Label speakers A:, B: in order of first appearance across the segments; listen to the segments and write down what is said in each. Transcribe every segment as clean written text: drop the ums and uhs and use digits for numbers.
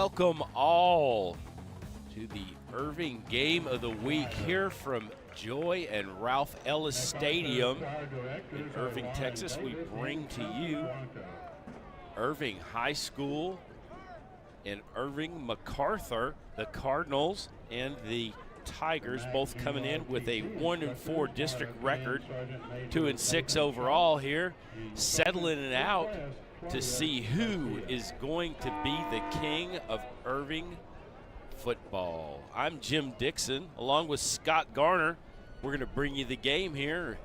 A: welcome all to the Irving Game of the Week here from Joy and Ralph Ellis Stadium in Irving, Texas. We bring to you Irving High School and Irving MacArthur, the Cardinals and the Tigers, both coming in with a 1-4 district record, 2-6 overall here, settling it out to see who is going to be the king of Irving football. I'm Jim Dixon, along with Scott Garner. We're going to bring you the game here.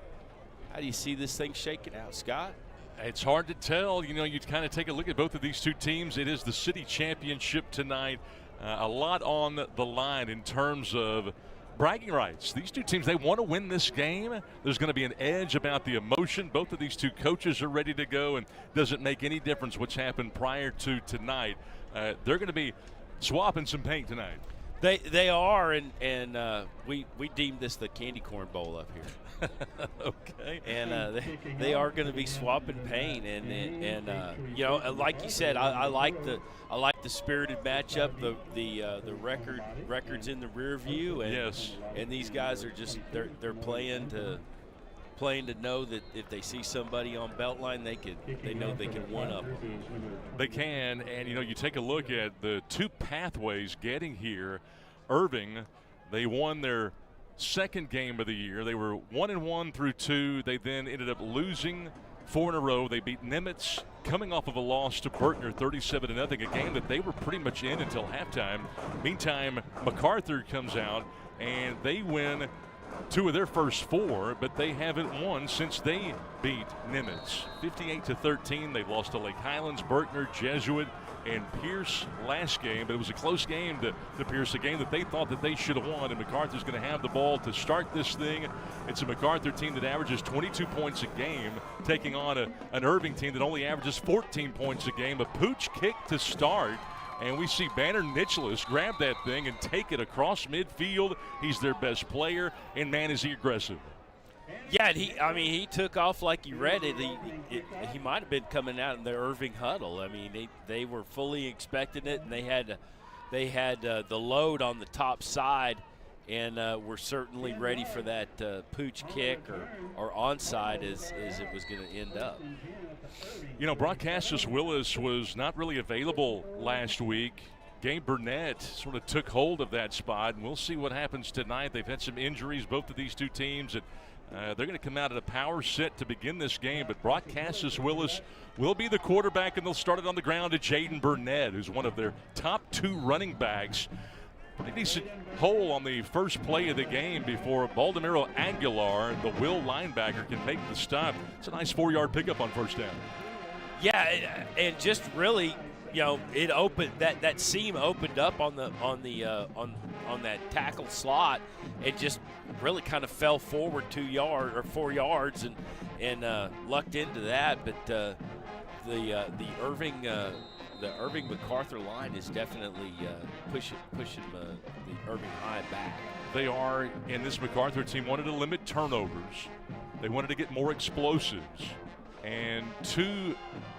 A: How do you see this thing shaking out, Scott?
B: It's hard to tell. You know, you kind of take a look at both of these two teams. It is the city championship tonight. A lot on the line in terms of bragging rights. These two teams, they want to win this game. There's going to be an edge about the emotion. Both of these two coaches are ready to go, and doesn't make any difference what's happened prior to tonight. They're going to be swapping some paint tonight.
A: They are, and we deemed this the candy corn bowl up here.
B: Okay.
A: And they are going to be swapping paint, and you know, like you said, I like the spirited matchup, the records in the rear view, and
B: yes,
A: and these guys are just they're playing to know that if they see somebody on Beltline, they know they can one up them.
B: They can, and you know, you take a look at the two pathways getting here. Irving, they won their second game of the year. They were 1-1 through 2. They then ended up losing 4 in a row. They beat Nimitz, coming off of a loss to Berkner 37-0, a game that they were pretty much in until halftime. Meantime, MacArthur comes out and they win 2 of their first 4, but they haven't won since they beat Nimitz 58-13. They lost to Lake Highlands, Berkner, Jesuit, and Pierce last game, but it was a close game to Pierce, a game that they thought that they should have won, and MacArthur's going to have the ball to start this thing. It's a MacArthur team that averages 22 points a game, taking on an Irving team that only averages 14 points a game. A pooch kick to start, and we see Banner Nicholas grab that thing and take it across midfield. He's their best player, and man, is he aggressive.
A: Yeah, he took off like you read it. He might have been coming out in the Irving huddle. I mean, they were fully expecting it, and they had the load on the top side, and were certainly ready for that pooch kick or onside as it was going to end up.
B: You know, Brock Willis was not really available last week. Gabe Burnett sort of took hold of that spot, and we'll see what happens tonight. They've had some injuries, both of these two teams, and they're going to come out at a power set to begin this game. But Brock Willis will be the quarterback, and they'll start it on the ground to Jaden Burnett, who's one of their top 2 running backs. Pretty decent hole on the first play of the game before Baldemiro Aguilar, the Will linebacker, can make the stop. It's a nice 4-yard pickup on first down.
A: Yeah, and just really, you know, it opened that seam opened up on that tackle slot. It just really kind of fell forward 4 yards and lucked into that. But the Irving MacArthur line is definitely pushing the Irving High back. They
B: are, and this MacArthur team wanted to limit turnovers. They wanted to get more explosives. And to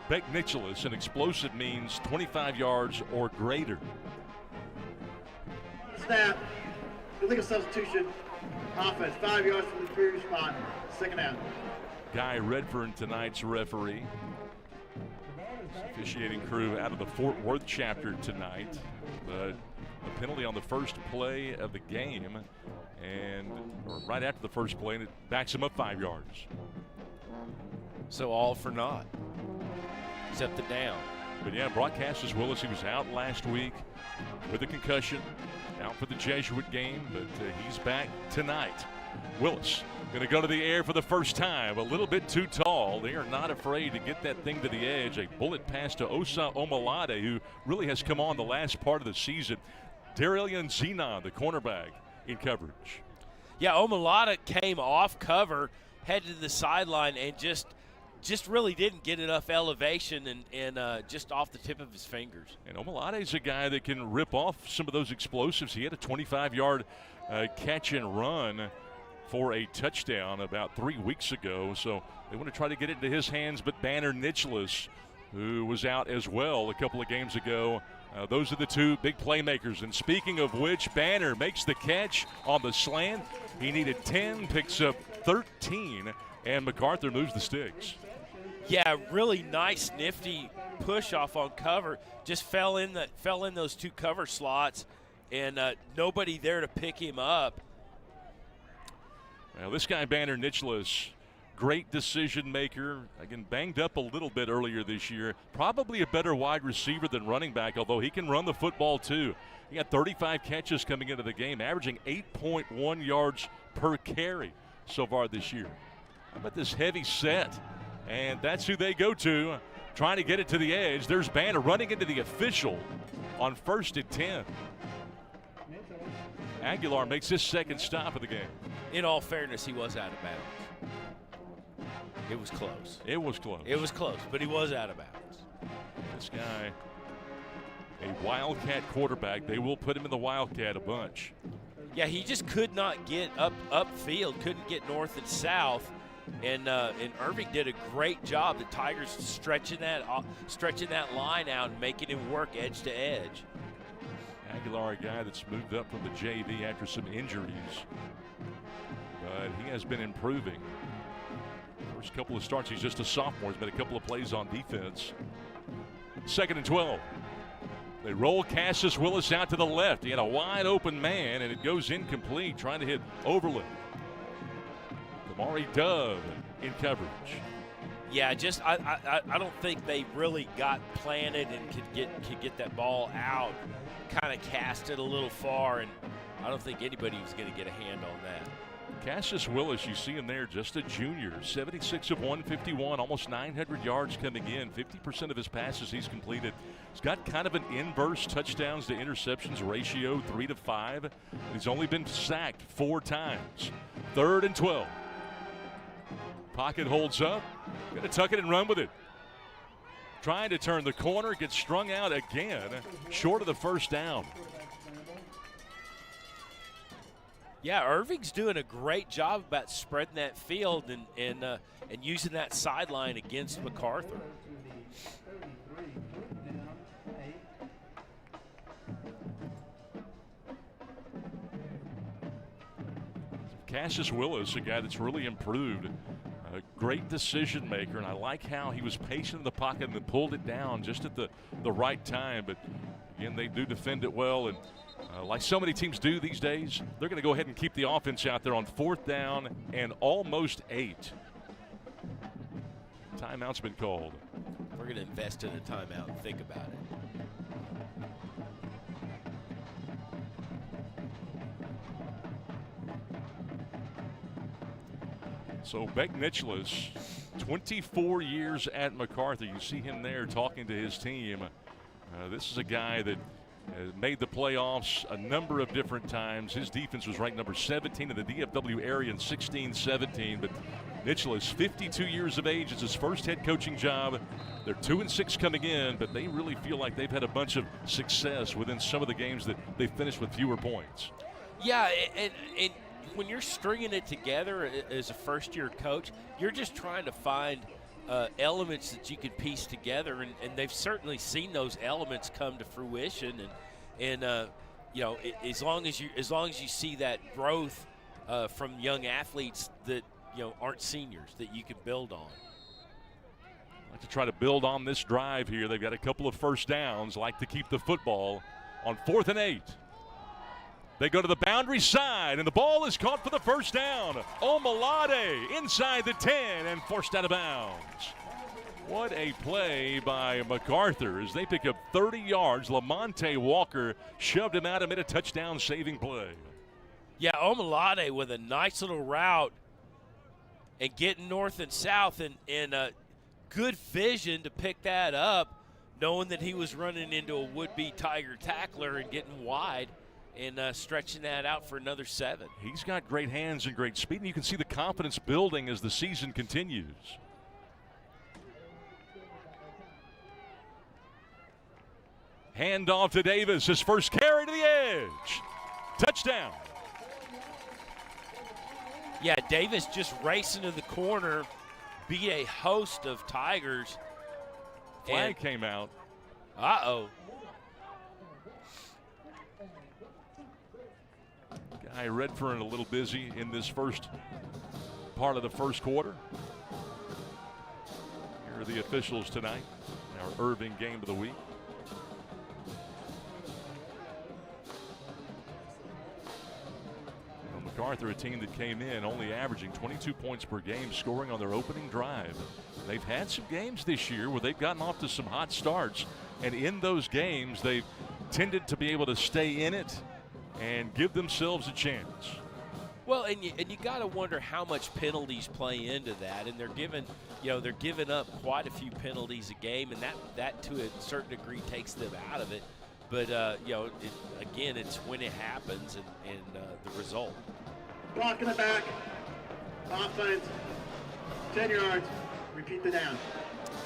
B: Beck Nicholas, an explosive means 25 yards or greater.
C: Snap. Illegal substitution. Offense. 5 yards from the previous spot. Second out.
B: Guy Redfern, tonight's referee. Officiating crew out of the Fort Worth chapter tonight. But a penalty on the first play of the game, or right after the first play, and it backs him up 5 yards.
A: So all for naught, except the down.
B: But yeah, Brock Willis, he was out last week with a concussion, out for the Jesuit game, but he's back tonight. Willis going to go to the air for the first time, a little bit too tall. They are not afraid to get that thing to the edge. A bullet pass to Osa Omalade, who really has come on the last part of the season. Darilian Zena, the cornerback, in coverage.
A: Yeah, Omalade came off cover, headed to the sideline, and just really didn't get enough elevation and just off the tip of his fingers.
B: And Omalade's a guy that can rip off some of those explosives. He had a 25-yard catch and run for a touchdown about 3 weeks ago. So they want to try to get it into his hands, but Banner Nicholas, who was out as well a couple of games ago. Those are the two big playmakers. And speaking of which, Banner makes the catch on the slant. He needed 10, picks up 13, and MacArthur moves the sticks.
A: Yeah, really nice, nifty push off on cover. Just fell in those two cover slots, and nobody there to pick him up.
B: Now, this guy, Banner Nicholas, great decision maker. Again, banged up a little bit earlier this year. Probably a better wide receiver than running back, although he can run the football too. He got 35 catches coming into the game, averaging 8.1 yards per carry so far this year. How about this heavy set? And that's who they go to, trying to get it to the edge. There's Banner running into the official on 1st and 10. Aguilar makes his second stop of the game.
A: In all fairness, he was out of bounds. It was close.
B: It was close.
A: It was close, but he was out of bounds.
B: This guy, a Wildcat quarterback. They will put him in the Wildcat a bunch.
A: Yeah, he just could not get upfield, couldn't get north and south. And Irving did a great job. The Tigers stretching that line out and making him work edge to edge.
B: Aguilar, a guy that's moved up from the JV after some injuries, but he has been improving. First couple of starts, he's just a sophomore. He's made a couple of plays on defense. 2nd and 12. They roll Cassius Willis out to the left. He had a wide open man, and it goes incomplete, trying to hit Overland. Damari Dove in coverage.
A: Yeah, just I don't think they really got planted and could get that ball out. Kind of cast it a little far, and I don't think anybody was going to get a hand on that.
B: Cassius Willis, you see him there, just a junior, 76 of 151, almost 900 yards coming in, 50% of his passes he's completed. He's got kind of an inverse touchdowns to interceptions ratio, 3-5. He's only been sacked 4 times. 3rd and 12. Pocket holds up, gonna tuck it and run with it. Trying to turn the corner, gets strung out again, short of the first down.
A: Yeah, Irving's doing a great job about spreading that field and using that sideline against MacArthur.
B: Cassius Willis, a guy that's really improved. A great decision maker, and I like how he was patient in the pocket and then pulled it down just at the right time. But again, they do defend it well, and like so many teams do these days, they're going to go ahead and keep the offense out there on 4th down and almost 8. Timeout's been called.
A: We're going to invest in a timeout and think about it.
B: So Beck Nicholas, 24 years at MacArthur. You see him there talking to his team. This is a guy that made the playoffs a number of different times. His defense was ranked number 17 in the DFW area in 16-17. But Nicholas, 52 years of age. It's his first head coaching job. They're 2-6 coming in, but they really feel like they've had a bunch of success within some of the games that they finished with fewer points.
A: Yeah, and when you're stringing it together as a first-year coach, you're just trying to find elements that you can piece together, and they've certainly seen those elements come to fruition. And you know, as long as you see that growth from young athletes that aren't seniors that you can build on.
B: Like to try to build on this drive here. They've got a couple of first downs. Like to keep the football on 4th and 8. They go to the boundary side, and the ball is caught for the first down. Omalade inside the 10 and forced out of bounds. What a play by MacArthur as they pick up 30 yards. Lamonte Walker shoved him out and made a touchdown-saving play.
A: Yeah, Omalade with a nice little route and getting north and south and good vision to pick that up, knowing that he was running into a would-be Tiger tackler and getting wide. And stretching that out for another 7.
B: He's got great hands and great speed, and you can see the confidence building as the season continues. Handoff to Davis, his first carry to the edge. Touchdown.
A: Yeah, Davis just racing to the corner, beat a host of Tigers
B: Flag came out.
A: Uh-oh.
B: Guy Redfern a little busy in this first part of the first quarter. Here are the officials tonight. Our Irving game of the week. MacArthur, a team that came in only averaging 22 points per game, scoring on their opening drive. They've had some games this year where they've gotten off to some hot starts, and in those games they've tended to be able to stay in it and give themselves a chance.
A: Well, and you got to wonder how much penalties play into that, and they're giving up quite a few penalties a game, and that to a certain degree takes them out of it. But again, it's when it happens and the result.
C: Block in the back. Offense. 10 yards. Repeat the down.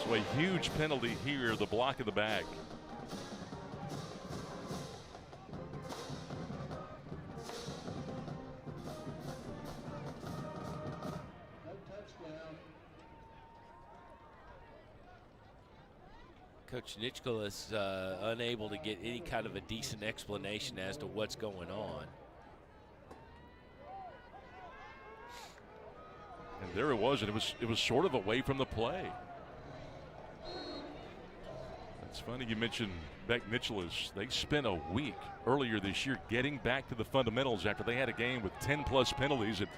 B: So a huge penalty here, the block in the back.
A: Coach Nitschke is unable to get any kind of a decent explanation as to what's going on.
B: And there it was, and it was sort of away from the play. It's funny you mentioned Beck Nicholas. They spent a week earlier this year getting back to the fundamentals after they had a game with 10-plus penalties. And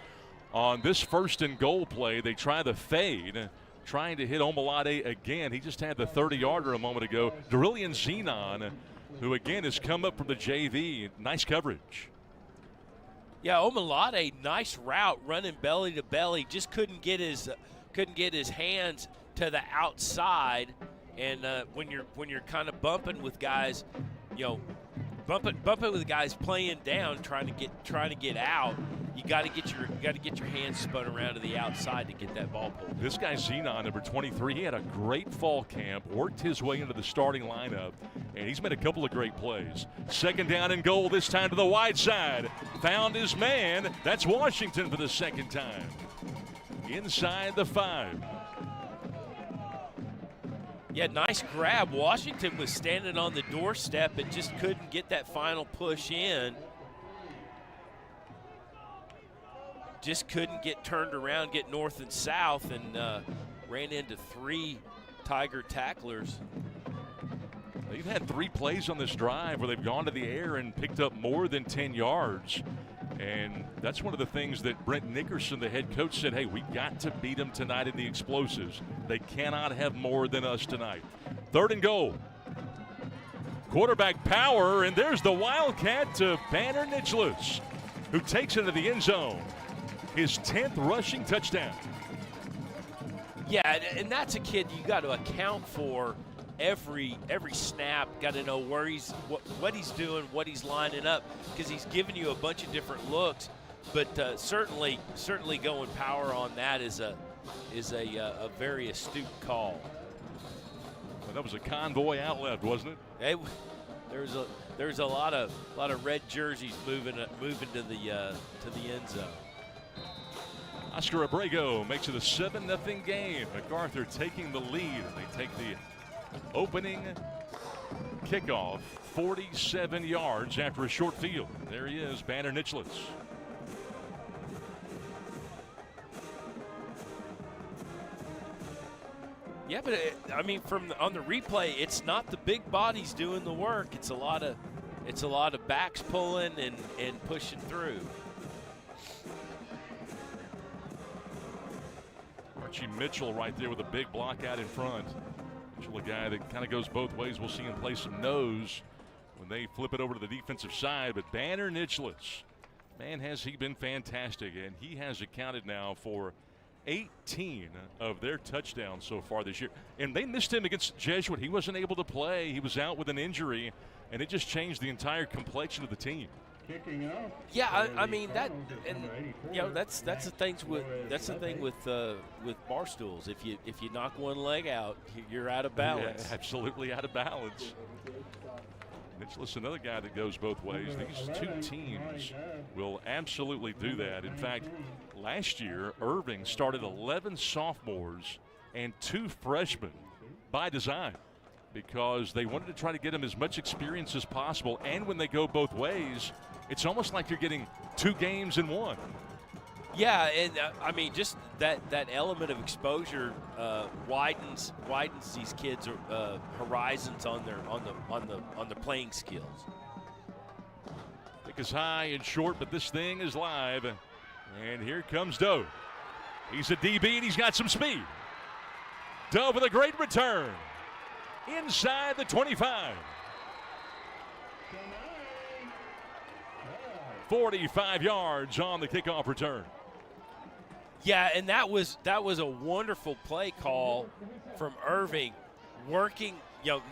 B: on this first and goal play, they try the fade, trying to hit Omalade again. He just had the 30-yarder a moment ago. Derillian Zenon, who again has come up from the JV. Nice coverage.
A: Yeah, Omalade, nice route, running belly to belly. Just couldn't get his hands to the outside. And when you're kind of bumping with guys, bumping with guys playing down, trying to get out, you got to get your hands spun around to the outside to get that ball pulled.
B: This guy Zenon, number 23, he had a great fall camp, worked his way into the starting lineup, and he's made a couple of great plays. Second down and goal, this time to the wide side. Found his man. That's Washington for the second time. Inside the 5.
A: Yeah, nice grab. Washington was standing on the doorstep and just couldn't get that final push in. Just couldn't get turned around, get north and south, and ran into 3 Tiger tacklers.
B: They've had 3 plays on this drive where they've gone to the air and picked up more than 10 yards. And that's one of the things that Brent Nickerson, the head coach, said, hey, we got to beat them tonight in the explosives. They cannot have more than us tonight. Third and goal. Quarterback power, and there's the Wildcat to Banner Nicholas, who takes it into the end zone. His 10th rushing touchdown.
A: Yeah, and that's a kid you got to account for every snap. Got to know where what he's doing, what he's lining up, because he's giving you a bunch of different looks. But certainly going power on that is a very astute call.
B: Well, that was a convoy out left, wasn't it?
A: There's a lot of red jerseys moving to the end zone.
B: Oscar Abrego makes it a 7-0 game. MacArthur taking the lead. They take the opening kickoff 47 yards after a short field. There he is, Banner Nicholas.
A: Yeah, but on the replay, it's not the big bodies doing the work. It's a lot of backs pulling and pushing through.
B: Archie Mitchell right there with a big block out in front. Mitchell, a guy that kind of goes both ways. We'll see him play some nose when they flip it over to the defensive side. But Banner Nicholas, man, has he been fantastic. And he has accounted now for 18 of their touchdowns so far this year. And they missed him against Jesuit. He wasn't able to play. He was out with an injury, and it just changed the entire complexion of the team.
A: Yeah, I mean that, and that's the thing with bar stools. If you knock one leg out, you're out of balance.
B: Yeah, absolutely out of balance. Nicholas, another guy that goes both ways. These two teams will absolutely do that. In fact, last year, Irving started 11 sophomores and 2 freshmen by design. because they wanted to try to get him as much experience as possible. And when they go both ways, it's almost like you're getting 2 games in one.
A: Yeah, and I mean, just that element of exposure widens these kids' horizons on their playing skills.
B: Pick is high and short, but this thing is live. And here comes Doe. He's a DB and he's got some speed. Doe with a great return inside the 25. 45 yards on the kickoff return.
A: Yeah, and that was a wonderful play call from Irving, working,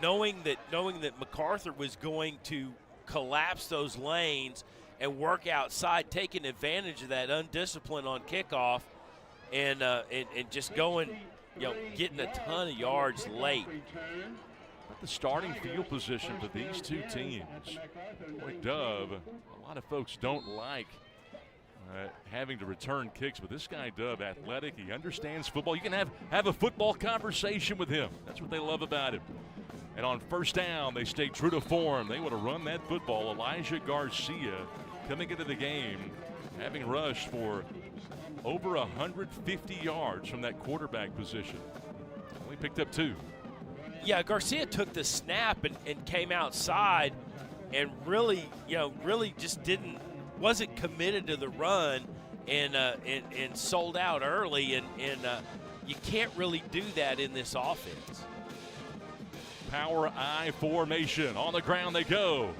A: knowing that MacArthur was going to collapse those lanes and work outside, taking advantage of that undiscipline on kickoff, and just going, getting a ton of yards late.
B: But the starting field position for these two teams, boy, Dove, a lot of folks don't like having to return kicks, but this guy, Dove, athletic, he understands football. You can have a football conversation with him. That's what they love about him. And on first down, they stay true to form. They want to run that football. Elijah Garcia coming into the game, having rushed for over 150 yards from that quarterback position. Only picked up 2.
A: Yeah, Garcia took the snap and came outside and really just wasn't committed to the run and sold out early, and you can't really do that in this offense.
B: Power I formation. On the ground they go.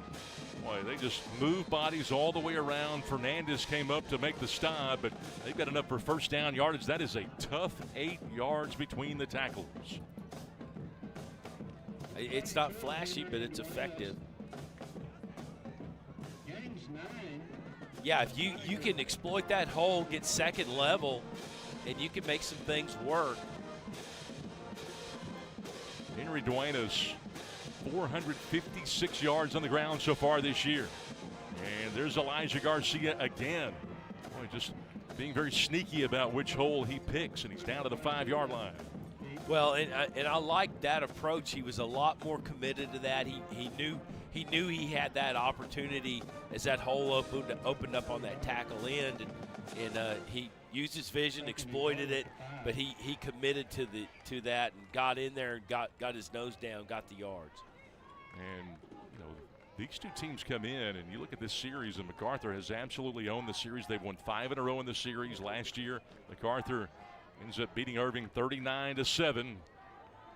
B: Boy, they just move bodies all the way around. Fernandez came up to make the stop, but they've got enough for first down yardage. That is a tough 8 yards between the tackles.
A: It's not flashy, but it's effective. Yeah, if you can exploit that hole, get second level, and you can make some things work.
B: Henry Duenas, 456 yards on the ground so far this year. And there's Elijah Garcia again. Boy, just being very sneaky about which hole he picks, and he's down to the 5-yard line.
A: Well, and I like that approach. He was a lot more committed to that. He knew he had that opportunity as that hole opened up on that tackle end, and he used his vision, exploited it, but he committed to that and got in there and got his nose down, got the yards.
B: And these two teams come in, and you look at this series, and MacArthur has absolutely owned the series. They've won 5 in a row in the series. Last year, MacArthur ends up beating Irving 39-7.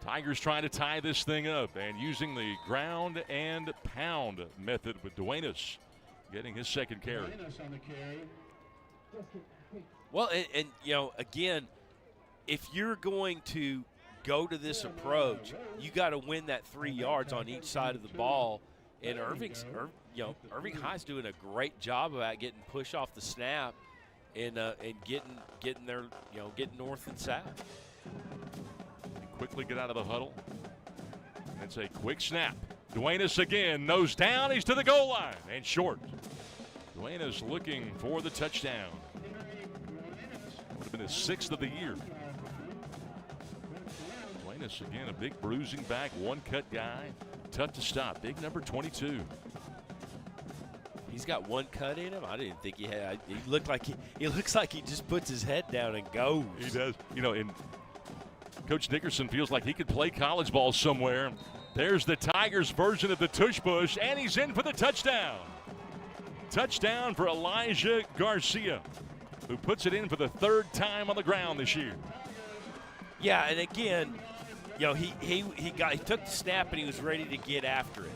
B: Tigers trying to tie this thing up and using the ground and pound method with Duenas getting his second carry.
A: Well, and again, if you're going to go to this approach, you got to win that 3 yards on each side of the ball. And Irving High's doing a great job about getting push off the snap and getting there, getting north and south.
B: Quickly get out of the huddle. It's a quick snap. Duenas again, nose down, he's to the goal line and short. Duenas looking for the touchdown. Would have been his 6th of the year. Duenas again, a big bruising back, one-cut guy, tough to stop. Big number 22.
A: He's got one cut in him. I didn't think he had. He looks like he just puts his head down and goes.
B: He does. And Coach Nickerson feels like he could play college ball somewhere. There's the Tigers version of the tush push, and he's in for the touchdown. Touchdown for Elijah Garcia, who puts it in for the 3rd time on the ground this year.
A: Yeah, and again, he took the snap and he was ready to get after it.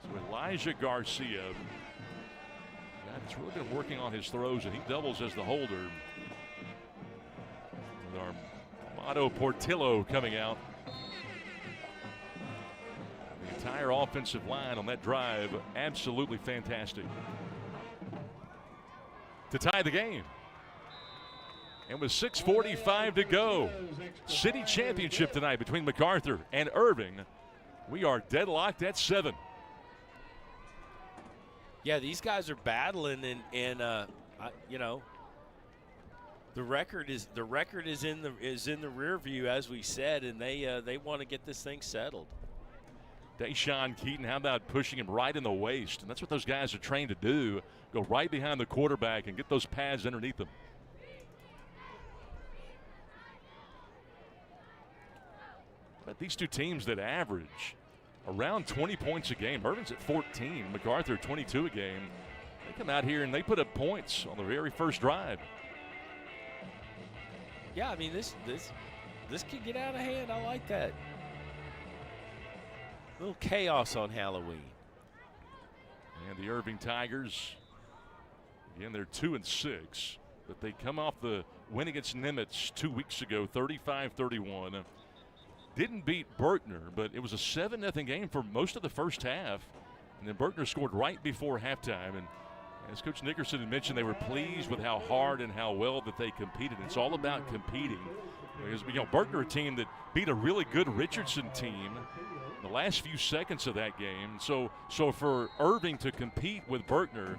B: So Elijah Garcia, he's really been working on his throws, and he doubles as the holder. With Armando Portillo coming out. The entire offensive line on that drive, absolutely fantastic. To tie the game. And with 6:45 to go, city championship tonight between MacArthur and Irving. We are deadlocked at 7.
A: Yeah, these guys are battling, and The record is in the rear view, as we said, and they want to get this thing settled.
B: Deshaun Keaton, how about pushing him right in the waist? And that's what those guys are trained to do. Go right behind the quarterback and get those pads underneath them. But these two teams that average around 20 points a game. Irving's at 14, MacArthur 22 a game. They come out here and they put up points on the very first drive.
A: Yeah, I mean this could get out of hand. I like that. A little chaos on Halloween.
B: And the Irving Tigers, again, they're 2-6, but they come off the win against Nimitz 2 weeks ago, 35-31. Didn't beat Berkner, but it was a 7-0 game for most of the first half. And then Berkner scored right before halftime. And as Coach Nickerson had mentioned, they were pleased with how hard and how well that they competed. It's all about competing. Because, Berkner, a team that beat a really good Richardson team in the last few seconds of that game. So for Irving to compete with Berkner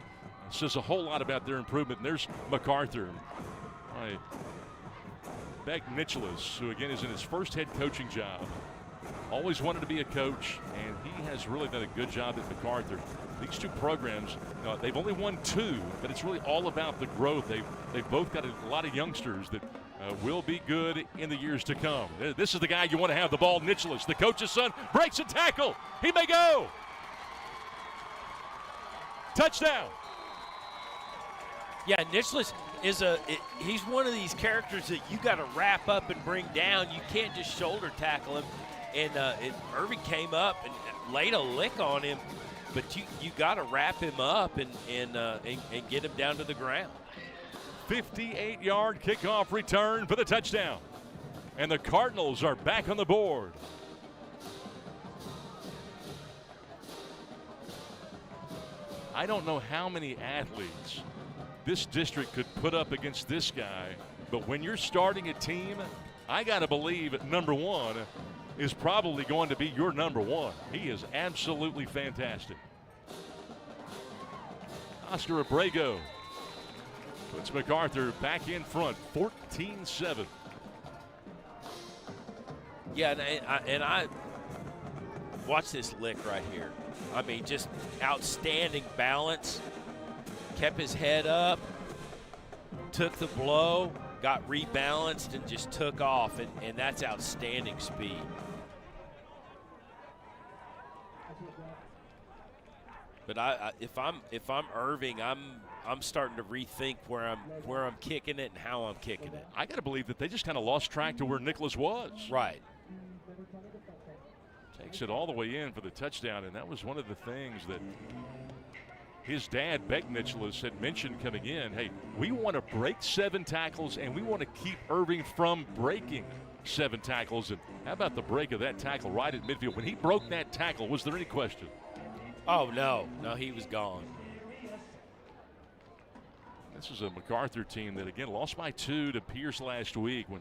B: says a whole lot about their improvement. And there's MacArthur. Beck Nicholas, who again is in his first head coaching job. Always wanted to be a coach, and he has really done a good job at MacArthur. These two programs, they've only won 2, but it's really all about the growth. They've both got a lot of youngsters that will be good in the years to come. This is the guy you want to have the ball, Nicholas. The coach's son breaks a tackle. He may go. Touchdown.
A: Yeah, Nicholas he's one of these characters that you got to wrap up and bring down. You can't just shoulder tackle him. And Irving came up and laid a lick on him, but you got to wrap him up and get him down to the ground.
B: 58-yard kickoff return for the touchdown, and the Cardinals are back on the board. I don't know how many athletes this district could put up against this guy, but when you're starting a team, I got to believe number one is probably going to be your number one. He is absolutely fantastic. Oscar Abrego puts MacArthur back in front, 14-7.
A: Yeah, and I watch this lick right here. I mean, just outstanding balance. Kept his head up, took the blow, got rebalanced, and just took off, and that's outstanding speed. But if I'm Irving, I'm starting to rethink where I'm kicking it and how I'm kicking it.
B: I got to believe that they just kind of lost track to where Nicholas was.
A: Right.
B: Takes it all the way in for the touchdown, and that was one of the things that his dad, Beck Nicholas, had mentioned coming in. Hey, we want to break 7 tackles, and we want to keep Irving from breaking 7 tackles. And how about the break of that tackle right at midfield? When he broke that tackle, was there any question?
A: Oh, no, he was gone.
B: This is a MacArthur team that, again, lost by 2 to Pierce last week when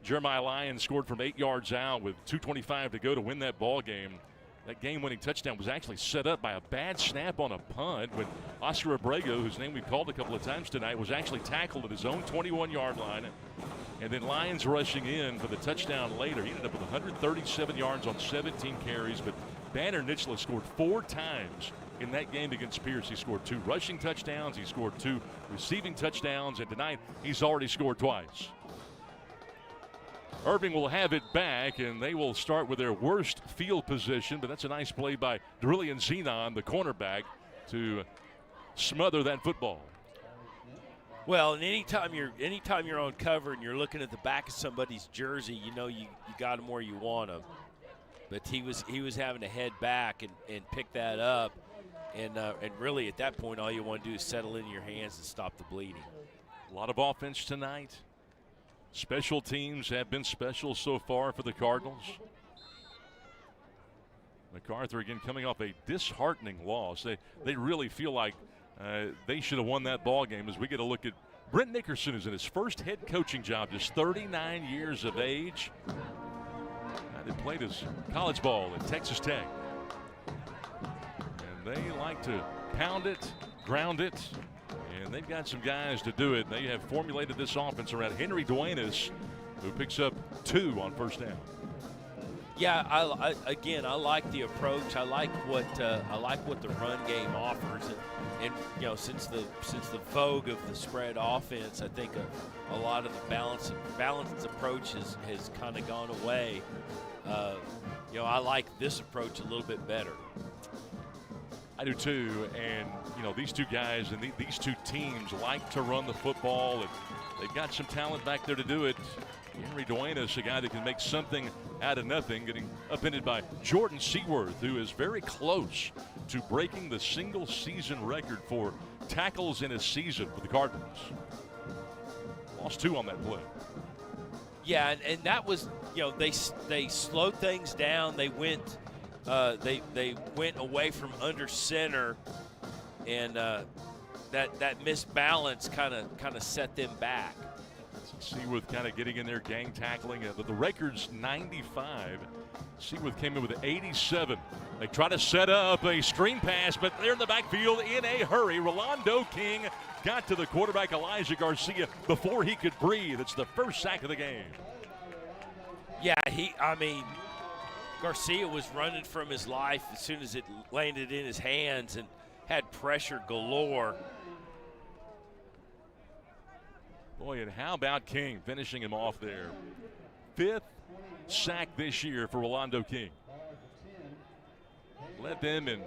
B: Jeremiah Lyons scored from 8 yards out with 2:25 to go to win that ball game. That game-winning touchdown was actually set up by a bad snap on a punt when Oscar Abrego, whose name we've called a couple of times tonight, was actually tackled at his own 21-yard line. And then Lyons rushing in for the touchdown later. He ended up with 137 yards on 17 carries, but Banner Nicholas scored 4 times in that game against Pierce. He scored 2 rushing touchdowns. He scored 2 receiving touchdowns. And tonight, he's already scored twice. Irving will have it back, and they will start with their worst field position. But that's a nice play by Derillian Zenon, the cornerback, to smother that football.
A: Well, and anytime you're on cover and you're looking at the back of somebody's jersey, you know you got them where you want them. But he was having to head back and pick that up, and really at that point all you want to do is settle in your hands and stop the bleeding.
B: A lot of offense tonight. Special teams have been special so far for the Cardinals. MacArthur again coming off a disheartening loss. They really feel like they should have won that ball game. As we get a look at Brent Nickerson, who's in his first head coaching job, just 39 years of age. They played his college ball at Texas Tech. And they like to pound it, ground it, and and they've got some guys to do it. They have formulated this offense around Henry Duenas, who picks up 2 on first down.
A: Yeah, I like the approach. I like what the run game offers, and you know, since the vogue of the spread offense, I think a lot of the balanced approach has kind of gone away. You know, I like this approach a little bit better.
B: I do too, and you know, these two guys and these two teams like to run the football, and they've got some talent back there to do it. Henry Duenas, a guy that can make something out of nothing, getting upended by Jordan Seaworth, who is very close to breaking the single-season record for tackles in a season for the Cardinals. Lost 2 on that play.
A: Yeah, and that was, you know, they slowed things down. They went they went away from under center, and that misbalance kind of set them back.
B: Seaworth kind of getting in there, gang tackling. The record's 95. Seaworth came in with 87. They try to set up a screen pass, but they're in the backfield in a hurry. Rolando King got to the quarterback, Elijah Garcia, before he could breathe. It's the first sack of the game.
A: Yeah, Garcia was running from his life as soon as it landed in his hands and had pressure galore.
B: Boy, and how about King finishing him off there? 5th sack this year for Rolando King. Led them in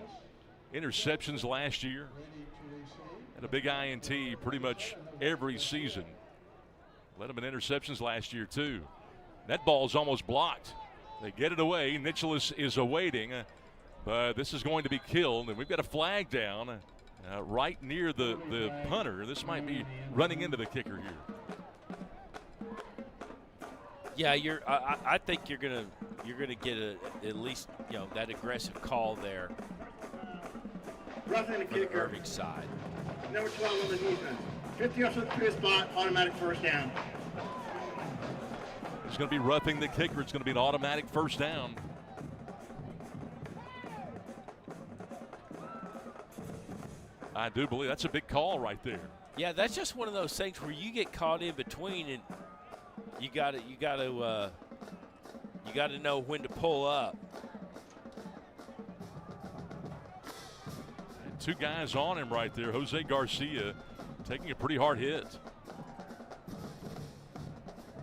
B: interceptions last year. Had a big INT pretty much every season. Led them in interceptions last year, too. That ball's almost blocked. They get it away. Nicholas is awaiting, but this is going to be killed, and we've got a flag down. Right near the punter. This might be running into the kicker here.
A: Yeah, I think you're gonna get at least, you know, that aggressive call there.
C: Roughing the kicker.
A: Irving side.
C: Number 12 on the defense. 50 yards from the previous spot. Automatic first down.
B: It's going to be roughing the kicker. It's going to be an automatic first down. I do believe that's a big call right there.
A: Yeah, that's just one of those things where you get caught in between, and you got to know when to pull up.
B: And 2 guys on him right there. Jose Garcia taking a pretty hard hit.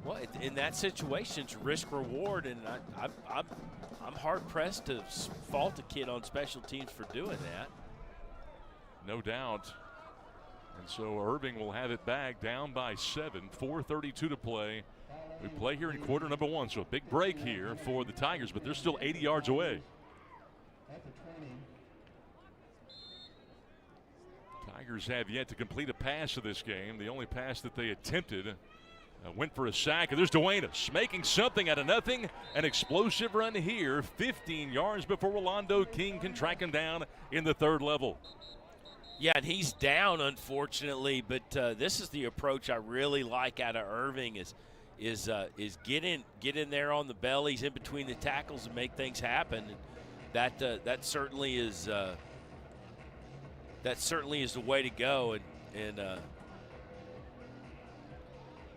A: Well, in that situation, it's risk reward, and I'm hard pressed to fault a kid on special teams for doing that.
B: No doubt. And so Irving will have it back, down by 7, 4:32 to play. We play here in quarter number 1, so a big break here for the Tigers, but they're still 80 yards away. Tigers have yet to complete a pass of this game. The only pass that they attempted went for a sack, and there's Duenas making something out of nothing. An explosive run here, 15 yards before Rolando King can track him down in the 3rd level.
A: Yeah, and he's down, unfortunately, but this is the approach I really like out of Irving is get in there on the bellies in between the tackles and make things happen. And that certainly is the way to go. And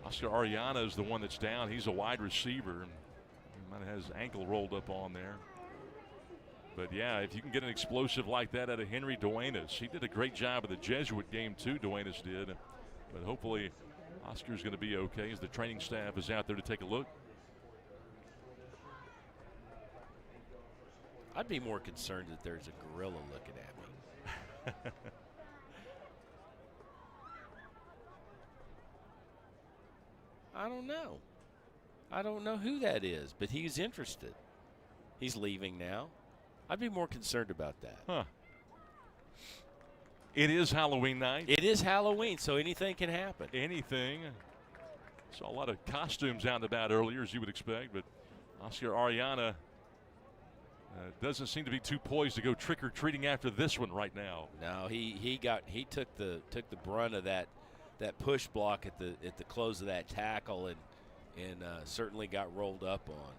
B: Oscar Ariana is the one that's down. He's a wide receiver. He might have his ankle rolled up on there. But, yeah, if you can get an explosive like that out of Henry Duenas. He did a great job of the Jesuit game, too, Duenas did. But hopefully Oscar's going to be okay as the training staff is out there to take a look.
A: I'd be more concerned that there's a gorilla looking at me. I don't know who that is, but he's interested. He's leaving now. I'd be more concerned about that.
B: Huh. It is Halloween night.
A: It is Halloween, so anything can happen.
B: Anything. Saw a lot of costumes out and about earlier, as you would expect, but Oscar Ariana doesn't seem to be too poised to go trick-or-treating after this one right now.
A: No, he took the brunt of that push block at the close of that tackle and certainly got rolled up on.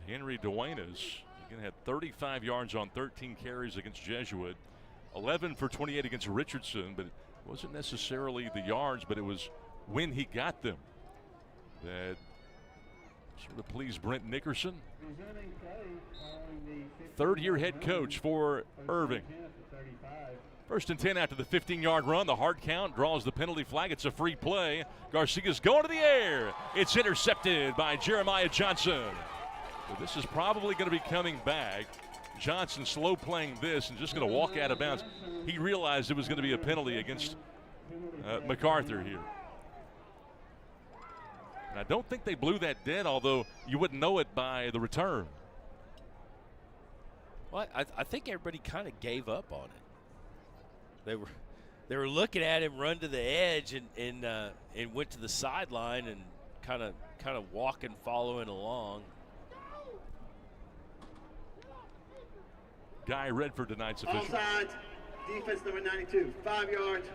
B: Henry Duenas again had 35 yards on 13 carries against Jesuit. 11 for 28 against Richardson, but it wasn't necessarily the yards, but it was when he got them that sort of pleased Brent Nickerson. Third-year head coach for Irving. 1st and 10 after the 15-yard run. The hard count draws the penalty flag. It's a free play. Garcia's going to the air. It's intercepted by Jeremiah Johnson. So this is probably going to be coming back. Johnson slow playing this and just going to walk out of bounds. He realized it was going to be a penalty against MacArthur here. And I don't think they blew that dead, although you wouldn't know it by the return.
A: Well, I think everybody kind of gave up on it. They were looking at him run to the edge and went to the sideline and kind of walking, following along.
B: Guy Redford, tonight's official.
C: Offside, defense number 92, 5 yards.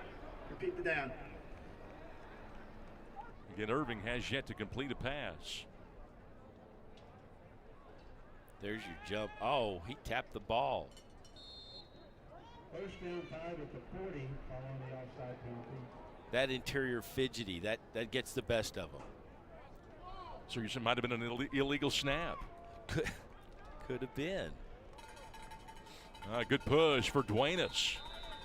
C: Repeat the down.
B: Again, Irving has yet to complete a pass.
A: There's your jump. Oh, he tapped the ball.
D: First down tied at the 40 following the offside penalty.
A: That interior fidgety, that gets the best of him.
B: So you said it might have been an illegal snap.
A: Could have been.
B: Good push for Duenas,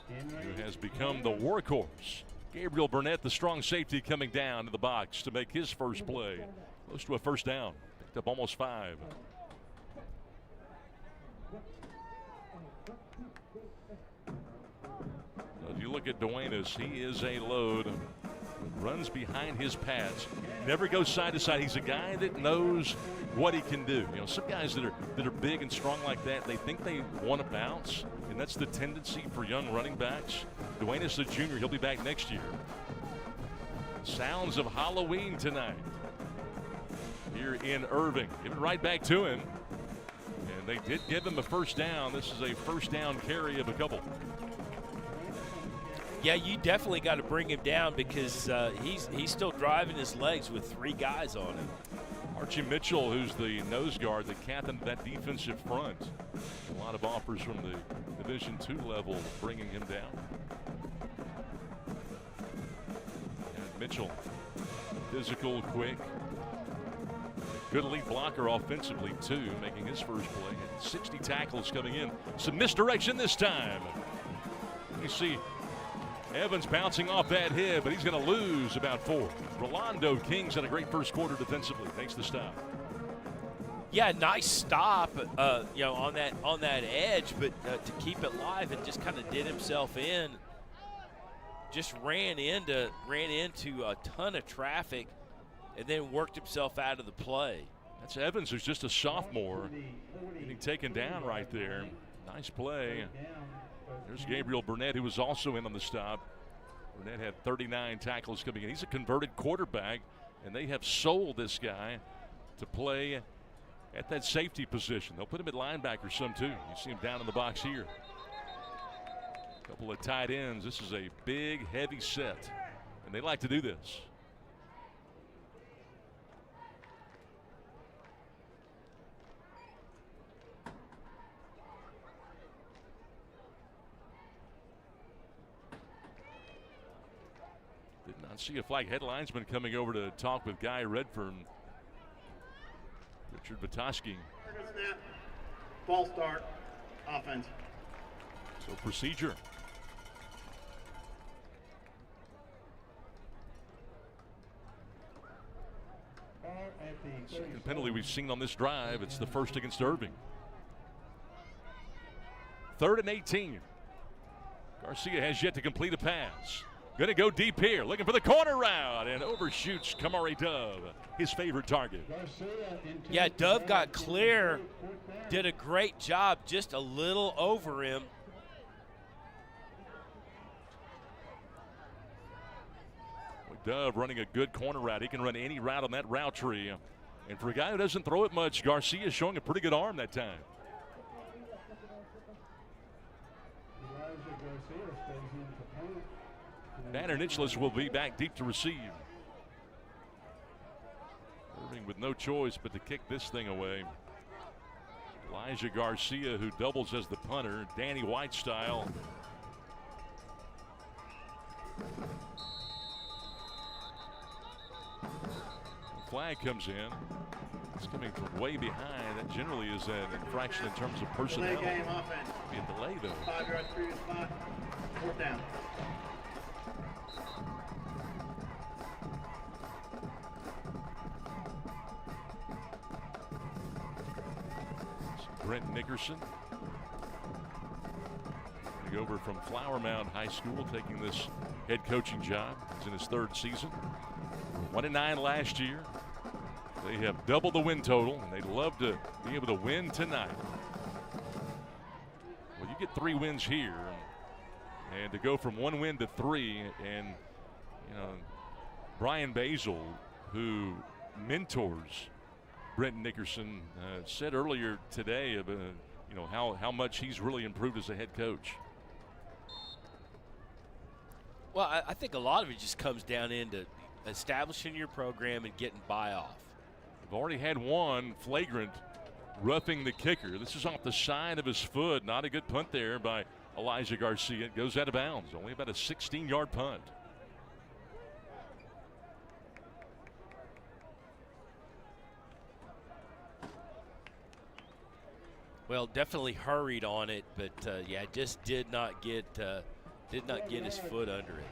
B: who has become the workhorse. Gabriel Burnett, the strong safety, coming down to the box to make his first play. Close to a first down. Picked up almost 5. If you look at Duenas, he is a load. Runs behind his pads. Never goes side to side. He's a guy that knows what he can do. You know, some guys that are big and strong like that, they think they want to bounce, and that's the tendency for young running backs. Duenas, the junior, he'll be back next year. Sounds of Halloween tonight here in Irving. Give it right back to him. And they did give him a first down. This is a first down carry of a couple.
A: Yeah, you definitely got to bring him down because he's still driving his legs with 3 guys on him.
B: Archie Mitchell, who's the nose guard, the captain of that defensive front. A lot of offers from the Division II level bringing him down. And Mitchell, physical, quick. Good elite blocker offensively, too, making his first play. And 60 tackles coming in. Some misdirection this time. You see Evans bouncing off that hit, but he's going to lose about 4. Rolando King's had a great first quarter defensively. Makes the stop.
A: Yeah, nice stop, on that edge, but to keep it live and just kind of did himself in. Just ran into a ton of traffic, and then worked himself out of the play.
B: That's Evans, who's just a sophomore, getting taken down right there. Nice play. There's Gabriel Burnett, who was also in on the stop. Burnett had 39 tackles coming in. He's a converted quarterback, and they have sold this guy to play at that safety position. They'll put him at linebacker some, too. You see him down in the box here. A couple of tight ends. This is a big, heavy set, and they like to do this. Did not see a flag. Headlinesman coming over to talk with Guy Redfern. Richard Vitoski.
C: Snap, false start, offense.
B: So procedure. Second penalty we've seen on this drive. It's the first against Irving. 3rd and 18. Garcia has yet to complete a pass. Going to go deep here, looking for the corner route, and overshoots Kamari Dove, his favorite target.
A: Yeah, Dove got clear, did a great job, just a little over him.
B: Dove running a good corner route. He can run any route on that route tree. And for a guy who doesn't throw it much, Garcia is showing a pretty good arm that time. Banner Nicholus will be back deep to receive. Irving with no choice but to kick this thing away. Elijah Garcia, who doubles as the punter. Danny White style Flag comes in. It's coming from way behind. That generally is an infraction in terms of personnel.
C: Delay game offense.
B: Be a delay though.
C: 5 yards previous spot. 4th down.
B: Brent Nickerson, coming over from Flower Mound High School, taking this head coaching job. He's in his 3rd season. 1-9 last year. They have doubled the win total, and they'd love to be able to win tonight. Well, you get 3 wins here, and to go from 1 win to 3, and you know, Brian Basil, who mentors Brent Nickerson, said earlier today of you know how much he's really improved as a head coach.
A: Well, I think a lot of it just comes down into establishing your program and getting by off.
B: We've already had one flagrant roughing the kicker. This is off the side of his foot. Not a good punt there by Elijah Garcia. It goes out of bounds. Only about a 16-yard punt.
A: Well, definitely hurried on it, but yeah, just did not get his foot under it.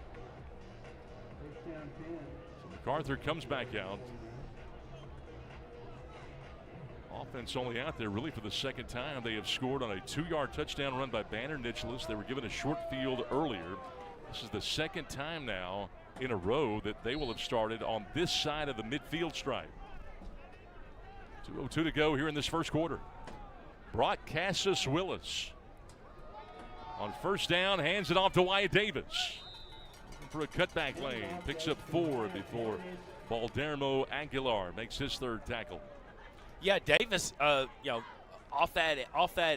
B: So MacArthur comes back out. Offense only out there really for the 2nd time. They have scored on a 2-yard touchdown run by Banner Nicholas. They were given a short field earlier. This is the 2nd time now in a row that they will have started on this side of the midfield stripe. 2:02 to go here in this 1st quarter. Brock Cassis Willis on 1st down, hands it off to Wyatt Davis for a cutback lane. Picks up 4 before Baldermo Aguilar makes his 3rd tackle.
A: Yeah, Davis, you know, off that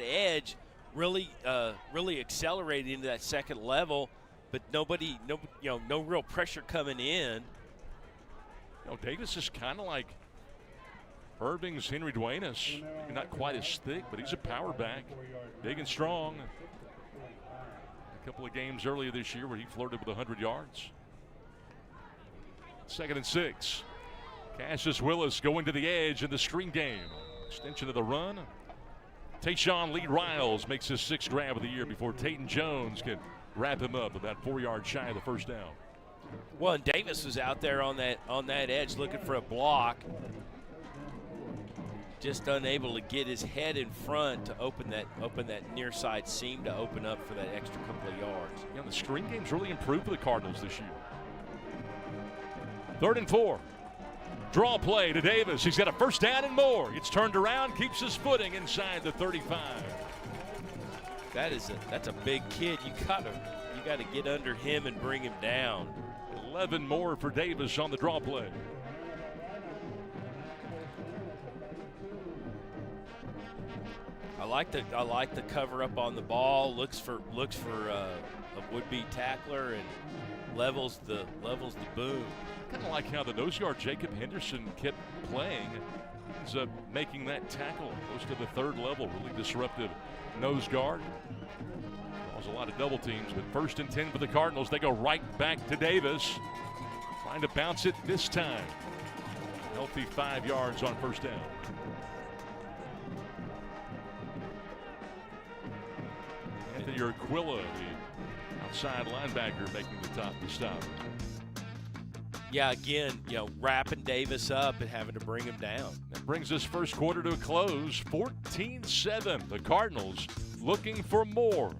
A: edge, really accelerated into that 2nd level, but no real pressure coming in.
B: You know, Davis is kind of like Irving's Henry Duenas. Maybe not quite as thick, but he's a power back, big and strong. A couple of games earlier this year where he flirted with 100 yards. 2nd and 6. Cassius Willis going to the edge in the screen game. Extension of the run. Tayshawn Lee Riles makes his 6th grab of the year before Tayton Jones can wrap him up about 4 yards shy of the 1st down.
A: Well, and Davis was out there on that edge looking for a block. Just unable to get his head in front to open that near side seam to open up for that extra couple of yards.
B: You know, the screen game's really improved for the Cardinals this year. 3rd and 4. Draw play to Davis. He's got a 1st down and more. It's turned around, keeps his footing inside the 35.
A: That's a big kid. You gotta get under him and bring him down.
B: 11 more for Davis on the draw play.
A: I like the cover up on the ball. Looks for a would-be tackler and levels the boom.
B: Kind of like how the nose guard Jacob Henderson kept playing. Ends up making that tackle close to the 3rd level. Really disruptive nose guard. Calls a lot of double teams, but 1st and 10 for the Cardinals. They go right back to Davis, trying to bounce it this time. Healthy 5 yards on 1st down. Anthony Urquilla, the outside linebacker, making the stop.
A: Yeah, again, wrapping Davis up and having to bring him down.
B: That brings this 1st quarter to a close. 14-7. The Cardinals looking for more.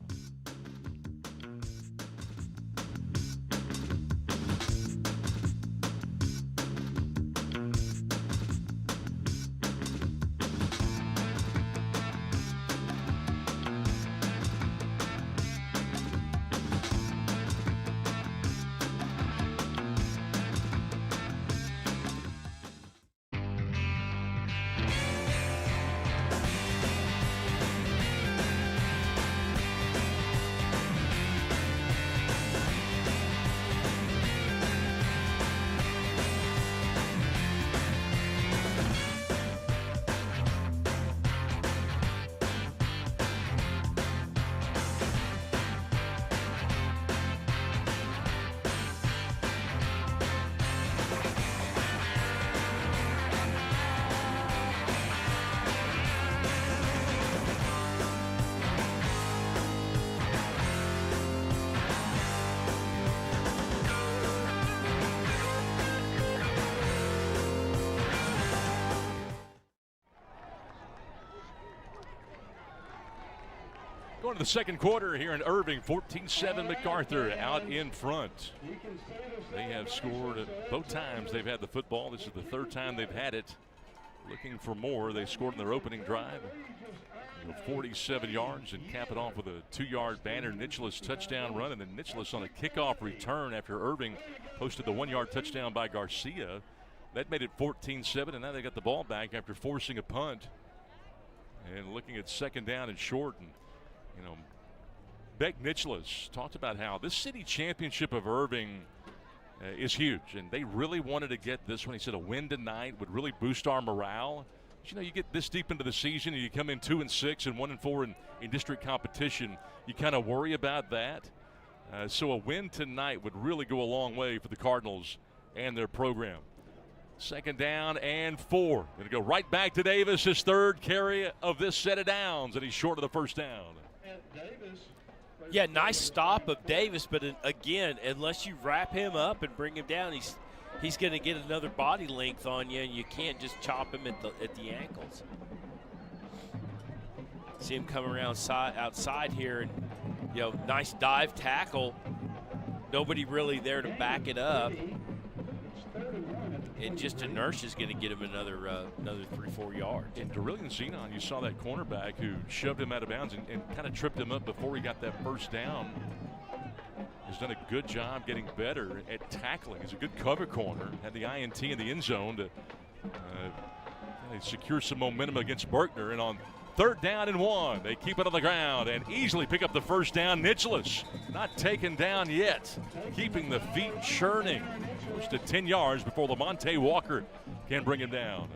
B: Going to the second quarter here in Irving, 14-7 MacArthur out in front. They have scored both times they've had the football. This is the third time they've had it. Looking for more. They scored in their opening drive. 47 yards and cap it off with a 2-yard Banner Nicholas touchdown run, and then Nicholas on a kickoff return after Irving posted the 1-yard touchdown by Garcia. That made it 14-7, and now they got the ball back after forcing a punt. And looking at second down and short, and Beck Nicholas talked about how this city championship of Irving is huge, and they really wanted to get this one. He said a win tonight would really boost our morale. But, you get this deep into the season and you come in 2-6 and 1-4 in district competition, you kind of worry about that. So a win tonight would really go a long way for the Cardinals and their program. Second down and 4. Going to go right back to Davis, his third carry of this set of downs, and he's short of the first down.
A: Yeah, nice stop of Davis, but again, unless you wrap him up and bring him down, he's going to get another body length on you, and you can't just chop him at the ankles. See him come around outside here, and nice dive tackle. Nobody really there to back it up. And just inertia is going to get him another 3-4 yards.
B: And Derillian Zenon, you saw that cornerback who shoved him out of bounds and kind of tripped him up before he got that first down. Has done a good job getting better at tackling. He's a good cover corner. Had the INT in the end zone to secure some momentum against Berkner. And on third down and 1, they keep it on the ground and easily pick up the first down. Nicholas not taken down yet, keeping the feet churning. Close to 10 yards before Lamonte Walker can bring him down.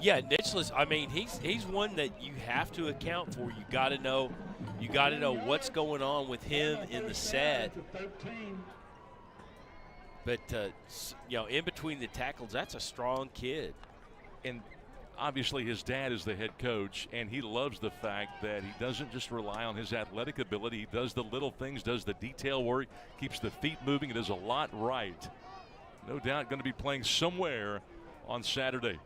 A: Yeah, Nicholas, I mean, he's one that you have to account for. You got to know what's going on with him in the set. But in between the tackles, that's a strong kid.
B: And obviously his dad is the head coach, and he loves the fact that he doesn't just rely on his athletic ability. He does the little things, does the detail work, keeps the feet moving, and does a lot right. No doubt going to be playing somewhere on Saturday.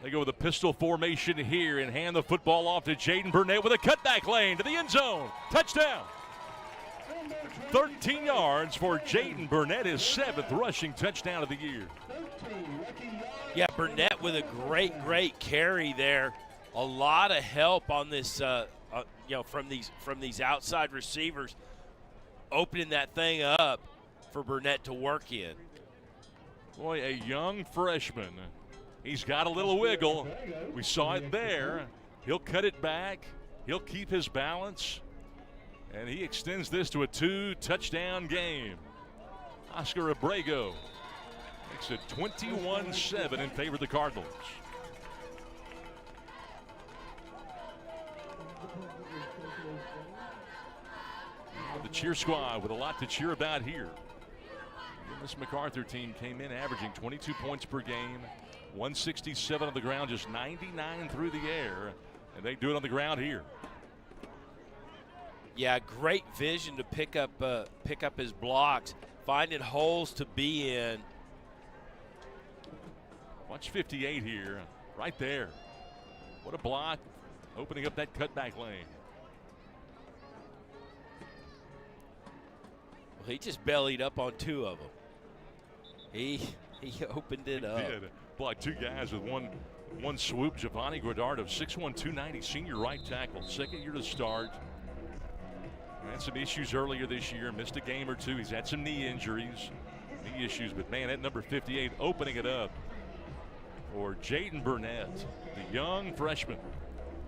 B: They go with a pistol formation here and hand the football off to Jaden Burnett with a cutback lane to the end zone. Touchdown. 13 yards for Jaden Burnett, his 7th rushing touchdown of the year.
A: Yeah, Burnett with a great carry there. A lot of help on this, from these outside receivers, opening that thing up for Burnett to work in.
B: Boy, a young freshman. He's got a little wiggle. We saw it there. He'll cut it back. He'll keep his balance. And he extends this to a 2-touchdown game. Oscar Abrego makes it 21-7 in favor of the Cardinals. The cheer squad with a lot to cheer about here. This MacArthur team came in averaging 22 points per game, 167 on the ground, just 99 through the air, and they do it on the ground here.
A: Yeah, great vision to pick up his blocks, finding holes to be in.
B: Watch 58 here, right there. What a block, opening up that cutback lane.
A: Well, he just bellied up on 2 of them. He opened it up.
B: He did. Blocked 2 guys with one swoop. Giovanni Guardard of 6'1", 290, senior right tackle. 2nd year to start. Had some issues earlier this year. Missed a game or 2. He's had some knee injuries, knee issues. But, man, that number 58 opening it up for Jaden Burnett, the young freshman.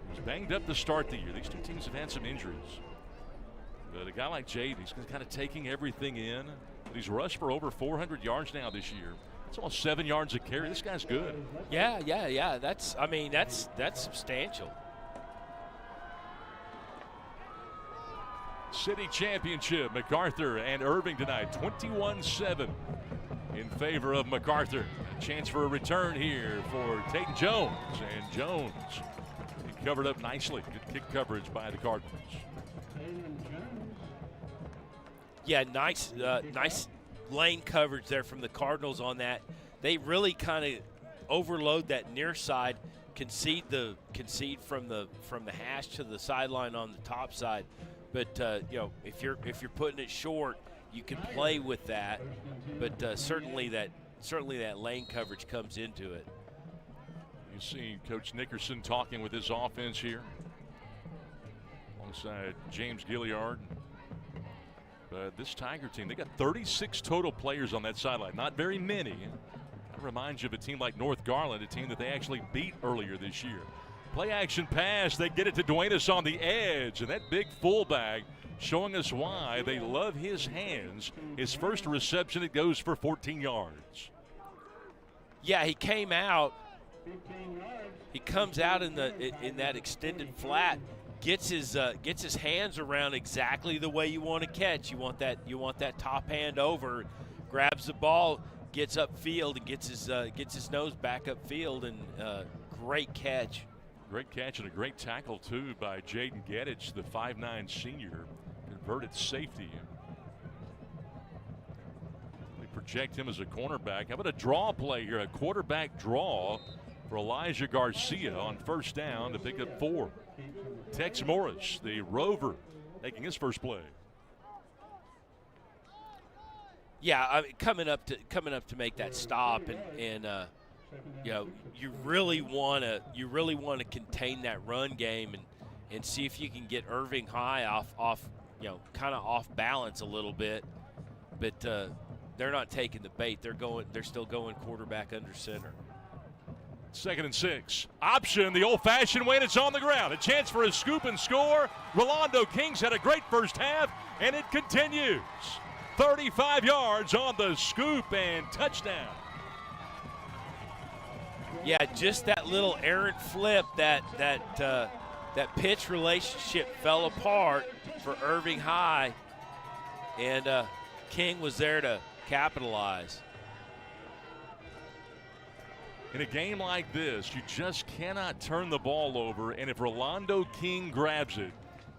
B: He was banged up to start the year. These 2 teams have had some injuries. But a guy like Jaden, he's kind of taking everything in. But he's rushed for over 400 yards now this year. It's almost 7 yards a carry. This guy's good.
A: Yeah. That's substantial.
B: City championship, MacArthur and Irving tonight, 21-7 in favor of MacArthur. A chance for a return here for Tate Jones. And Jones, he covered up nicely. Good kick coverage by the Cardinals.
A: Yeah, nice lane coverage there from the Cardinals on that. They really kind of overload that near side, concede from the hash to the sideline on the top side. But if you're putting it short, you can play with that. But certainly that lane coverage comes into it.
B: You see Coach Nickerson talking with his offense here alongside James Gilliard. But this Tiger team, they got 36 total players on that sideline. Not very many. That reminds you of a team like North Garland, a team that they actually beat earlier this year. Play action pass. They get it to Duenas on the edge. And that big fullback showing us why they love his hands. His first reception, it goes for 14 yards.
A: Yeah, he came out. He comes out in that extended flat. Gets his hands around exactly the way you want to catch. You want that top hand over, grabs the ball, gets upfield, and gets his nose back upfield, and great catch.
B: Great catch and a great tackle too by Jaden Gettich, the 5'9" senior, converted safety. They project him as a cornerback. How about a draw play here? A quarterback draw for Elijah Garcia on first down to pick up 4. Tex Morris, the Rover, making his first play.
A: Yeah, I mean, coming up to make that stop, and you really want to contain that run game and see if you can get Irving High off kind of off balance a little bit, but they're not taking the bait. They're still going quarterback under center.
B: 2nd and 6. Option, the old-fashioned way, and it's on the ground. A chance for a scoop and score. Rolando King's had a great first half, and it continues. 35 yards on the scoop and touchdown.
A: Yeah, just that little errant flip, that pitch relationship fell apart for Irving High, and King was there to capitalize.
B: In a game like this, you just cannot turn the ball over, and if Rolando King grabs it,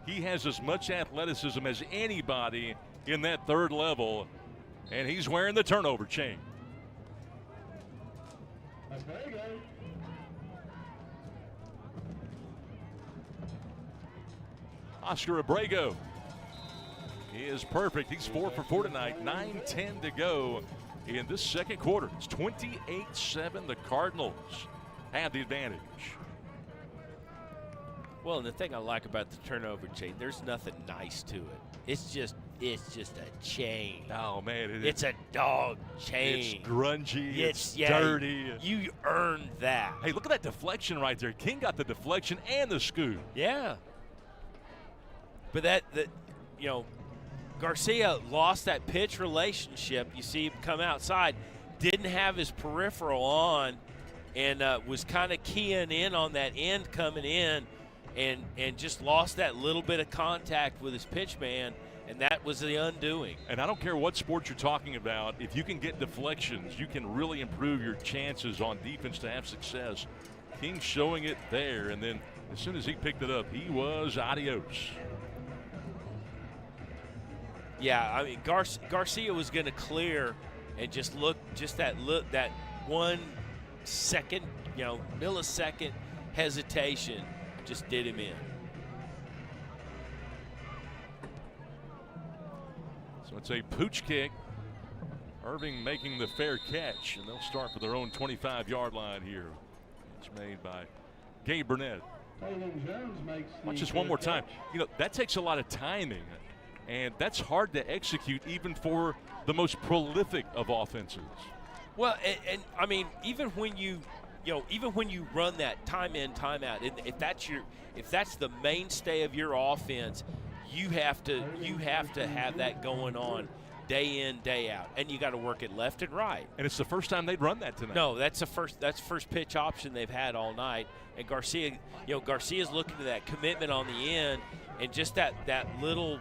B: he has as much athleticism as anybody in that third level, and he's wearing the turnover chain.
D: That's very good.
B: Oscar Abrego is perfect. He's 4 for 4 tonight. 9:10 to go in this second quarter. It's 28-7. The Cardinals have the advantage.
A: Well, and the thing I like about the turnover chain, there's nothing nice to it. It's just a chain.
B: Oh man,
A: it's a dog chain.
B: It's grungy. It's dirty.
A: You earned that.
B: Hey, look at that deflection right there. King got the deflection and the scoop.
A: Yeah. But Garcia lost that pitch relationship. You see him come outside, didn't have his peripheral on, and was kind of keying in on that end coming in, and just lost that little bit of contact with his pitch man, and that was the undoing.
B: And I don't care what sport you're talking about, if you can get deflections, you can really improve your chances on defense to have success. King showing it there, and then as soon as he picked it up, he was adios.
A: Yeah, I mean, Garcia was going to clear and just that 1 second, millisecond hesitation just did him in.
B: So it's a pooch kick. Irving making the fair catch, and they'll start for their own 25-yard line here. It's made by Gabe Burnett. Watch this one more time. That takes a lot of timing. And that's hard to execute even for the most prolific of offenses.
A: Well, and I mean, even when you run that time in, time out, if that's the mainstay of your offense, you have to have that going on day in, day out, and you got to work it left and right.
B: And it's the first time they'd run that tonight.
A: No, that's first pitch option they've had all night. And Garcia's looking to that commitment on the end. And just that little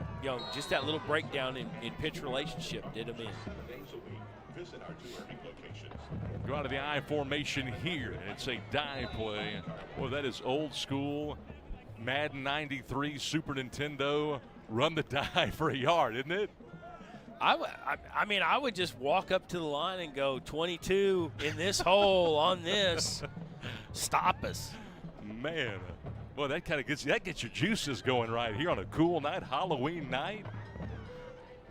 A: breakdown in pitch relationship did him in.
B: Go out of the I formation here, and it's a dive play. Boy, that is old school Madden 93 Super Nintendo run the dive for a yard, isn't it?
A: I would just walk up to the line and go 22 in this hole on this. Stop us.
B: man. Boy, that kind of gets your juices going right here on a cool night, Halloween night.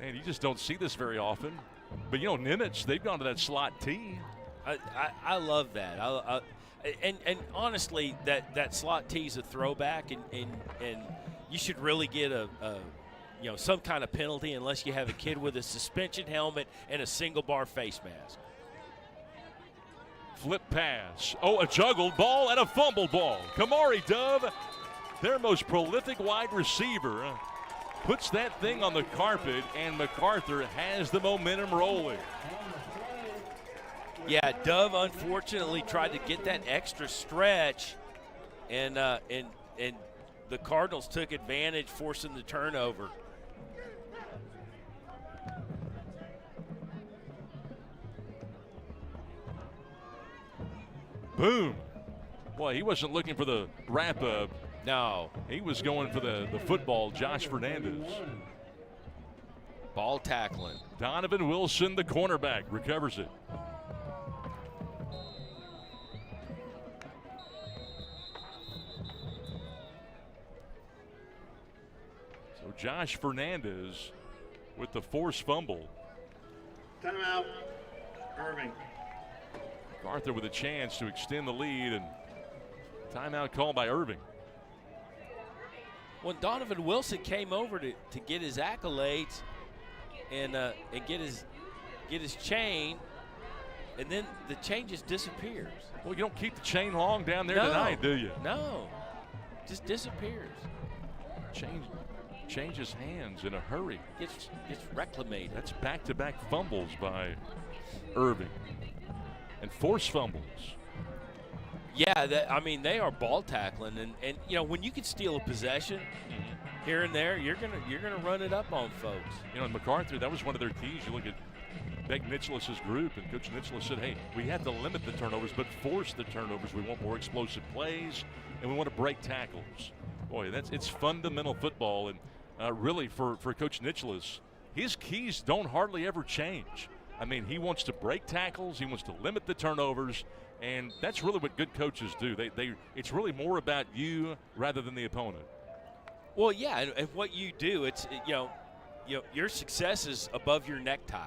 B: Man, you just don't see this very often. But, you know, Nimitz, they've gone to that slot T.
A: I love that. And honestly, that slot T is a throwback, and you should really get some kind of penalty unless you have a kid with a suspension helmet and a single bar face mask.
B: Flip pass. Oh, a juggled ball and a fumble ball. Kamari Dove, their most prolific wide receiver, puts that thing on the carpet, and MacArthur has the momentum rolling.
A: Yeah, Dove unfortunately tried to get that extra stretch, and the Cardinals took advantage, forcing the turnover.
B: Boom. Boy, he wasn't looking for the wrap-up.
A: No.
B: He was going for the football, Josh Fernandez.
A: Ball tackling.
B: Donovan Wilson, the cornerback, recovers it. So Josh Fernandez with the forced fumble.
C: Timeout, Irving.
B: MacArthur with a chance to extend the lead, and timeout called by Irving.
A: When Donovan Wilson came over to get his accolades and get his chain, and then the chain just disappears.
B: Well, you don't keep the chain long down there
A: No.
B: tonight, do you?
A: No, just disappears.
B: Changes hands in a hurry.
A: Gets reclamated.
B: That's back-to-back fumbles by Irving. And forced fumbles.
A: Yeah, they are ball tackling, and you know, when you can steal a possession here and there, you're gonna run it up on folks.
B: You know, in MacArthur, that was one of their keys. You look at Beck Nicholas's group, and Coach Nicholas said, hey, we have to limit the turnovers, but force the turnovers. We want more explosive plays, and we want to break tackles. Boy, it's fundamental football, and really for Coach Nicholas, his keys don't hardly ever change. I mean, he wants to break tackles, he wants to limit the turnovers, and that's really what good coaches do. It's really more about you rather than the opponent.
A: Well, yeah, and what you do, it's your success is above your necktie.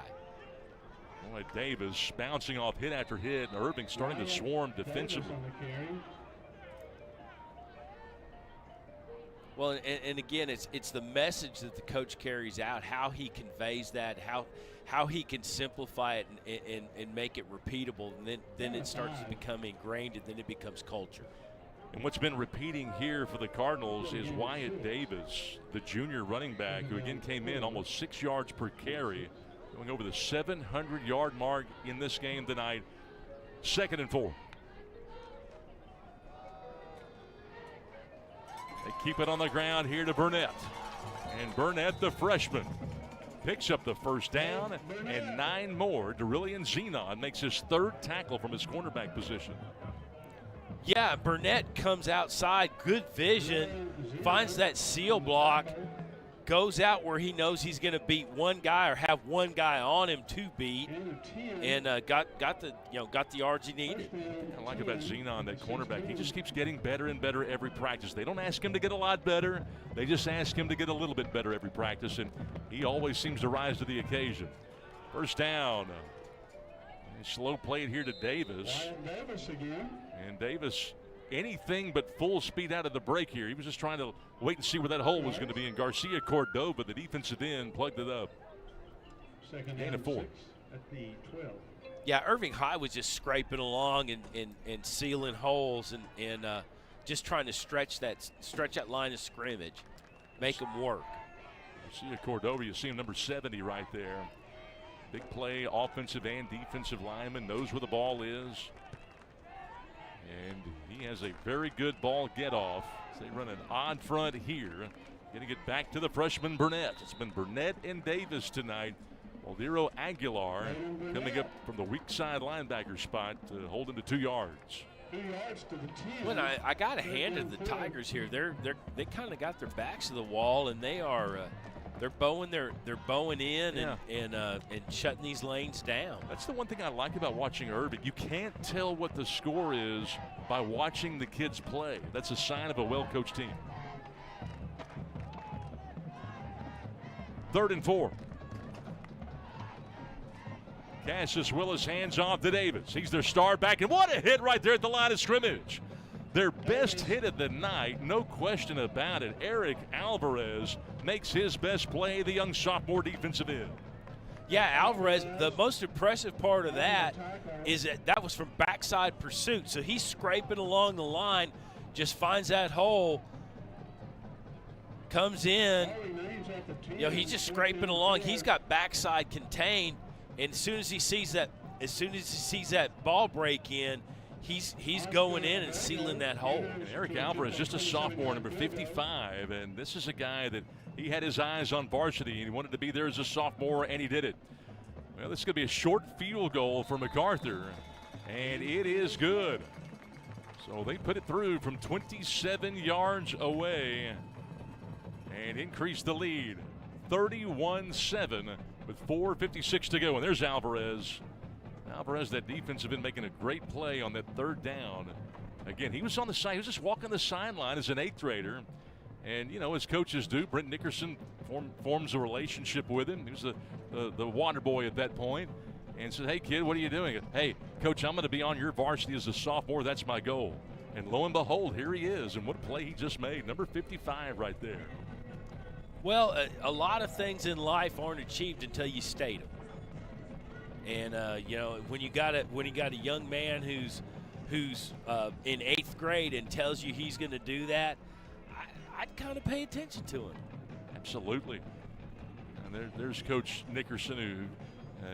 B: Boy, Davis bouncing off hit after hit, and Irving starting to swarm defensively.
A: Well, and again, it's the message that the coach carries out, how he conveys that, how he can simplify it and make it repeatable, and then it starts to become ingrained, and then it becomes culture.
B: And what's been repeating here for the Cardinals is Wyatt Davis, the junior running back, who again came in almost 6 yards per carry, going over the 700-yard mark in this game tonight. 2nd and 4. They keep it on the ground here to Burnett. And Burnett, the freshman, picks up the first down, and 9 more. Derillian Zenon makes his 3rd tackle from his cornerback position.
A: Yeah, Burnett comes outside, good vision, finds that seal block, goes out where he knows he's going to beat one guy or have one guy on him to beat, and got the yards he needed.
B: I like about Zenon, that cornerback. He just keeps getting better and better every practice. They don't ask him to get a lot better. They just ask him to get a little bit better every practice, and he always seems to rise to the occasion. First down. Slow play here to Davis. And Davis, anything but full speed out of the break here. He was just trying to wait and see where that hole was going to be. And Garcia Cordova, the defensive end, plugged it up. Gain of 4.
D: At the 12.
A: Yeah, Irving High was just scraping along and sealing holes and just trying to stretch that line of scrimmage, make them work.
B: Garcia Cordova, you see him, number 70 right there. Big play, offensive and defensive lineman, knows where the ball is. And he has a very good ball get-off. They run an odd front here. Getting it back to the freshman Burnett. It's been Burnett and Davis tonight. Waldero Aguilar coming up from the weak side linebacker spot to hold him to 2 yards.
D: 2 yards to the 10.
A: When I got to hand it to the Tigers here, they kind of got their backs to the wall, and they are They're bowing in and shutting these lanes down.
B: That's the one thing I like about watching Irving. You can't tell what the score is by watching the kids play. That's a sign of a well-coached team. 3rd and 4. Cassius Willis hands off to Davis. He's their star back, and what a hit right there at the line of scrimmage. Their best hit of the night, no question about it. Eric Alvarez makes his best play, the young sophomore defensive end.
A: Yeah, Alvarez, the most impressive part of that is that was from backside pursuit. So he's scraping along the line, just finds that hole, comes in. He's just scraping along. He's got backside contained, and as soon as he sees that ball break in, he's going in and sealing that hole.
B: And Eric Alvarez, just a sophomore, number 55, and this is a guy that he had his eyes on varsity, and he wanted to be there as a sophomore, and he did it. Well, this is going to be a short field goal for MacArthur, and it is good. So they put it through from 27 yards away and increase the lead, 31-7 with 4:56 to go. And there's Alvarez. Alvarez, that defense, have been making a great play on that 3rd down. Again, he was on the side. He was just walking the sideline as an 8th grader. And, as coaches do, Brent Nickerson forms a relationship with him. He was the water boy at that point. And said, hey, kid, what are you doing? Hey, coach, I'm going to be on your varsity as a sophomore. That's my goal. And lo and behold, here he is. And what a play he just made. Number 55 right there.
A: Well, a lot of things in life aren't achieved until you state them. And when you got a young man who's in 8th grade and tells you he's going to do that, I'd kind of pay attention to him.
B: Absolutely. And there's Coach Nickerson, who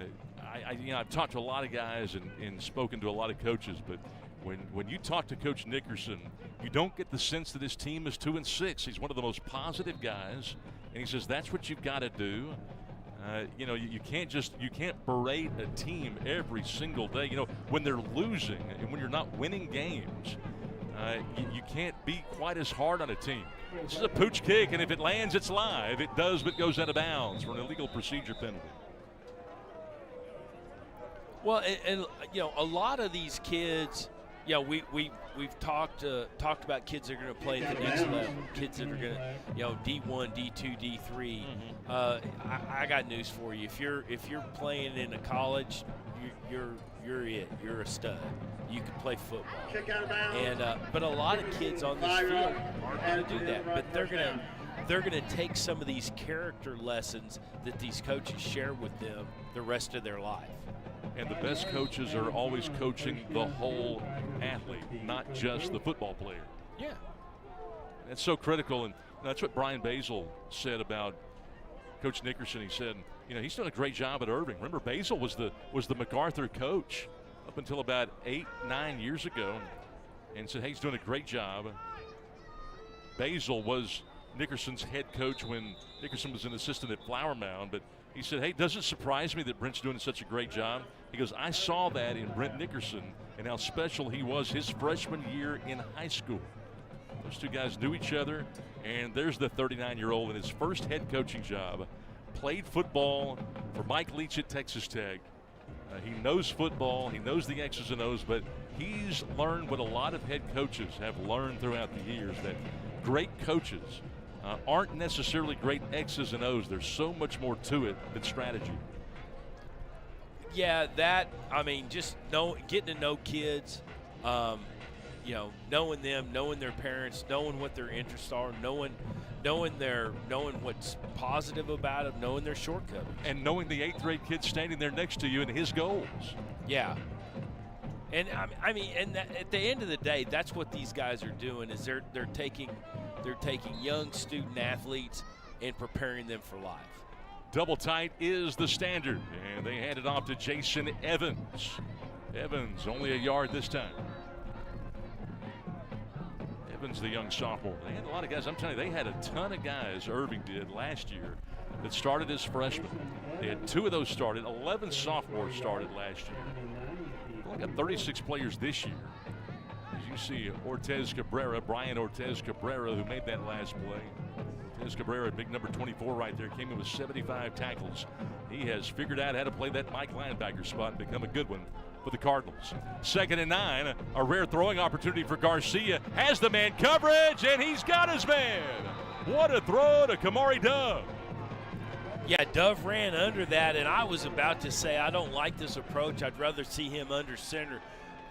B: I've talked to a lot of guys and spoken to a lot of coaches, but when you talk to Coach Nickerson, you don't get the sense that his team is 2-6. He's one of the most positive guys, and he says that's what you've got to do. You can't berate a team every single day. When they're losing and when you're not winning games, you can't be quite as hard on a team. This is a pooch kick, and if it lands, it's live. It does, but goes out of bounds for an illegal procedure penalty.
A: Well, and a lot of these kids, we've talked about kids that are going to play at the next level, kids that are going to, D1, D2, D3. I got news for you. If you're playing in a college, you're it. You're a stud. You can play football. And but a lot of kids on this field aren't going to do that. But they're going to take some of these character lessons that these coaches share with them the rest of their life.
B: And the best coaches are always coaching the whole athlete, not just the football player.
A: Yeah.
B: That's so critical, and that's what Brian Basil said about Coach Nickerson. He said, he's done a great job at Irving. Remember, Basil was the MacArthur coach up until about 8-9 years ago, and said, hey, he's doing a great job. Basil was Nickerson's head coach when Nickerson was an assistant at Flower Mound, but he said, hey, it doesn't surprise me that Brent's doing such a great job. He goes, I saw that in Brent Nickerson and how special he was his freshman year in high school. Those two guys knew each other, and there's the 39-year-old in his first head coaching job. Played football for Mike Leach at Texas Tech. He knows football. He knows the X's and O's, but he's learned what a lot of head coaches have learned throughout the years, that great coaches aren't necessarily great X's and O's. There's so much more to it than strategy.
A: Yeah, just getting to know kids, knowing them, knowing their parents, knowing what their interests are, knowing what's positive about them, knowing their shortcomings,
B: and knowing the 8th grade kid standing there next to you and his goals.
A: Yeah. And at the end of the day, that's what these guys are doing. Is they're taking young student athletes and preparing them for life.
B: Double tight is the standard, and they hand it off to Jason Evans. Evans only a yard this time. Evans, the young sophomore. They had a lot of guys. I'm telling you, they had a ton of guys, Irving did last year, that started as freshmen. They had 2 of those started. 11 sophomores started last year. They only got 36 players this year. As you see, Brian Ortez Cabrera, who made that last play. Dennis Cabrera, big number 24 right there, came in with 75 tackles. He has figured out how to play that Mike linebacker spot and become a good one for the Cardinals. 2nd and 9, a rare throwing opportunity for Garcia. Has the man coverage, and he's got his man. What a throw to Kamari Dove.
A: Yeah, Dove ran under that, and I was about to say I don't like this approach. I'd rather see him under center,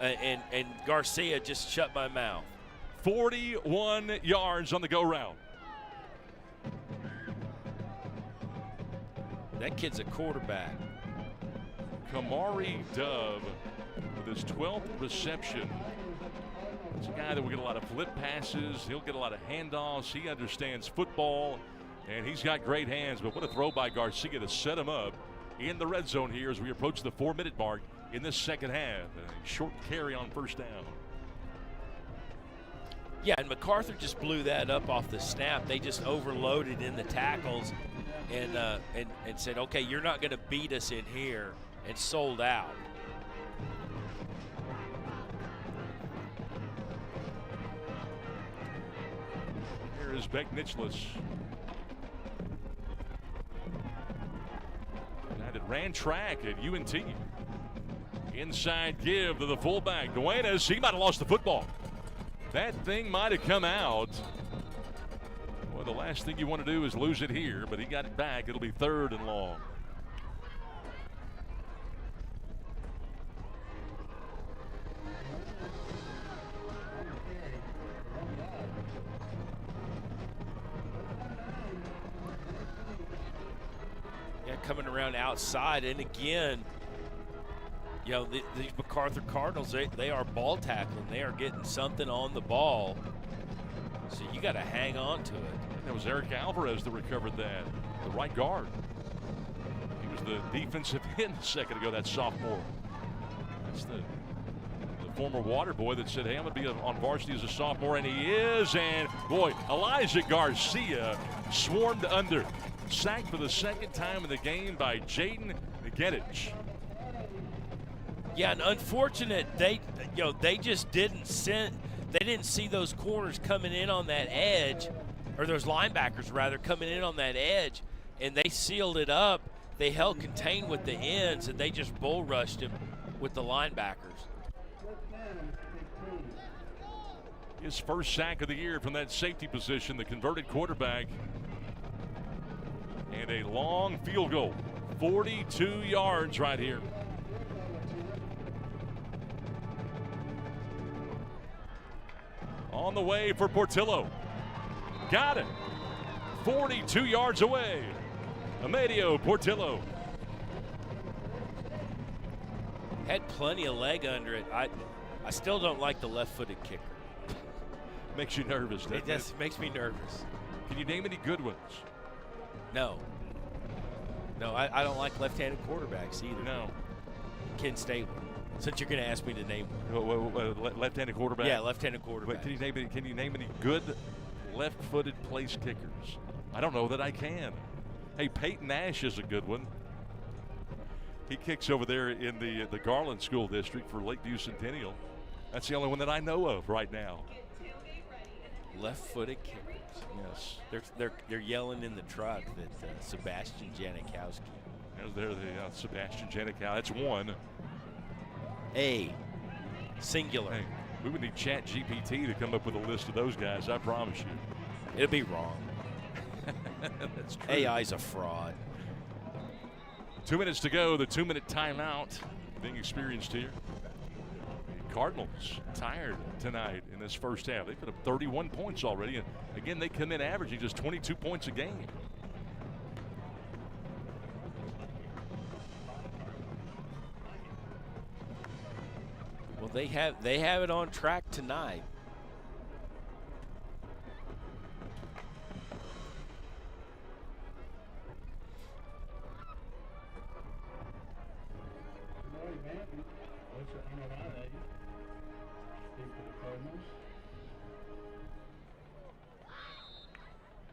A: and Garcia just shut my mouth.
B: 41 yards on the go round.
A: That kid's a quarterback.
B: Kamari Dove with his 12th reception. It's a guy that will get a lot of flip passes. He'll get a lot of handoffs. He understands football, and he's got great hands. But what a throw by Garcia to set him up in the red zone here as we approach the 4-minute mark in this second half. A short carry on first down.
A: Yeah, and MacArthur just blew that up off the snap. They just overloaded in the tackles and said, okay, you're not going to beat us in here, and sold out.
B: Here is Beck Nicholus. Guy that ran track at UNT. Inside give to the fullback. Duenas, he might have lost the football. That thing might have come out. Well, the last thing you want to do is lose it here, but he got it back. It'll be 3rd and long.
A: Yeah, coming around outside, and again, you know, these MacArthur Cardinals, they are ball tackling. They are getting something on the ball. So you got to hang on to it.
B: That was Eric Alvarez that recovered that, the right guard. He was the defensive end a second ago, that sophomore. That's the former water boy that said, hey, I'm going to be on varsity as a sophomore, and he is. And, boy, Elijah Garcia swarmed under. Sacked for the 2nd time in the game by Jaden Gedich.
A: Yeah, and unfortunate, they just didn't see those corners coming in on that edge, or those linebackers rather coming in on that edge, and they sealed it up. They held contained with the ends, and they just bull rushed him with the linebackers.
B: His first sack of the year from that safety position, the converted quarterback. And a long field goal, 42 yards right here. On the way for Portillo. Got it. 42 yards away. Amedio Portillo.
A: Had plenty of leg under it. I still don't like the left-footed kicker.
B: Makes you nervous, doesn't it?
A: It just makes me nervous.
B: Can you name any good ones?
A: No. No, I don't like left-handed quarterbacks either.
B: No.
A: Ken Stabler. Since you're going to ask me to name one.
B: Left-handed quarterback?
A: Yeah, left-handed quarterback.
B: But can you name any good left-footed place kickers? I don't know that I can. Hey, Peyton Nash is a good one. He kicks over there in the Garland School District for Lakeview Centennial. That's the only one that I know of right now.
A: Left-footed kickers.
B: Yes.
A: They're yelling in the truck that Sebastian Janikowski.
B: There's Sebastian Janikowski. That's one.
A: A. Singular.
B: Hey, we would need ChatGPT to come up with a list of those guys, I promise you.
A: It'll be wrong.
B: That's true.
A: AI's a fraud.
B: 2 minutes to go, the 2-minute timeout being experienced here. The Cardinals tired tonight in this first half. They put up 31 points already, and again, they come in averaging just 22 points a game.
A: Well, they have it on track tonight.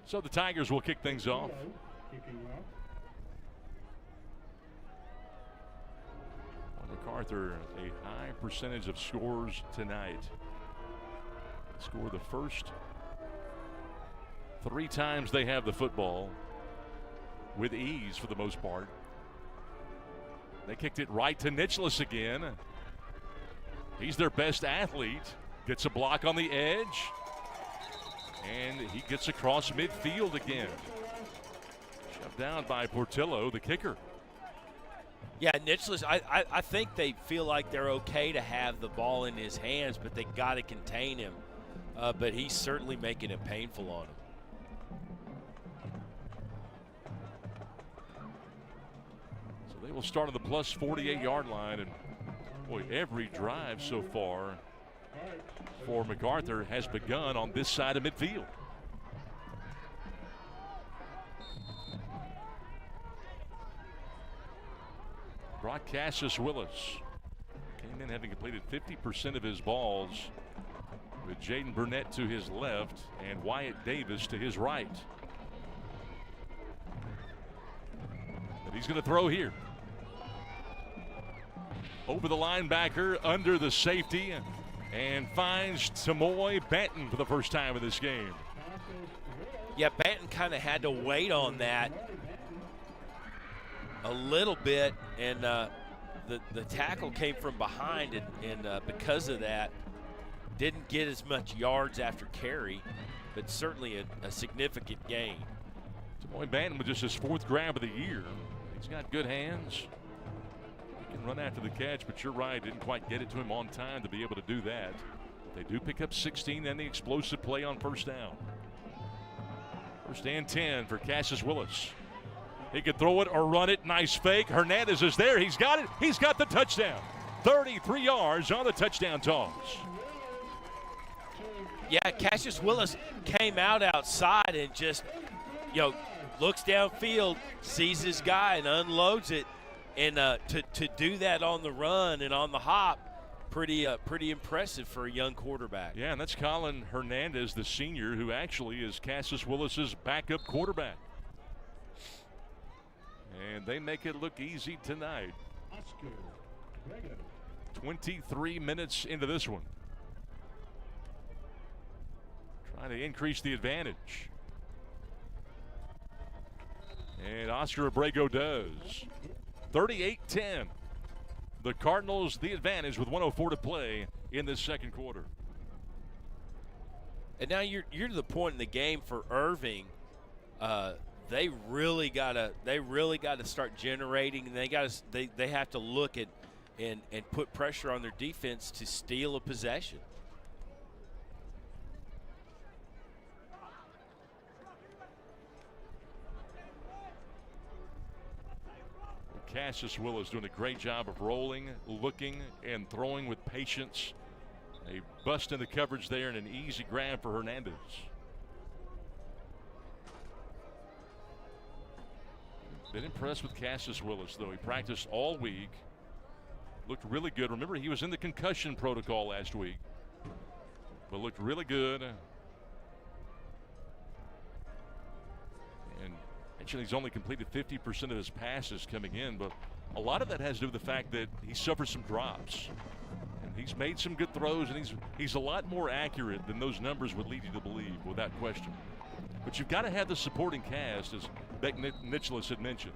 B: So the Tigers will kick things off. MacArthur, a high percentage of scores tonight. Score the first 3 times they have the football with ease for the most part. They kicked it right to Nicholas again. He's their best athlete. Gets a block on the edge. And he gets across midfield again. Shoved down by Portillo, the kicker.
A: Yeah, Nicholas, I think they feel like they're okay to have the ball in his hands, but they got to contain him. But he's certainly making it painful on him.
B: So they will start on the plus 48-yard line. And, boy, every drive so far for MacArthur has begun on this side of midfield. Brock Cassius-Willis came in having completed 50% of his balls, with Jaden Burnett to his left and Wyatt Davis to his right. But he's going to throw here. Over the linebacker, under the safety, and finds Tamoy Banton for the first time in this game.
A: Yeah, Banton kind of had to wait on that a little bit, and the tackle came from behind, and because of that, didn't get as much yards after carry, but certainly a significant gain.
B: Tamoy Banton with just his 4th grab of the year. He's got good hands. He can run after the catch, but you're right, didn't quite get it to him on time to be able to do that. They do pick up 16 and the explosive play on first down. 1st and 10 for Cassius-Willis. He could throw it or run it. Nice fake. Hernandez is there. He's got it. He's got the touchdown. 33 yards on the touchdown toss.
A: Yeah, Cassius-Willis came out outside and just, looks downfield, sees his guy and unloads it. And to do that on the run and on the hop, pretty impressive for a young quarterback.
B: Yeah, and that's Colin Hernandez, the senior, who actually is Cassius-Willis's backup quarterback. And they make it look easy tonight. 23 minutes into this one. Trying to increase the advantage. And Oscar Abrego does. 38-10. The Cardinals the advantage with 1:04 to play in this second quarter.
A: And now you're to the point in the game for Irving. They really gotta start generating, and they have to look at and put pressure on their defense to steal a possession.
B: Cassius-Willis doing a great job of rolling, looking, and throwing with patience. A bust in the coverage there and an easy grab for Hernandez. Been impressed with Cassius-Willis, though. He practiced all week. Looked really good. Remember, he was in the concussion protocol last week, but looked really good. And actually, he's only completed 50% of his passes coming in, but a lot of that has to do with the fact that he suffered some drops. And he's made some good throws, and he's a lot more accurate than those numbers would lead you to believe, without question. But you've got to have the supporting cast, as Beck Nicholas had mentioned.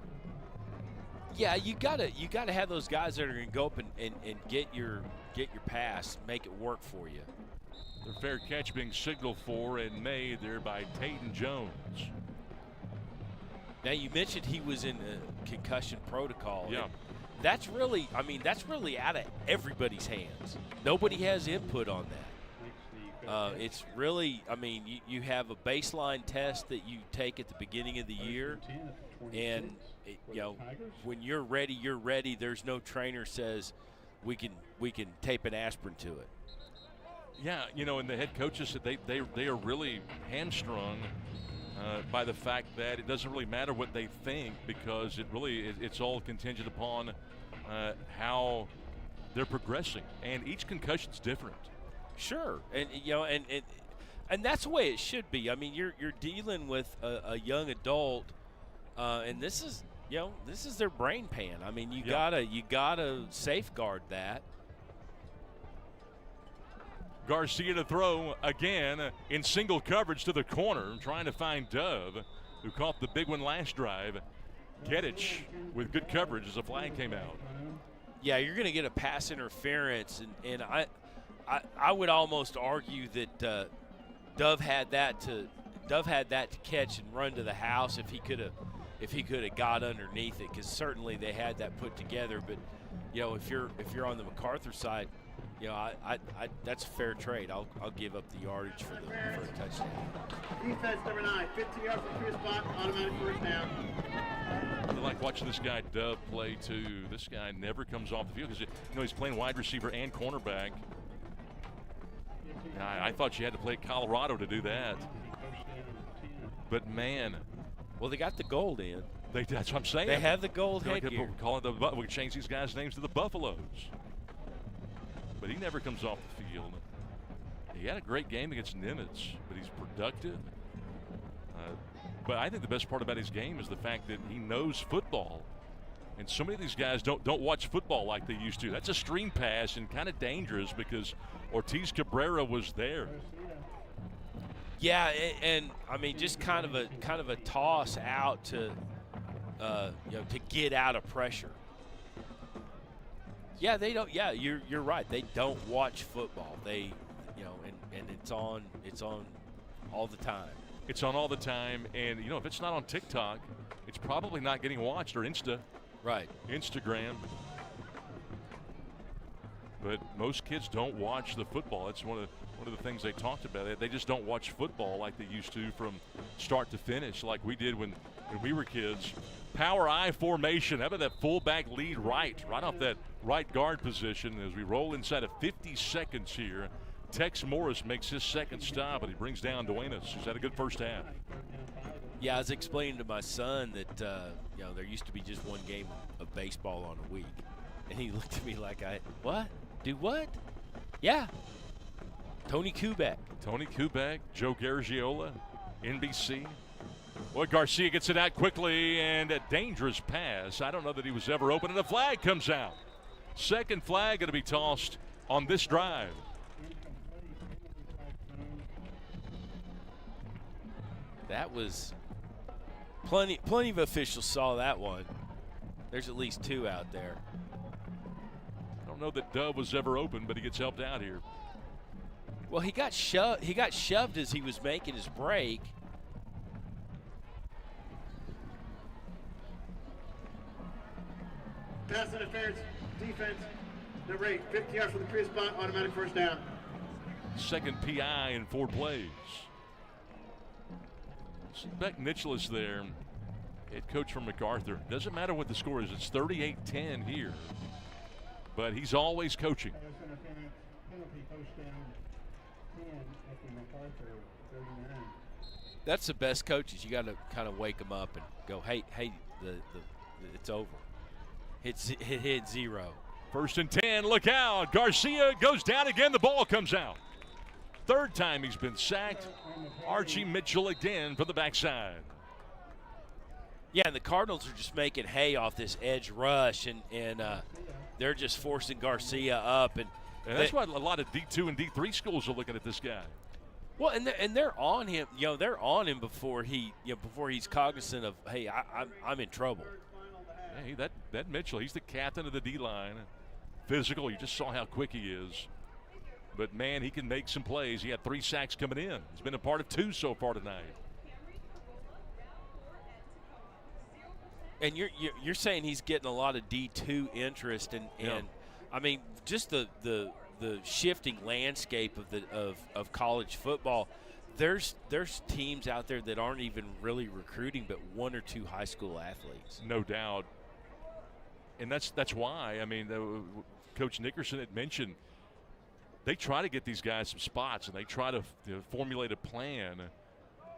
A: Yeah, you gotta have those guys that are going to go up and get your pass, make it work for you.
B: The fair catch being signaled for and made there by Tayton Jones.
A: Now, you mentioned he was in a concussion protocol.
B: Yeah.
A: That's really out of everybody's hands. Nobody has input on that. It's really, you have a baseline test that you take at the beginning of the year, and when you're ready, you're ready. There's no trainer says we can tape an aspirin to it.
B: Yeah, and the head coaches said they are really hamstrung by the fact that it doesn't really matter what they think, because it's all contingent upon how they're progressing, and each concussion's different.
A: Sure, and that's the way it should be. You're dealing with a young adult, and this is their brain pan. You gotta safeguard that.
B: Garcia to throw again in single coverage to the corner, trying to find Dove, who caught the big one last drive. Gedich with good coverage as a flag came out.
A: Yeah, you're going to get a pass interference, and I would almost argue that Dove had that to catch and run to the house if he could have got underneath it, because certainly they had that put together. But if you're on the MacArthur side, that's a fair trade. I'll give up the yardage for a touchdown.
C: Defense number 9, 15 yards from the spot, automatic first down.
B: I like watching this guy Dove play too. This guy never comes off the field because he's playing wide receiver and cornerback. I thought you had to play Colorado to do that. But man,
A: well, they got the gold in.
B: That's what I'm saying.
A: They have the gold headgear.
B: We can change these guys' names to the Buffaloes. But he never comes off the field. He had a great game against Nimitz, but he's productive. But I think the best part about his game is the fact that he knows football. And so many of these guys don't watch football like they used to. That's a screen pass and kind of dangerous because Ortiz Cabrera was there.
A: Yeah, and I mean just kind of a toss out to to get out of pressure. Yeah, they don't. Yeah, you're right. They don't watch football. They, and it's on all the time.
B: It's on all the time, and if it's not on TikTok, it's probably not getting watched, or Instagram. But most kids don't watch the football. That's one of the things they talked about. They just don't watch football like they used to from start to finish, like we did when we were kids. Power I formation. How about that fullback lead right off that right guard position as we roll inside of 50 seconds here. Tex Morris makes his second stop, and he brings down Duenas, who's had a good first half.
A: Yeah, I was explaining to my son that there used to be just one game of baseball on a week, and he looked at me like, what? Do what? Yeah. Tony Kubek, Joe Garagiola,
B: NBC. Boy, Garcia gets it out quickly, and a dangerous pass. I don't know that he was ever open, and the flag comes out. Second flag going to be tossed on this drive.
A: That was plenty of officials saw that one. There's at least 2 out there.
B: I don't know that Dove was ever open, but he gets helped out here.
A: Well, he got shoved as he was making his break.
C: Pass interference, defense, number 8, 50 yards from the clear spot, automatic first down.
B: Second PI in 4 plays. Beck Nicholas there, head coach from MacArthur. Doesn't matter what the score is. It's 38-10 here. But he's always coaching.
A: That's the best coaches. You got to kind of wake them up and go, hey, it's over. Hit 0.
B: First and 10, look out. Garcia goes down again. The ball comes out. Third time he's been sacked. Archie Mitchell again from the backside.
A: Yeah, and the Cardinals are just making hay off this edge rush, and they're just forcing Garcia up. And
B: that's why a lot of D2 and D3 schools are looking at this guy.
A: Well, and they're on him. They're on him before he's cognizant of, hey, I'm in trouble.
B: Hey, that Mitchell, he's the captain of the D-line. Physical, you just saw how quick he is. But, man, he can make some plays. He had 3 sacks coming in. He's been a part of 2 so far tonight.
A: And you're saying he's getting a lot of D2 interest, and I mean, just the shifting landscape of college football. There's teams out there that aren't even really recruiting, but 1 or 2 high school athletes.
B: No doubt. And that's why, I mean, Coach Nickerson had mentioned they try to get these guys some spots, and they try to formulate a plan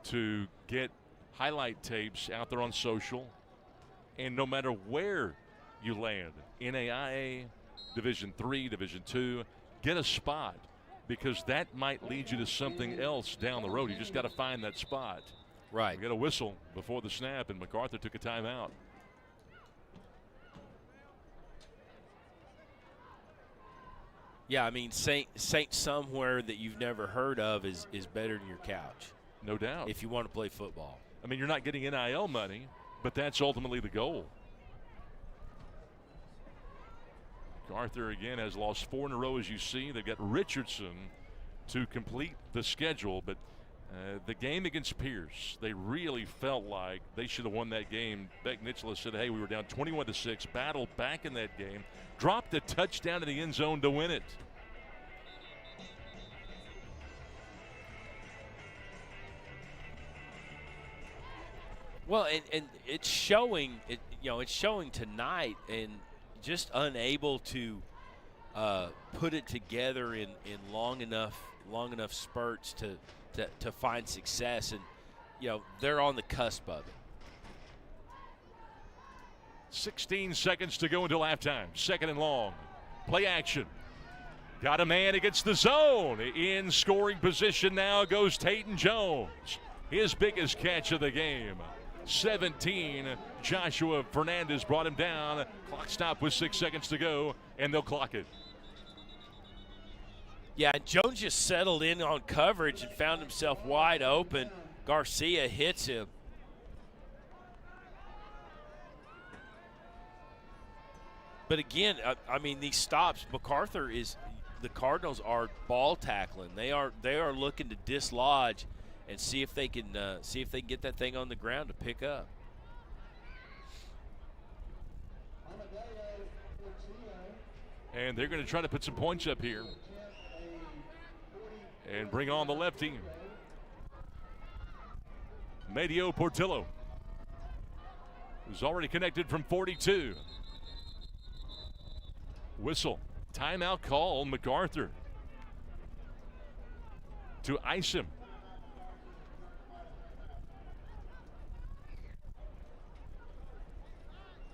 B: to get highlight tapes out there on social. And no matter where you land, NAIA, Division III, Division II, get a spot, because that might lead you to something else down the road. You just got to find that spot.
A: Right.
B: We got a whistle before the snap, and MacArthur took a timeout.
A: Yeah, I mean, Saint somewhere that you've never heard of is better than your couch
B: No doubt.
A: if you want to play football.
B: I mean, you're not getting NIL money, but that's ultimately the goal. MacArthur, again, has lost 4 in a row, as you see. They've got Richardson to complete the schedule, but the game against Pierce, they really felt like they should have won that game. Beck Nicholas said, hey, we were down 21-6, battled back in that game, dropped a touchdown in the end zone to win it.
A: Well, and it's showing. It's showing tonight, and just unable to put it together in long enough spurts to find success, and they're on the cusp of it.
B: 16 seconds to go until halftime. 2nd and long. Play action. Got a man against the zone. In scoring position now goes Tayton Jones. His biggest catch of the game. 17. Joshua Fernandez brought him down. Clock stopped with 6 seconds to go, and they'll clock it.
A: Yeah, and Jones just settled in on coverage and found himself wide open. Garcia hits him. But again, I mean, these stops, MacArthur the Cardinals are ball tackling. They are looking to dislodge and see if they can get that thing on the ground to pick up.
B: And they're going to try to put some points up here and bring on the left team. Medio Portillo, who's already connected from 42. Whistle. Timeout call. MacArthur to ice him.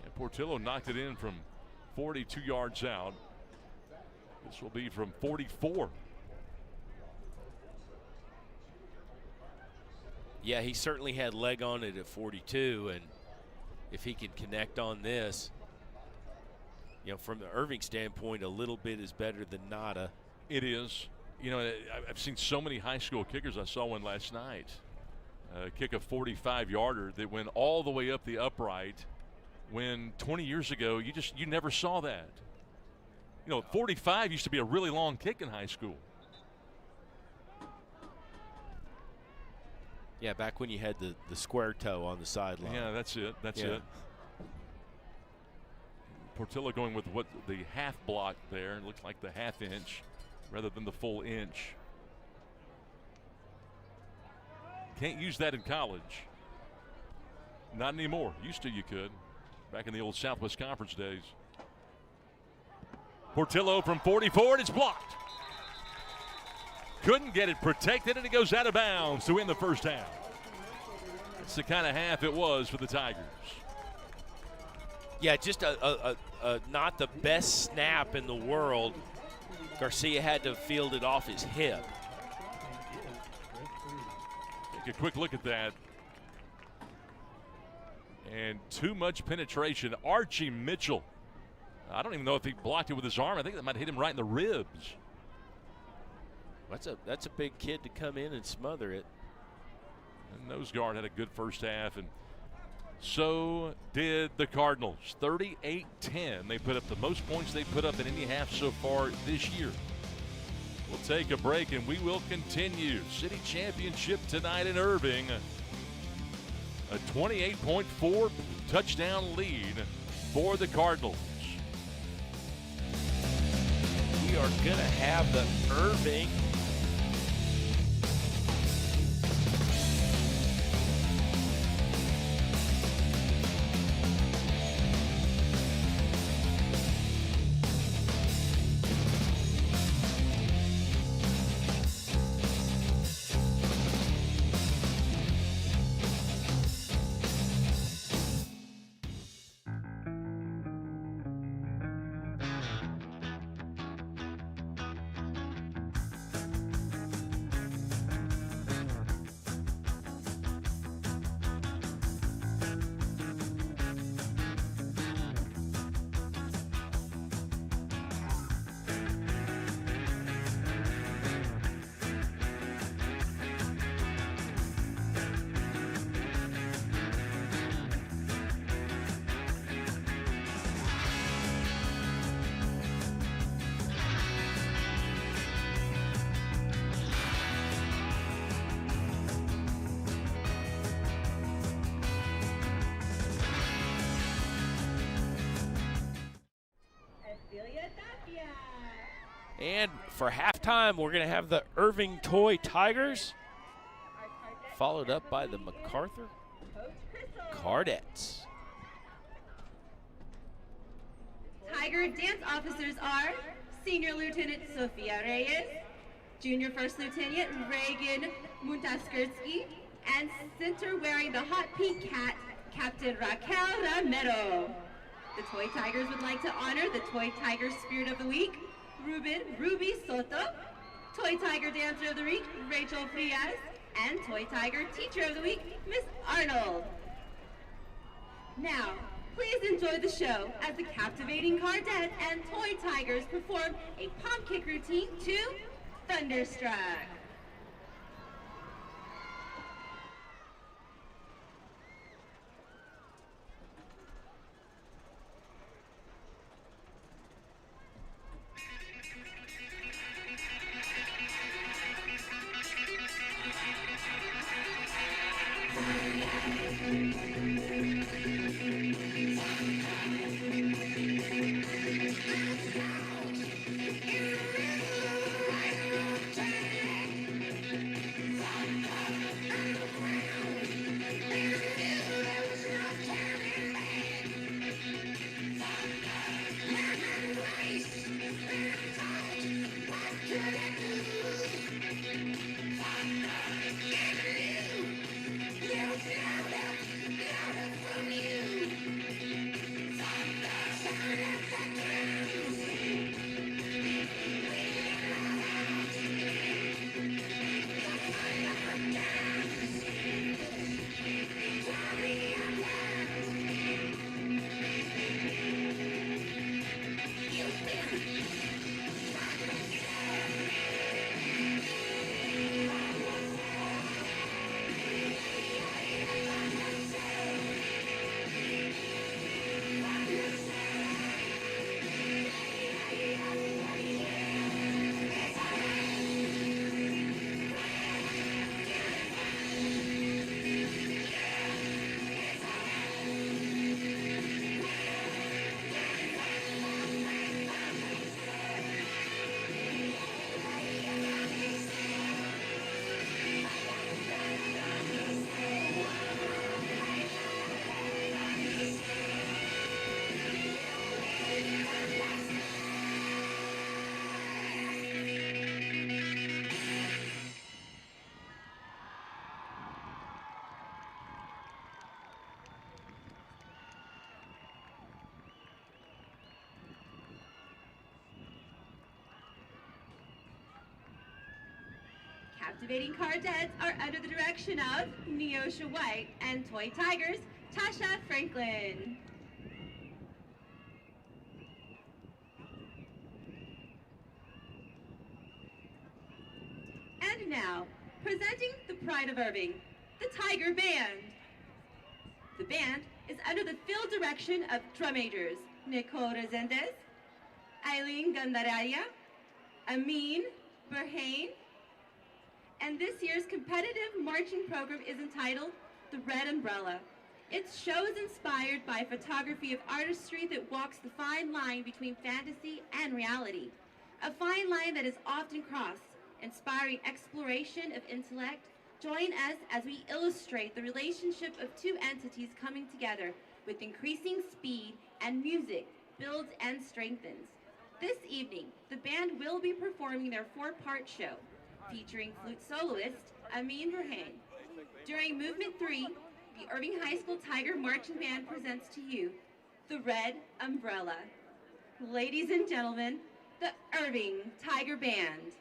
B: And Portillo knocked it in from 42 yards out. This will be from 44.
A: Yeah, he certainly had leg on it at 42, and if he can connect on this, from the Irving standpoint, a little bit is better than nada.
B: It is. I've seen so many high school kickers. I saw one last night. Kick a 45-yarder that went all the way up the upright when 20 years ago you never saw that. 45 used to be a really long kick in high school.
A: Yeah, back when you had the square toe on the sideline.
B: Yeah, that's it. That's it. Portillo going with the half block there. It looks like the half inch rather than the full inch. Can't use that in college. Not anymore. Used to you could. Back in the old Southwest Conference days. Portillo from 44, and it's blocked. Couldn't get it protected, and it goes out of bounds to win the first half. It's the kind of half it was for the Tigers.
A: Yeah, just a not the best snap in the world. Garcia had to field it off his hip.
B: Take a quick look at that. And too much penetration. Archie Mitchell. I don't even know if he blocked it with his arm. I think that might hit him right in the ribs.
A: That's a big kid to come in and smother it.
B: And nose guard had a good first half, and so did the Cardinals. 38-10. They put up the most points they put up in any half so far this year. We'll take a break, and we will continue. City championship tonight in Irving. A 28.4 touchdown lead for the Cardinals.
A: We are going to have the Irving And for halftime, we're going to have the Irving Toy Tigers, followed up by the MacArthur Cardettes.
E: Tiger dance officers are Senior Lieutenant Sofia Reyes, Junior First Lieutenant Reagan Muntaskirsky, and center wearing the hot pink cat, Captain Raquel Ramiro. The Toy Tigers would like to honor the Toy Tiger Spirit of the Week, Ruby Soto, Toy Tiger Dancer of the Week, Rachel Frias, and Toy Tiger Teacher of the Week, Miss Arnold. Now, please enjoy the show as the captivating Cardette and Toy Tigers perform a pump kick routine to Thunderstruck. Captivating Cardettes are under the direction of Neosha White and Toy Tigers, Tasha Franklin. And now, presenting the pride of Irving, the Tiger Band. The band is under the field direction of drum majors Nicole Resendez, Eileen Gandararia, Amin Burhain, and this year's competitive marching program is entitled The Red Umbrella. Its show is inspired by photography of artistry that walks the fine line between fantasy and reality, a fine line that is often crossed, inspiring exploration of intellect. Join us as we illustrate the relationship of two entities coming together with increasing speed, and music builds and strengthens. This evening, the band will be performing their four-part show, featuring flute soloist Amin Burhain. During Movement 3, the Irving High School Tiger Marching Band presents to you the Red Umbrella. Ladies and gentlemen, the Irving Tiger Band.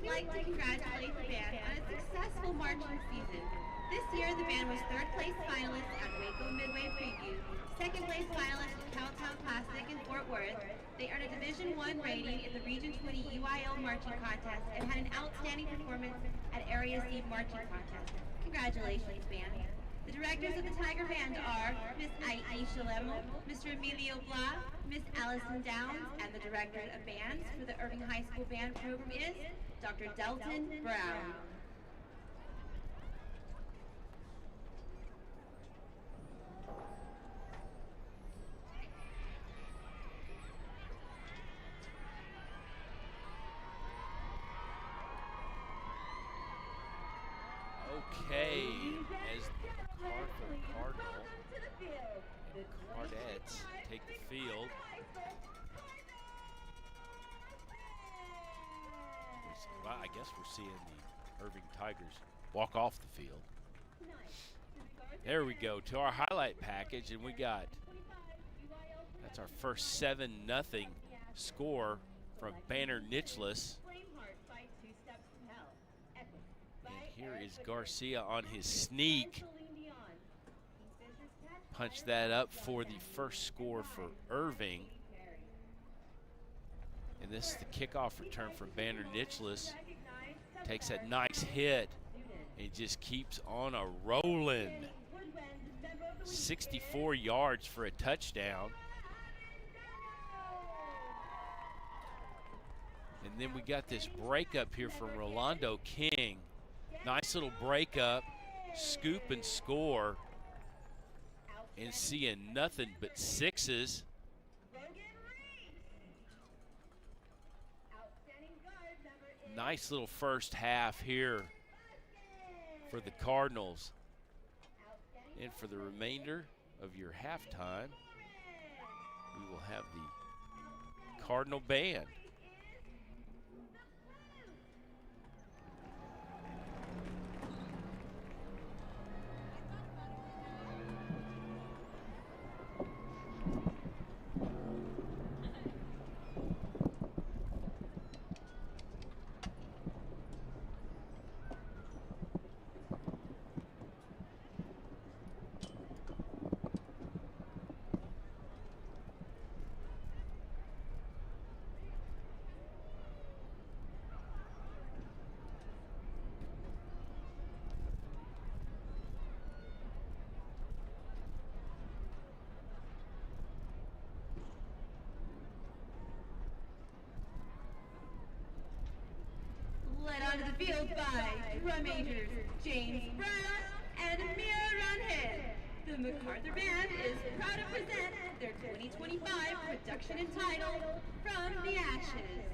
E: would like to congratulate the band on a successful marching season. This year, the band was third place finalist at Waco Midway Preview, second place finalist at Cowtown Classic in Fort Worth. They earned a Division I rating in the Region 20 UIL marching contest and had an outstanding performance at Area C marching contest. Congratulations, band. The directors of the Tiger Band are Miss Aisha Lemo, Mr. Emilio Blah, Miss Allison Downs, and the director of bands for the Irving High School Band program is Dr. Delton Brown.
A: Okay, as the MacArthur Cardinal and Cardettes take the field. Well, I guess we're seeing the Irving Tigers walk off the field. There we go to our highlight package, and we got, that's our first 7-0 score from Banner Nicholus. Here is Garcia on his sneak. Punch that up for the first score for Irving. And this is the kickoff return from Banner Nicholus. Takes that nice hit and just keeps on a rolling. 64 yards for a touchdown. And then we got this breakup here from Rolando King. Nice little breakup, scoop and score, and seeing nothing but sixes. Nice little first half here for the Cardinals. And for the remainder of your halftime, we will have the Cardinal Band.
E: Led onto the field by drum majors James Brown and Amir Runhead. The MacArthur Band is proud to present their 2025 production entitled From the Ashes.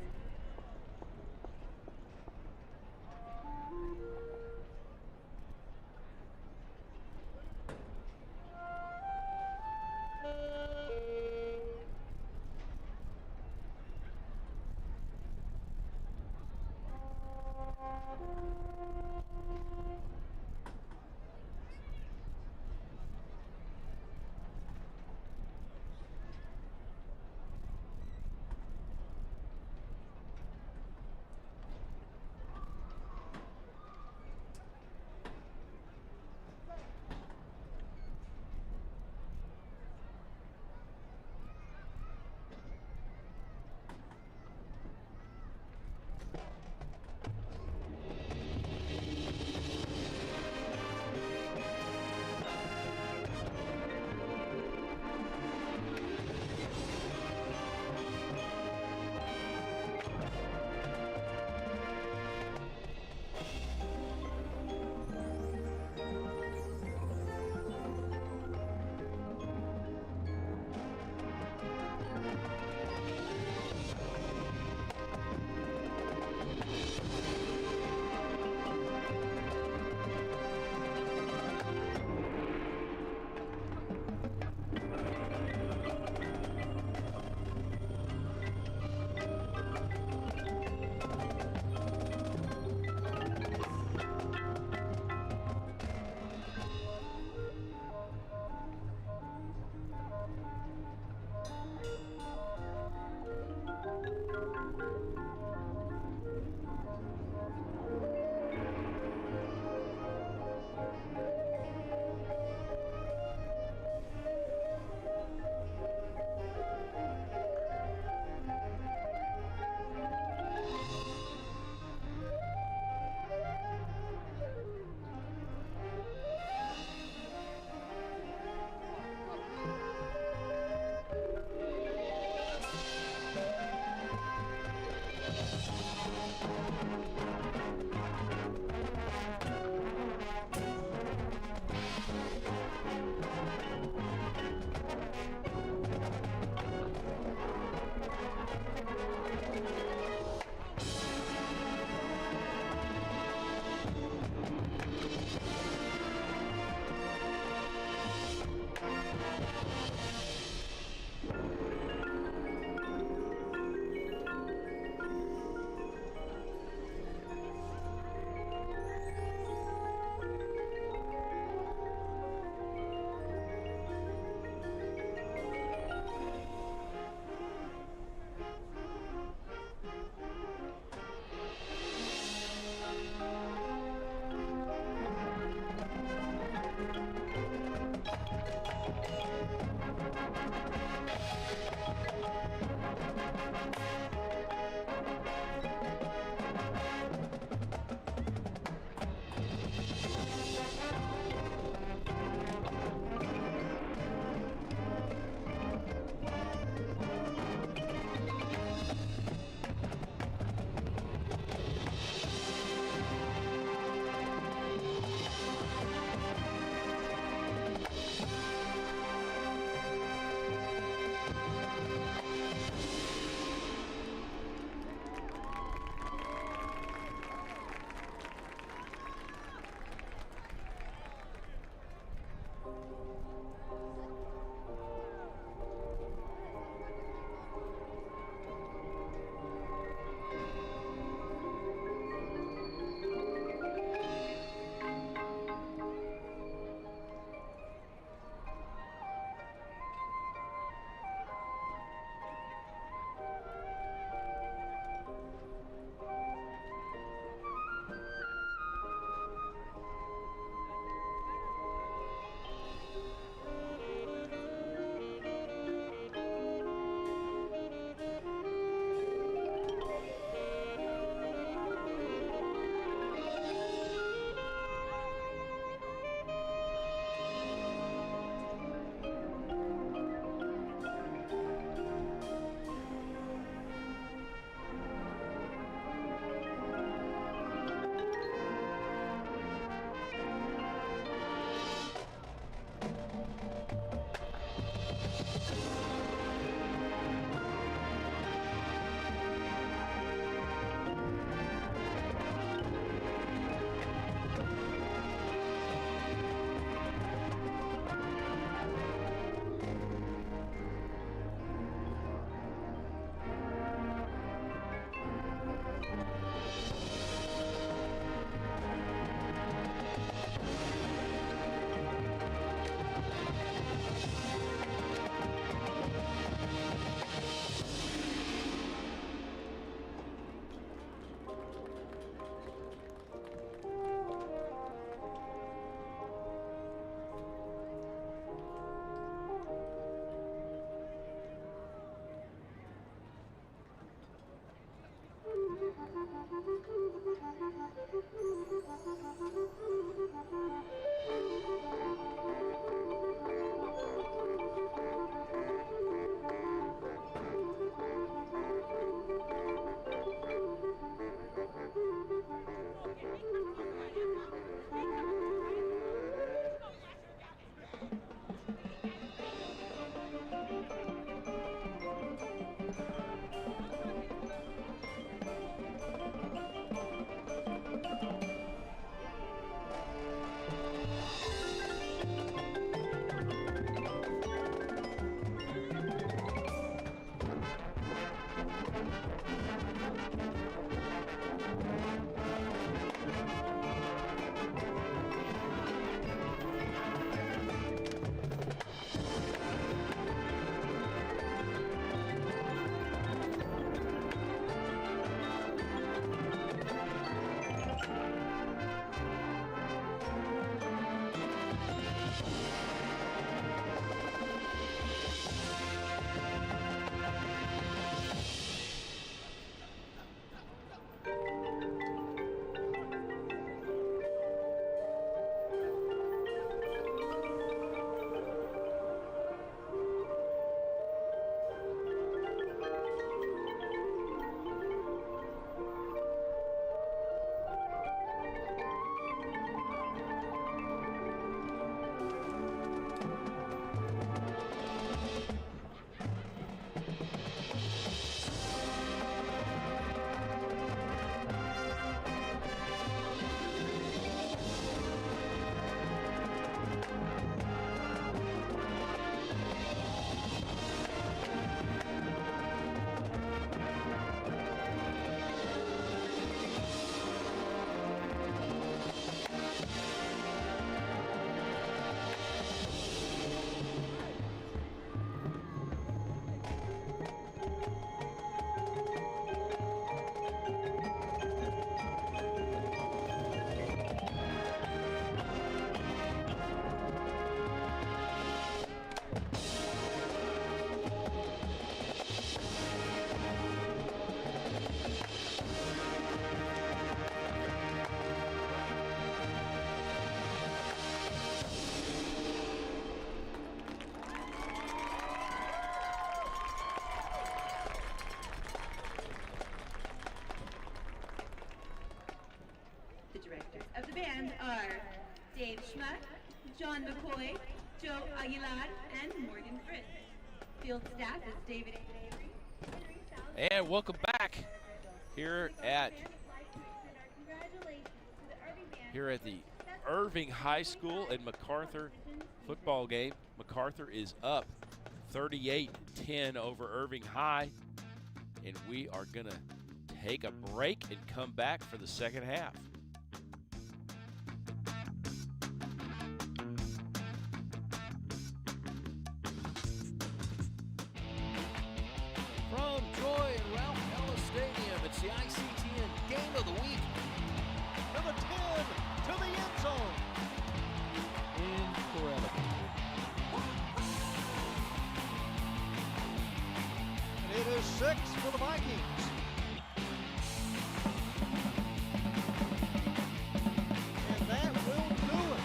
E: The directors of the band are Dave Schmuck, John McCoy, Joe Aguilar, and Morgan Fritz. Field staff is David Avery.
A: And welcome back here at the Irving High School and MacArthur football game. MacArthur is up 38-10 over Irving High, and we are going to take a break and come back for the second half. From Joy and Ralph Ellis Stadium, it's the ICTN Game of the Week.
F: Number 10 to the end zone.
G: Incredible.
F: And it is 6 for the Vikings. And that will do it.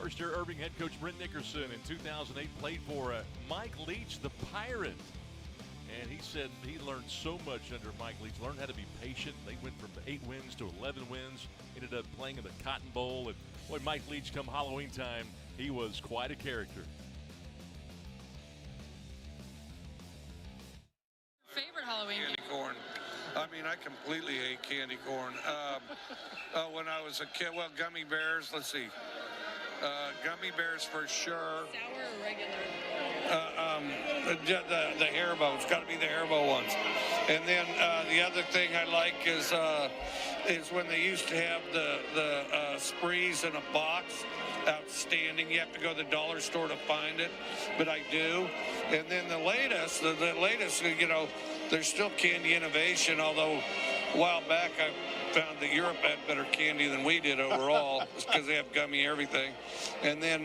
B: First-year Irving head coach Brent Nickerson in 2008 played for Mike Leach, the Pirate. And he said he learned so much under Mike Leach, learned how to be patient. They went from 8 wins to 11 wins, ended up playing in the Cotton Bowl. And boy, Mike Leach, come Halloween time, he was quite a character.
G: Favorite Halloween
H: candy corn. I mean, I completely hate candy corn. When I was a kid, well, gummy bears, let's see. Gummy bears for sure.
G: Sour or regular?
H: The Haribo. It's got to be the Haribo ones. And then the other thing I like is when they used to have the sprees in a box. Outstanding. You have to go to the dollar store to find it, but I do. And then the latest, you know, there's still candy innovation, although a while back I found that Europe had better candy than we did overall because they have gummy everything. And then,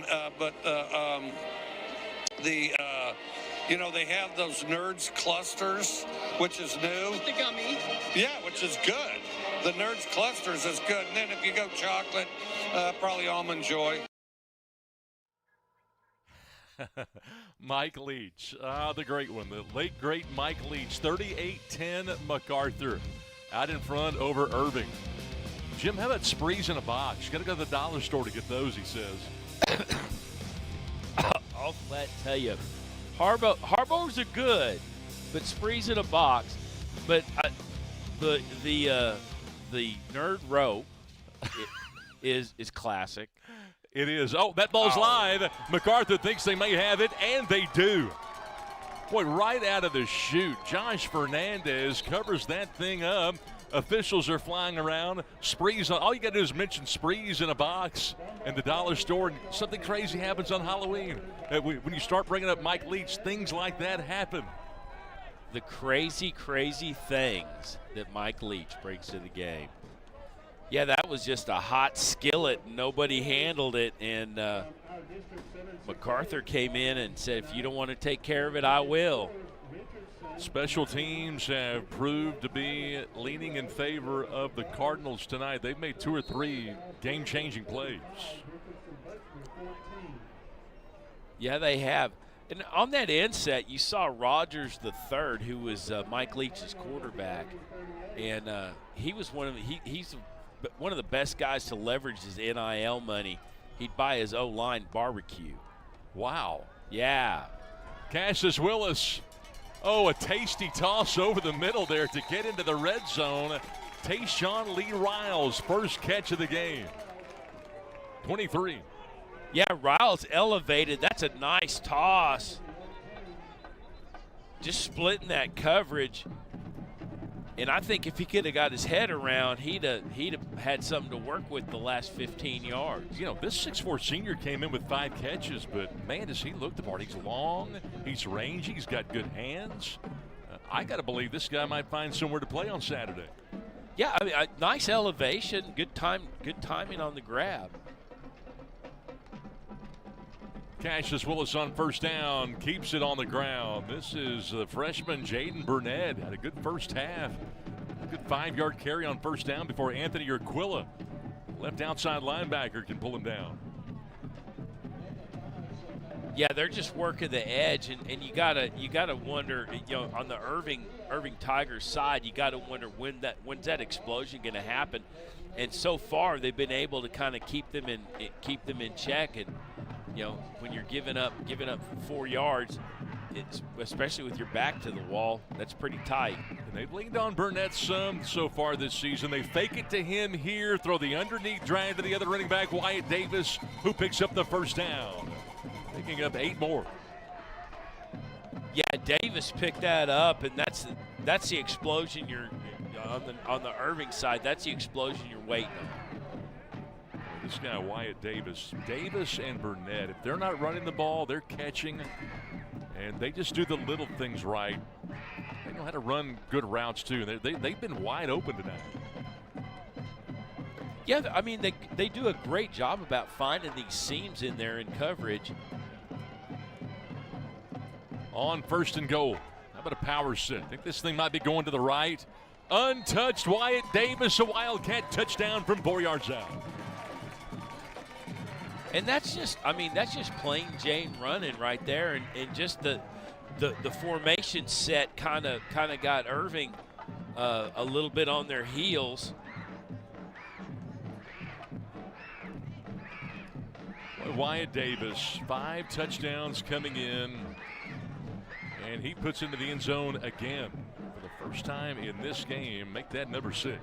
H: you know, they have those Nerds clusters, which is new.
G: The gummy.
H: Yeah, which is good. The Nerds clusters is good. And then if you go chocolate, probably Almond Joy.
B: Mike Leach, the great one, the late great Mike Leach, 38-10 MacArthur, out in front over Irving. Jim, how about sprees in a box? You got to go to the dollar store to get those, he says.
A: I'll flat tell you, Harbos are good, but sprees in a box. But the Nerd Rope is classic.
B: It is. Oh, that ball's live. MacArthur thinks they may have it, and they do. Boy, right out of the chute, Josh Fernandez covers that thing up. Officials are flying around. Sprees. All you got to do is mention sprees in a box in the dollar store, and something crazy happens on Halloween. When you start bringing up Mike Leach, things like that happen.
A: The crazy, crazy things that Mike Leach brings to the game. Yeah, that was just a hot skillet. Nobody handled it, and MacArthur came in and said, if you don't want to take care of it, I will.
B: Special teams have proved to be leaning in favor of the Cardinals tonight. They've made 2 or 3 game-changing plays.
A: Yeah, they have. And on that inset, you saw Rogers III, who was Mike Leach's quarterback, and he's one of the best guys to leverage his NIL money. He'd buy his O-line barbecue.
B: Wow.
A: Yeah.
B: Cassius Willis. Oh, a tasty toss over the middle there to get into the red zone. Tayshawn Lee Riles, first catch of the game. 23.
A: Yeah, Riles elevated. That's a nice toss. Just splitting that coverage. And I think if he could have got his head around, he'd have had something to work with the last 15 yards.
B: You know, this 6'4" senior came in with 5 catches, but, man, does he look the part. He's long, he's rangy, he's got good hands. I got to believe this guy might find somewhere to play on Saturday.
A: Yeah, I mean, nice elevation, good timing on the grab.
B: Cassius Willis on first down, keeps it on the ground. This is the freshman Jaden Burnett. Had a good first half. A good 5-yard carry on first down before Anthony Urquilla, left outside linebacker, can pull him down.
A: Yeah, they're just working the edge, and you gotta wonder, you know, on the Irving Tigers side, you gotta wonder when's that explosion going to happen. And so far, they've been able to kind of keep them in check. And you know, when you're giving up 4 yards, it's, especially with your back to the wall, that's pretty tight.
B: And they've leaned on Burnett some so far this season. They fake it to him here, throw the underneath drag to the other running back, Wyatt Davis, who picks up the first down. Picking up 8 more.
A: Yeah, Davis picked that up, and that's the explosion you're on the Irving side. That's the explosion you're waiting on.
B: This guy, Wyatt Davis and Burnett, if they're not running the ball, they're catching, and they just do the little things right. They know how to run good routes, too. They've been wide open tonight.
A: Yeah, I mean, they do a great job about finding these seams in there in coverage.
B: On first and goal. How about a power set? I think this thing might be going to the right. Untouched Wyatt Davis, a Wildcat touchdown from 4 yards out.
A: And that's just, I mean, that's just plain Jane running right there, and just the formation set kind of got Irving a little bit on their heels.
B: Wyatt Davis, 5 touchdowns coming in, and he puts into the end zone again for the first time in this game. Make that number 6.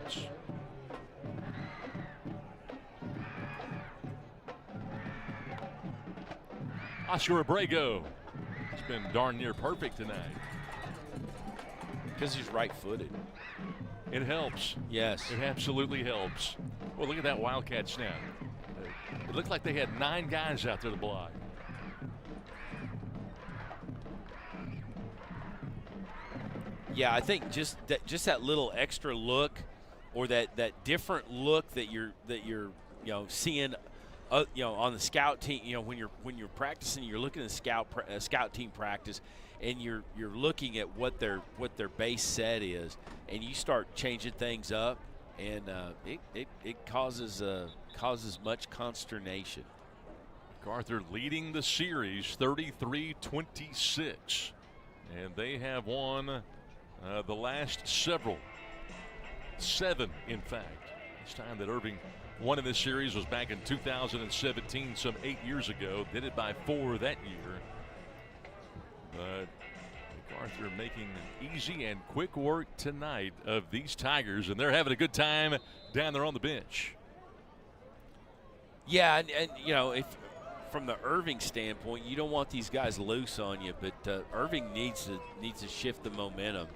B: Oscar Abrego. It's been darn near perfect tonight.
A: Because he's right-footed.
B: It helps.
A: Yes.
B: It absolutely helps. Well, look at that Wildcat snap. It looked like they had 9 guys out there to block.
A: Yeah, I think just that little extra look, or that different look that you're seeing, on the scout team. When you're practicing, you're looking at scout team practice, and you're looking at what their base set is, and you start changing things up, and it causes much consternation.
B: MacArthur leading the series 33-26, and they have won the last several, 7 in fact. Each time that Irving won in this series was back in 2017, some 8 years ago. Did it by 4 that year. But MacArthur making easy and quick work tonight of these Tigers, and they're having a good time down there on the bench.
A: Yeah, and if from the Irving standpoint, you don't want these guys loose on you, but Irving needs to shift the momentum.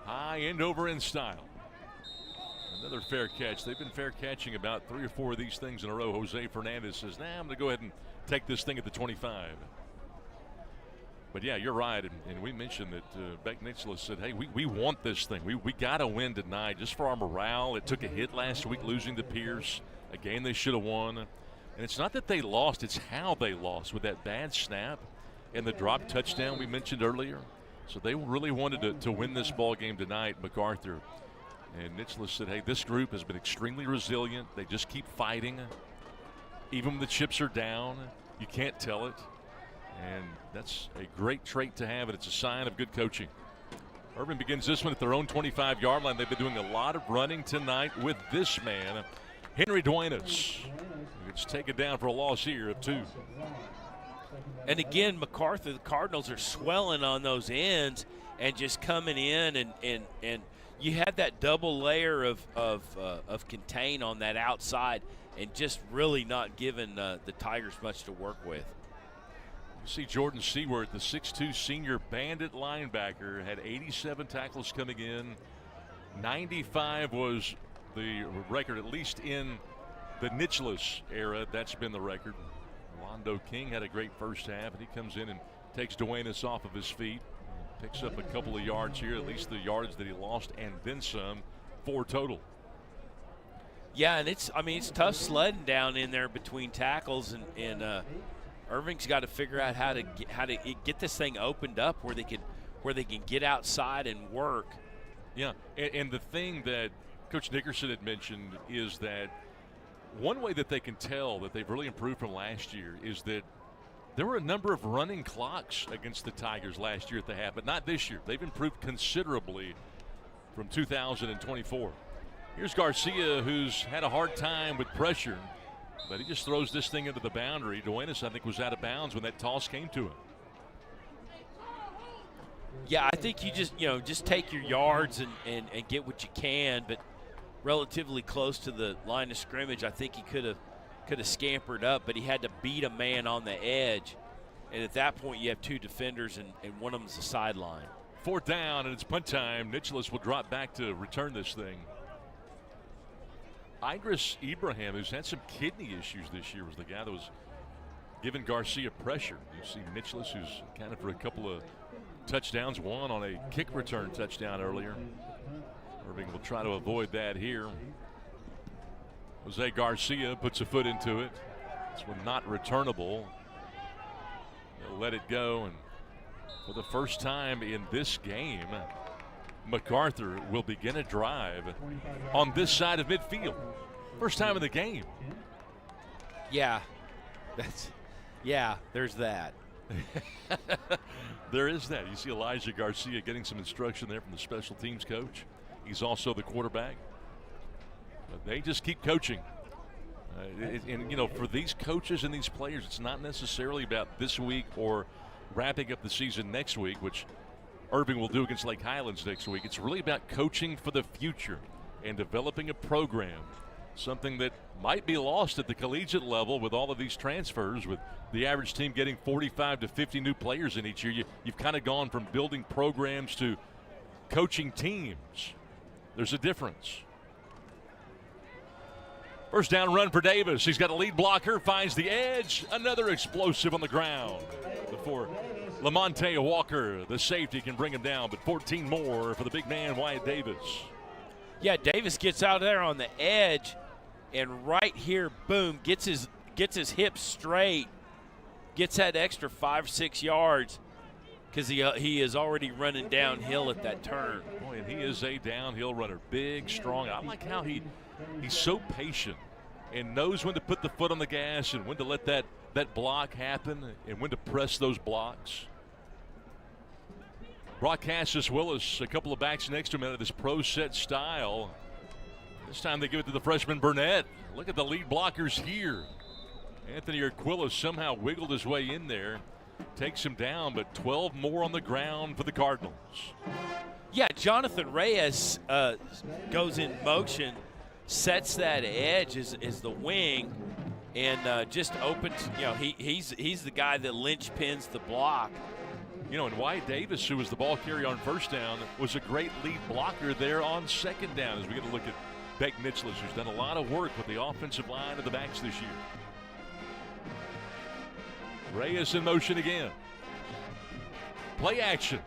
B: High end over in style. Another fair catch. They've been fair catching about 3 or 4 of these things in a row. Jose Fernandez says, I'm going to go ahead and take this thing at the 25. But yeah, you're right. And we mentioned that Beck Nicholas said, hey, we want this thing. We got to win tonight just for our morale. It took a hit last week losing to Pierce, a game they should have won. And it's not that they lost, it's how they lost with that bad snap and the drop touchdown we mentioned earlier. So they really wanted to win this ball game tonight, MacArthur. And Nicholas said, hey, this group has been extremely resilient. They just keep fighting. Even when the chips are down, you can't tell it. And that's a great trait to have, and it's a sign of good coaching. Irving begins this one at their own 25-yard line. They've been doing a lot of running tonight with this man, Henry Duenas. It's taken down for a loss here of 2.
A: And again, MacArthur, the Cardinals are swelling on those ends and just coming in, and you had that double layer of contain on that outside, and just really not giving the Tigers much to work with.
B: You see Jordan Seward, the 6'2 senior bandit linebacker, had 87 tackles coming in. 95 was the record, at least in the Nicholas era. That's been the record. Londo King had a great first half, and he comes in and takes Duenas off of his feet. Picks up a couple of yards here, at least the yards that he lost, and then some, 4 total.
A: Yeah, and it's tough sledding down in there between tackles, and Irving's got to figure out how to get this thing opened up where they can get outside and work.
B: Yeah, and the thing that Coach Nickerson had mentioned is that one way that they can tell that they've really improved from last year is that there were a number of running clocks against the Tigers last year at the half, but not this year. They've improved considerably from 2024. Here's Garcia, who's had a hard time with pressure, but he just throws this thing into the boundary. Duenas, I think, was out of bounds when that toss came to him.
A: Yeah, I think you just take your yards and get what you can, but relatively close to the line of scrimmage, I think he could have scampered up, but he had to beat a man on the edge. And at that point, you have 2 defenders, and one of them's the sideline.
B: 4th down, and it's punt time. Nicholas will drop back to return this thing. Idris Ibrahim, who's had some kidney issues this year, was the guy that was giving Garcia pressure. You see Nicholas, who's accounted for a couple of touchdowns, one on a kick return touchdown earlier. Irving will try to avoid that here. Jose Garcia puts a foot into it. This one not returnable. They'll let it go, and for the first time in this game, MacArthur will begin a drive on this side of midfield. First time in the game.
A: Yeah, there's that.
B: There is that. You see Elijah Garcia getting some instruction there from the special teams coach. He's also the quarterback. But they just keep coaching. And, you know, for these coaches and these players, it's not necessarily about this week or wrapping up the season next week, which Irving will do against Lake Highlands next week. It's really about coaching for the future and developing a program, something that might be lost at the collegiate level with all of these transfers, with the average team getting 45 to 50 new players in each year. You've kind of gone from building programs to coaching teams. There's a difference. First down run for Davis. He's got a lead blocker, finds the edge. Another explosive on the ground before Lamonte Walker, the safety, can bring him down. But 14 more for the big man, Wyatt Davis.
A: Yeah, Davis gets out there on the edge, and right here, boom, gets his hips straight, gets that extra 5-6 yards because he is already running downhill at that turn.
B: Boy, and he is a downhill runner, big, strong. I like how he's so patient and knows when to put the foot on the gas and when to let that block happen and when to press those blocks. Brock Willis, a couple of backs next to him out of this pro set style. This time they give it to the freshman Burnett. Look at the lead blockers here. Anthony Urquilla somehow wiggled his way in there, takes him down, but 12 more on the ground for the Cardinals.
A: Yeah, Jonathan Reyes goes in motion, sets that edge as the wing, and just opens. You know, he's the guy that linchpins the block.
B: You know, and Wyatt Davis, who was the ball carrier on first down, was a great lead blocker there on second down. As we get a look at Beck Nicholas, who's done a lot of work with the offensive line of the backs this year. Reyes in motion again. Play action.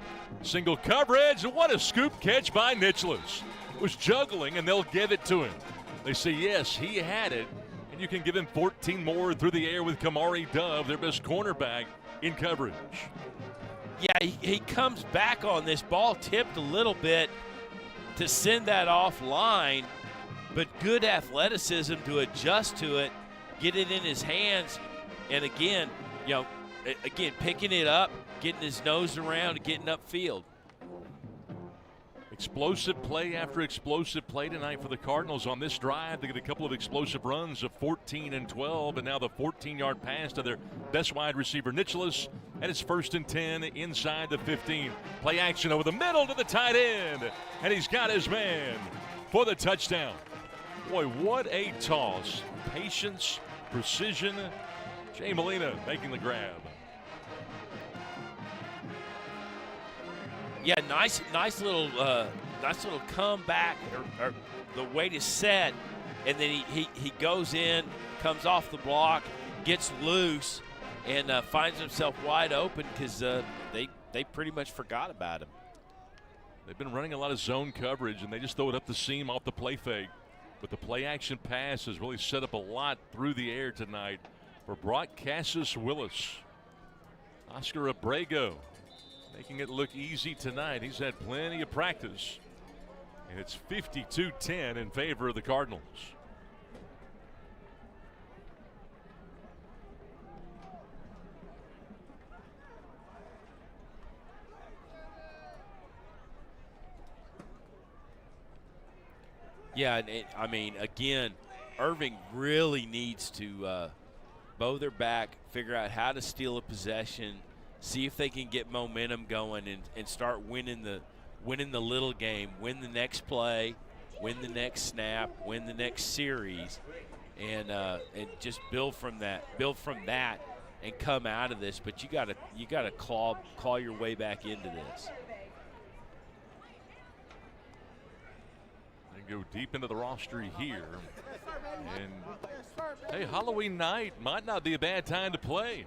B: Single coverage, and what a scoop catch by Nicholas. Was juggling, and they'll give it to him. They say, yes, he had it, and you can give him 14 more through the air with Kamari Dove, their best cornerback, in coverage.
A: Yeah, he comes back on this ball, tipped a little bit to send that offline, but good athleticism to adjust to it, get it in his hands, and again, picking it up, getting his nose around, getting upfield.
B: Explosive play after explosive play tonight for the Cardinals on this drive. They get a couple of explosive runs of 14 and 12, and now the 14-yard pass to their best wide receiver, Nicholas, and it's 1st and 10 inside the 15. Play action over the middle to the tight end, and he's got his man for the touchdown. Boy, what a toss. Patience, precision. Jay Molina making the grab.
A: Yeah, nice little comeback, or the weight is set, and then he goes in, comes off the block, gets loose, and finds himself wide open because they pretty much forgot about him.
B: They've been running a lot of zone coverage, and they just throw it up the seam off the play fake. But the play action pass has really set up a lot through the air tonight for Brock Willis. Oscar Abrego making it look easy tonight. He's had plenty of practice. And it's 52-10 in favor of the Cardinals.
A: Yeah, I mean, again, Irving really needs to bow their back, figure out how to steal a possession, see if they can get momentum going and start winning the little game, win the next play, win the next snap, win the next series, and just build from that, and come out of this. But you gotta claw your way back into this.
B: They go deep into the roster here, and hey, Halloween night might not be a bad time to play.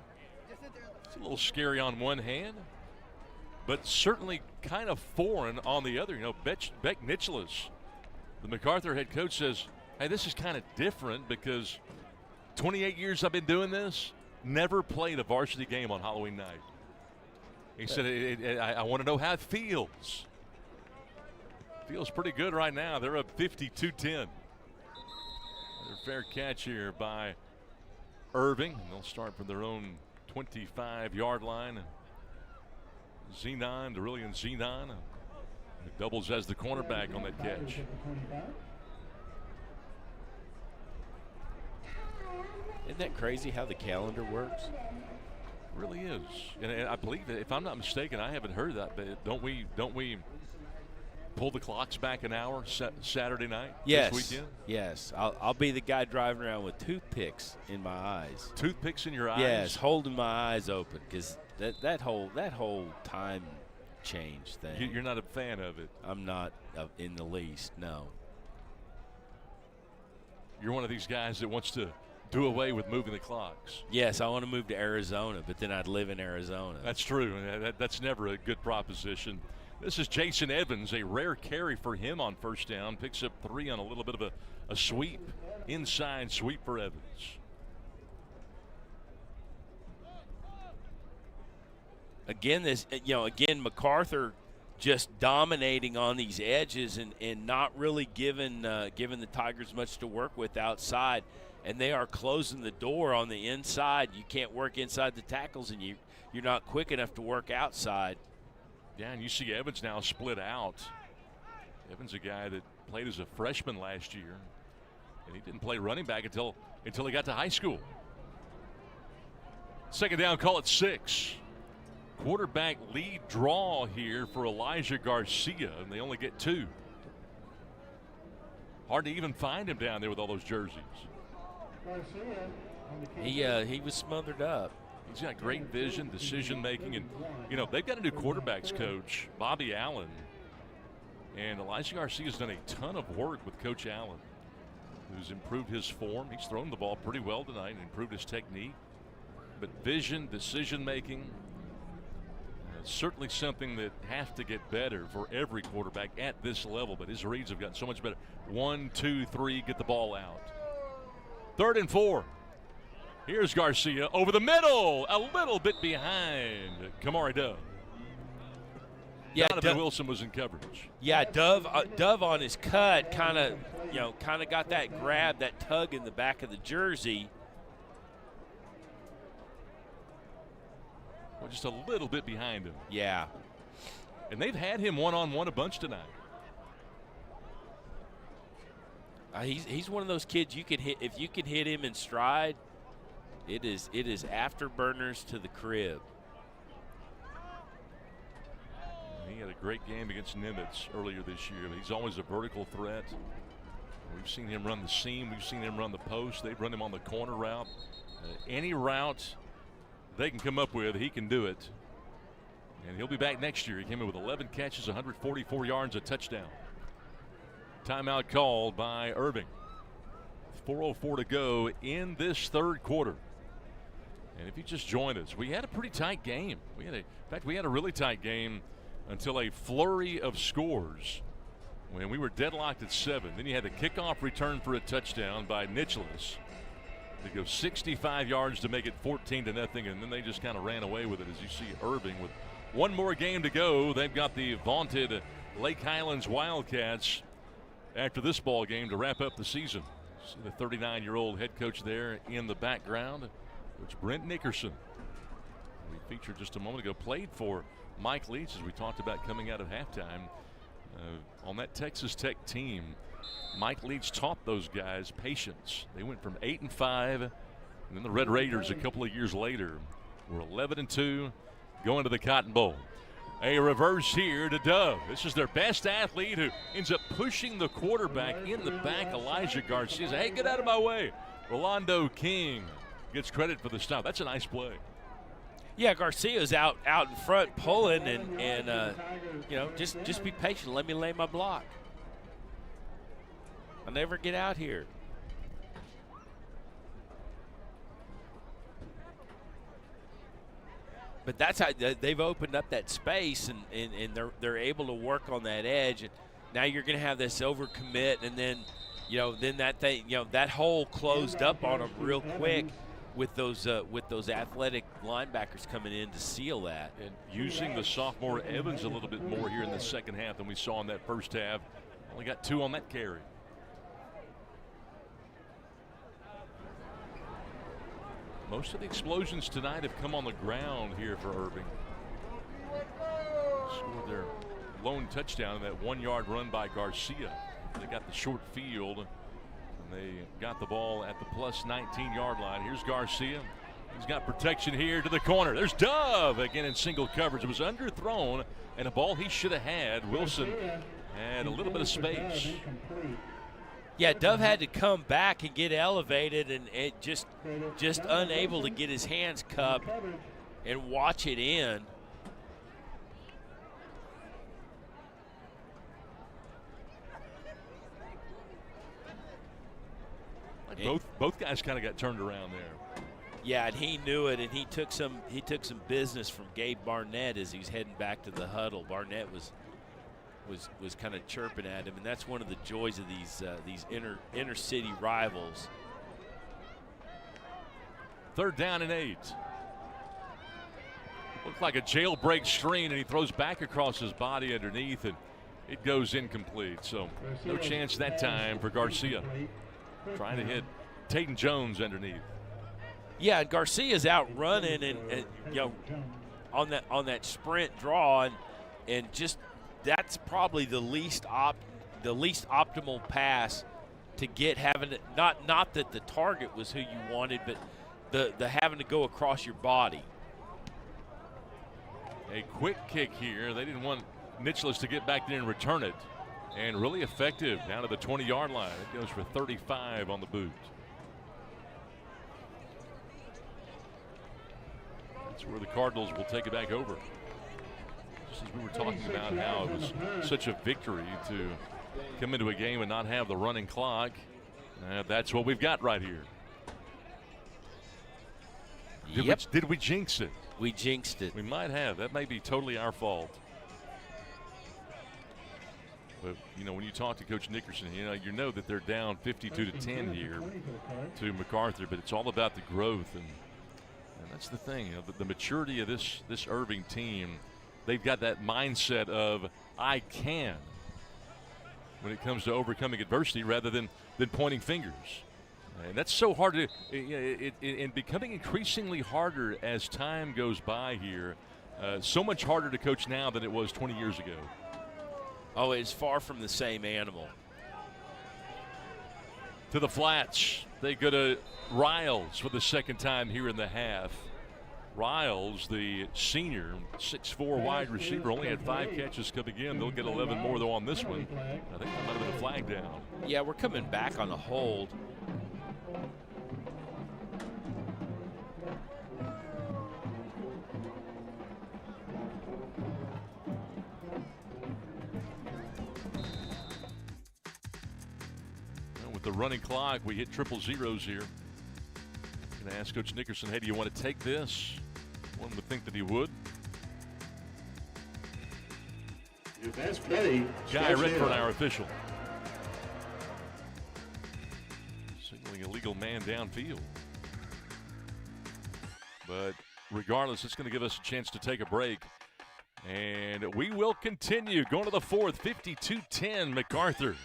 B: It's a little scary on one hand, but certainly kind of foreign on the other. You know, Beck Nicholas, the MacArthur head coach, says, hey, this is kind of different because 28 years I've been doing this, never played a varsity game on Halloween night. He said, I want to know how it feels. Feels pretty good right now. They're up 52-10. Another fair catch here by Irving. They'll start from their own 25-yard line. Zenon, Derillian Zenon, who doubles as the cornerback on that catch.
A: Isn't that crazy how the calendar works?
B: It really is. And I believe that, if I'm not mistaken, I haven't heard that, but don't we pull the clocks back an hour Saturday night?
A: Yes.
B: This weekend?
A: Yes. I'll be the guy driving around with toothpicks in my eyes.
B: Toothpicks in your eyes?
A: Yes, holding my eyes open, because that whole time change thing.
B: You're not a fan of it?
A: I'm not in the least, no.
B: You're one of these guys that wants to do away with moving the clocks.
A: Yes, I want to move to Arizona, but then I'd live in Arizona.
B: That's true. That's never a good proposition. This is Jason Evans, a rare carry for him on first down. Picks up 3 on a little bit of a sweep, inside sweep for Evans.
A: Again, MacArthur just dominating on these edges and not really giving the Tigers much to work with outside. And they are closing the door on the inside. You can't work inside the tackles, and you're not quick enough to work outside.
B: Yeah, and you see Evans now split out. Evans, a guy that played as a freshman last year, and he didn't play running back until he got to high school. Second down, call it 6. Quarterback lead draw here for Elijah Garcia, and they only get 2. Hard to even find him down there with all those jerseys.
A: He was smothered up.
B: He's got great vision, decision making, and they've got a new quarterbacks coach, Bobby Allen, and Elijah Garcia's done a ton of work with Coach Allen, who's improved his form. He's thrown the ball pretty well tonight and improved his technique, but vision, decision making, certainly something that has to get better for every quarterback at this level. But his reads have gotten so much better. 1, 2, 3, get the ball out. 3rd and 4. Here's Garcia over the middle, a little bit behind Kamari Dove.
A: Yeah,
B: Donovan Wilson was in coverage.
A: Yeah, Dove on his cut kind of got that grab, that tug in the back of the jersey.
B: Well, just a little bit behind him.
A: Yeah.
B: And they've had him one-on-one a bunch tonight.
A: He's one of those kids you could hit. If you could hit him in stride, it is afterburners to the crib.
B: He had a great game against Nimitz earlier this year. He's always a vertical threat. We've seen him run the seam. We've seen him run the post. They've run him on the corner route. Any route they can come up with, he can do it. And he'll be back next year. He came in with 11 catches, 144 yards, a touchdown. Timeout called by Irving. 4:04 to go in this third quarter. And if you just joined us, we had a pretty tight game. In fact, we had a really tight game until a flurry of scores when we were deadlocked at 7. Then you had the kickoff return for a touchdown by Nicholas to go 65 yards to make it 14-0, and then they just kind of ran away with it. As you see Irving with one more game to go, they've got the vaunted Lake Highlands Wildcats after this ball game to wrap up the season. See the 39-year-old head coach there in the background, Coach Brent Nickerson. We featured just a moment ago, played for Mike Leach, as we talked about coming out at halftime. On that Texas Tech team, Mike Leach taught those guys patience. They went from 8-5, and then the Red Raiders a couple of years later were 11-2, going to the Cotton Bowl. A reverse here to Dove. This is their best athlete, who ends up pushing the quarterback in the back. Elijah Garcia says, hey, get out of my way. Rolando King gets credit for the stop. That's a nice play.
A: Yeah, Garcia's out in front pulling, and just be patient. Let me lay my block. I'll never get out here. But that's how they've opened up that space, and they're able to work on that edge. And now you're going to have this overcommit, and then that thing, that hole closed up on them real quick. with those athletic linebackers coming in to seal that.
B: And using the sophomore Evans a little bit more here in the second half than we saw in that first half. Only got 2 on that carry. Most of the explosions tonight have come on the ground here for Irving. Scored their lone touchdown in that 1-yard run by Garcia. They got the short field, and they got the ball at the plus 19-yard line. Here's Garcia. He's got protection here to the corner. There's Dove again in single coverage. It was underthrown, and a ball he should have had. Wilson had a little bit of space.
A: Yeah, Dove had to come back and get elevated, and it just unable to get his hands cupped and watch it in.
B: Both guys kind of got turned around there.
A: Yeah, and he knew it, and he took some business from Gabe Barnett as he's heading back to the huddle. Barnett was kind of chirping at him, and that's one of the joys of these inner city rivals.
B: 3rd down and 8. Looked like a jailbreak screen, and he throws back across his body underneath, and it goes incomplete. So no chance that time for Garcia. Trying to hit Tatum Jones underneath.
A: Yeah, and Garcia's out running and on that sprint draw, and just that's probably the least optimal pass to get, having it, not that the target was who you wanted, but the having to go across your body.
B: A quick kick here. They didn't want Nicholas to get back there and return it. And really effective down to the 20-yard line. It goes for 35 on the boot. That's where the Cardinals will take it back over. Just as we were talking about how it was such a victory to come into a game and not have the running clock. That's what we've got right here. Did we jinx it?
A: We jinxed it.
B: We might have. That may be totally our fault. But, when you talk to Coach Nickerson, you know that they're down 52-10 here to MacArthur, but it's all about the growth, and that's the thing. The maturity of this Irving team, they've got that mindset of I can when it comes to overcoming adversity rather than pointing fingers. And that's so hard to, and becoming increasingly harder as time goes by here. So much harder to coach now than it was 20 years ago.
A: Oh, it's far from the same animal.
B: To the flats. They go to Riles for the second time here in the half. Riles, the senior, 6'4" wide receiver, only had 5 catches coming in. They'll get 11 more, though, on this one. I think that might have been a flag down.
A: Yeah, we're coming back on a hold.
B: The running clock, we hit triple zeros here. Going to ask Coach Nickerson, hey, do you want to take this? One would think that he would.
D: Your best play.
B: Guy Redford, our official. Signaling a legal man downfield. But regardless, it's going to give us a chance to take a break. And we will continue going to the 4th, 52-10 MacArthur.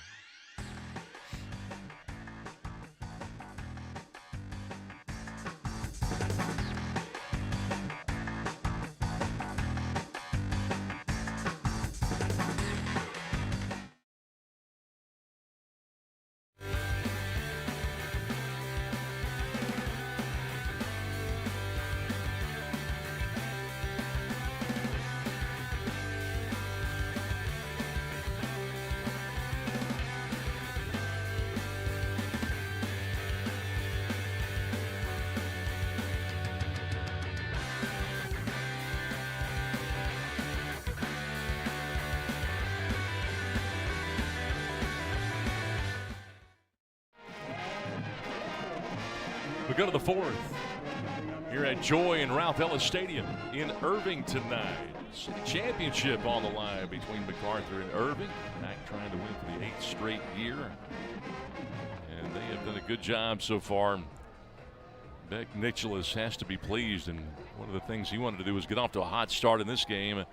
B: We go to the 4th here at Joy and Ralph Ellis Stadium in Irving tonight. City championship on the line between MacArthur and Irving. Mac trying to win for the 8th straight year. And they have done a good job so far Beck Nicholas has to be pleased, and one of the things he wanted to do was get off to a hot start in this game.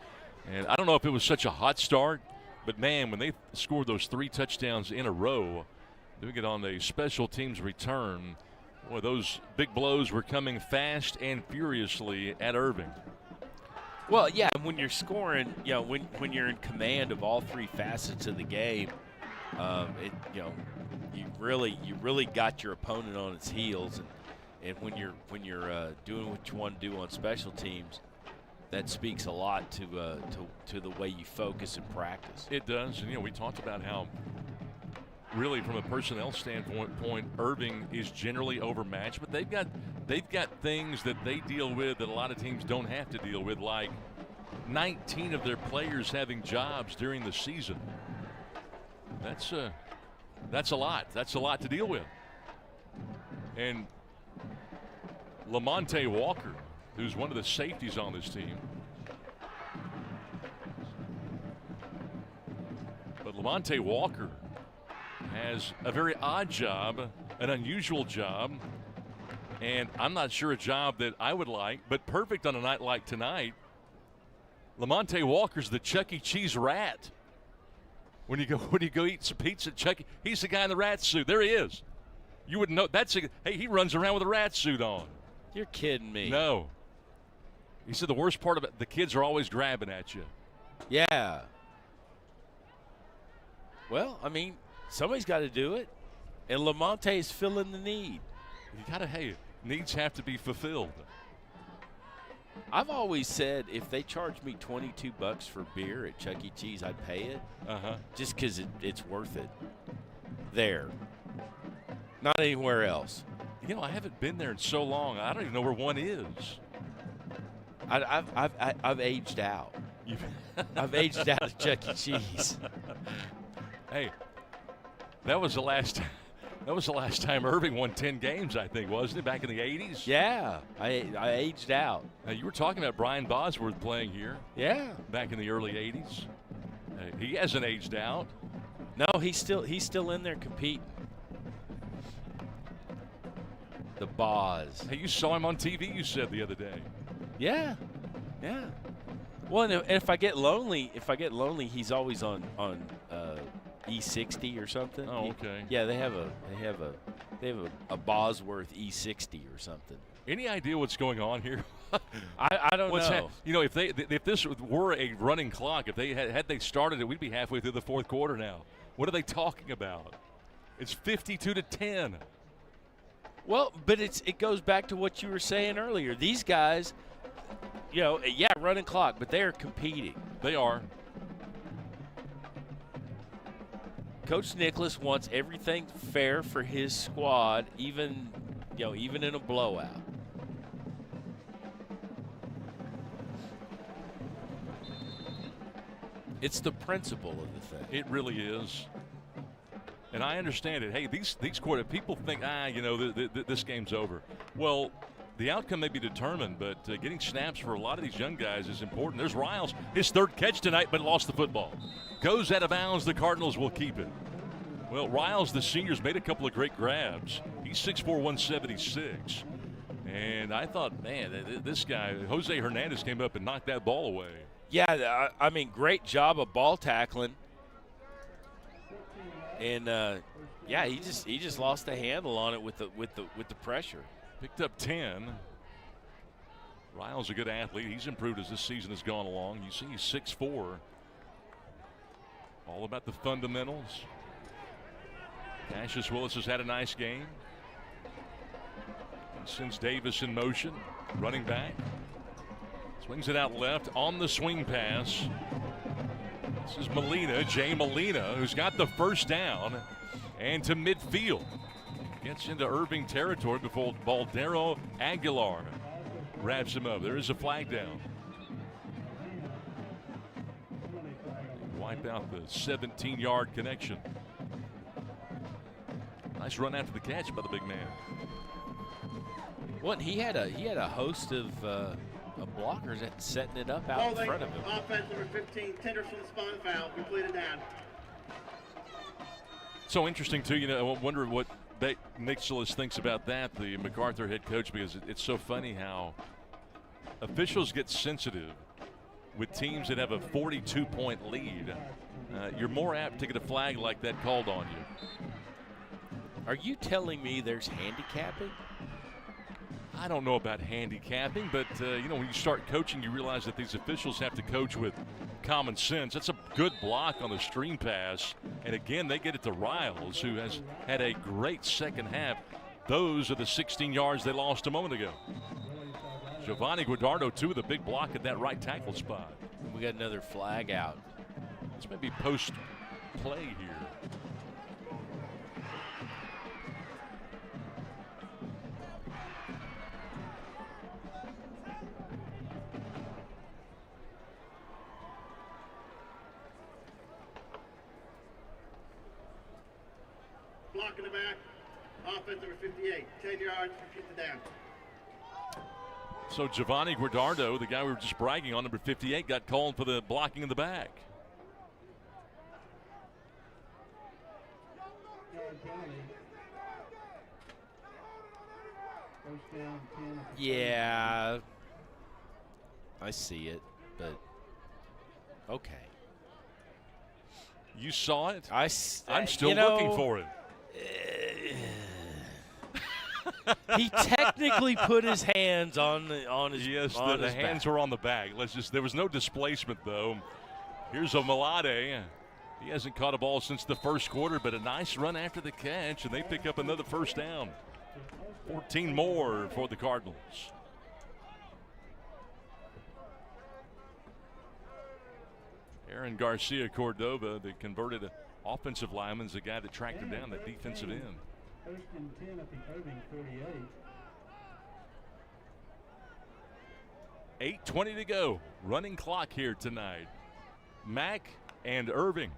B: And I don't know if it was such a hot start, but man, when they scored those 3 touchdowns in a row, doing it on a special teams return, boy, those big blows were coming fast and furiously at Irving.
A: Well, yeah, when you're scoring, when you're in command of all 3 facets of the game, you really got your opponent on its heels, and when you're doing what you want to do on special teams, that speaks a lot to the way you focus and practice.
B: It does, and we talked about how really from a personnel standpoint, Irving is generally overmatched, but they've got things that they deal with that a lot of teams don't have to deal with, like 19 of their players having jobs during the season. That's a lot. That's a lot to deal with. And Lamonte Walker, who's one of the safeties on this team. But Lamonte Walker has a very odd job, an unusual job, and I'm not sure a job that I would like, but perfect on a night like tonight. Lamonte Walker's the Chuck E. Cheese rat. When you go eat some pizza at Chuck E., he's the guy in the rat suit. There he is. You wouldn't know. Hey, he runs around with a rat suit on.
A: You're kidding me.
B: No. He said the worst part of it, the kids are always grabbing at you.
A: Yeah. Well, I mean, somebody's got to do it, and Lamonte's filling the need.
B: Needs have to be fulfilled.
A: I've always said if they charged me $22 for beer at Chuck E. Cheese, I'd pay it. Just because it's worth it. There. Not anywhere else.
B: I haven't been there in so long. I don't even know where one is.
A: I've aged out. I've aged out of Chuck E. Cheese.
B: Hey, that was the last time Irving won 10 games, I think, wasn't it? Back in the 80s?
A: Yeah, I aged out.
B: Now, you were talking about Brian Bosworth playing here.
A: Yeah.
B: Back in the early 80s. He hasn't aged out.
A: No, he's still in there competing. The Boz.
B: Hey, you saw him on TV, you said the other day.
A: Yeah. Well, and if I get lonely, he's always on E60 or something.
B: Oh, okay.
A: Yeah, they have a Bosworth E60 or something.
B: Any idea what's going on here?
A: I don't know.
B: If this were a running clock, if they had they started it, we'd be halfway through the fourth quarter now. What are they talking about? It's 52-10.
A: Well, but it goes back to what you were saying earlier. These guys, running clock, but they are competing.
B: They are.
A: Coach Nicholas wants everything fair for his squad, even in a blowout. It's the principle of the thing.
B: It really is. And I understand it. Hey, these people think, this game's over. Well, the outcome may be determined, but getting snaps for a lot of these young guys is important. There's Riles, his 3rd catch tonight, but lost the football. Goes out of bounds. The Cardinals will keep it. Well, Riles, the senior's made a couple of great grabs. He's 6'4", 176. And I thought, man, this guy, Jose Hernandez, came up and knocked that ball away.
A: Yeah, I mean, great job of ball tackling. And he just lost the handle on it with the pressure.
B: Picked up 10. Riles a good athlete. He's improved as this season has gone along. You see he's 6'4". All about the fundamentals. Cassius Willis has had a nice game. He sends Davis in motion. Running back. Swings it out left on the swing pass. This is Molina, Jay Molina, who's got the first down and to midfield. Gets into Irving territory before Baldero Aguilar wraps him up. There is a flag down. Wipe out the 17-yard connection. Nice run after the catch by the big man.
A: Well, he had a host of blockers setting it up out in front of him.
C: Offense number 15, tenders from the spot foul, completed down.
B: So interesting too. I wonder what Nicholas thinks about that, the MacArthur head coach, because it's so funny how officials get sensitive with teams that have a 42-point lead. You're more apt to get a flag like that called on you.
A: Are you telling me there's handicapping?
B: I don't know about handicapping, but when you start coaching, you realize that these officials have to coach with common sense. That's a good block on the stream pass, and again, they get it to Riles, who has had a great second half. Those are the 16 yards they lost a moment ago. Giovanni Guardardo, too, with a big block at that right tackle spot.
A: We got another flag out.
B: This may be post-play here.
C: Block in the back. Offense number 58. 10 yards, 50 down.
B: So Giovanni Guardardo, the guy we were just bragging on, number 58, got called for the blocking in the back.
A: Yeah, I see it, but okay.
B: You saw it?
A: I'm
B: still looking for it.
A: He technically put his hands on his.
B: Yes,
A: on
B: the
A: his
B: hands
A: back.
B: were on the back. There was no displacement though. Here's Omalade. He hasn't caught a ball since the first quarter, but a nice run after the catch, and they pick up another first down. 14 more for the Cardinals. Aaron Garcia Cordova, the converted offensive lineman, is the guy that tracked him down, that defensive end.
D: First and 10 at the Irving 38.
B: 8:20 to go. Running clock here tonight. Mack and Irving.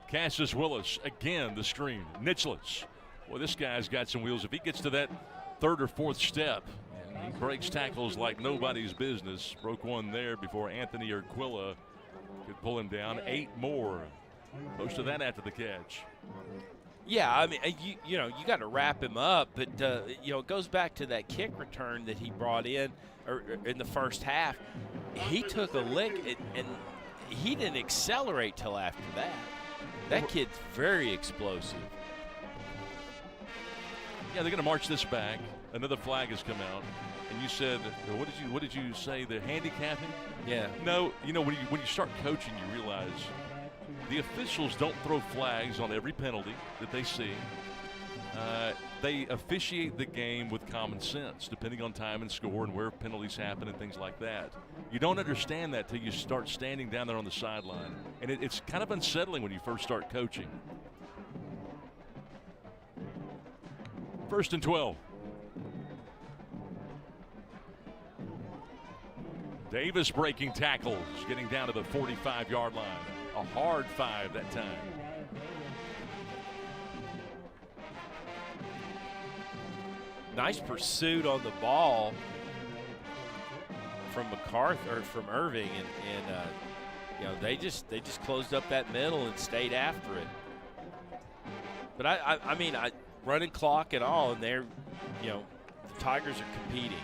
B: Cassius Willis, again, the screen. Nicholas. Well, this guy's got some wheels. If he gets to that third or fourth step, he breaks tackles like nobody's business. Broke one there before Anthony Urquilla could pull him down. 8 more. Most of that after the catch.
A: Yeah, I mean, you got to wrap him up, but it goes back to that kick return that he brought in in the first half. He took a lick and he didn't accelerate till after that. That kid's very explosive.
B: Yeah, they're going to march this back. Another flag has come out, and you said, what did you say? The handicapping?
A: Yeah.
B: No, when you start coaching, you realize the officials don't throw flags on every penalty that they see. They officiate the game with common sense, depending on time and score and where penalties happen and things like that. You don't understand that till you start standing down there on the sideline. And it's kind of unsettling when you first start coaching. First and 12. Davis breaking tackles, getting down to the 45-yard line. A hard 5 that time.
A: Nice pursuit on the ball from MacArthur, from Irving, and they just closed up that middle and stayed after it. But I mean, running clock and all, and they're, the Tigers are competing.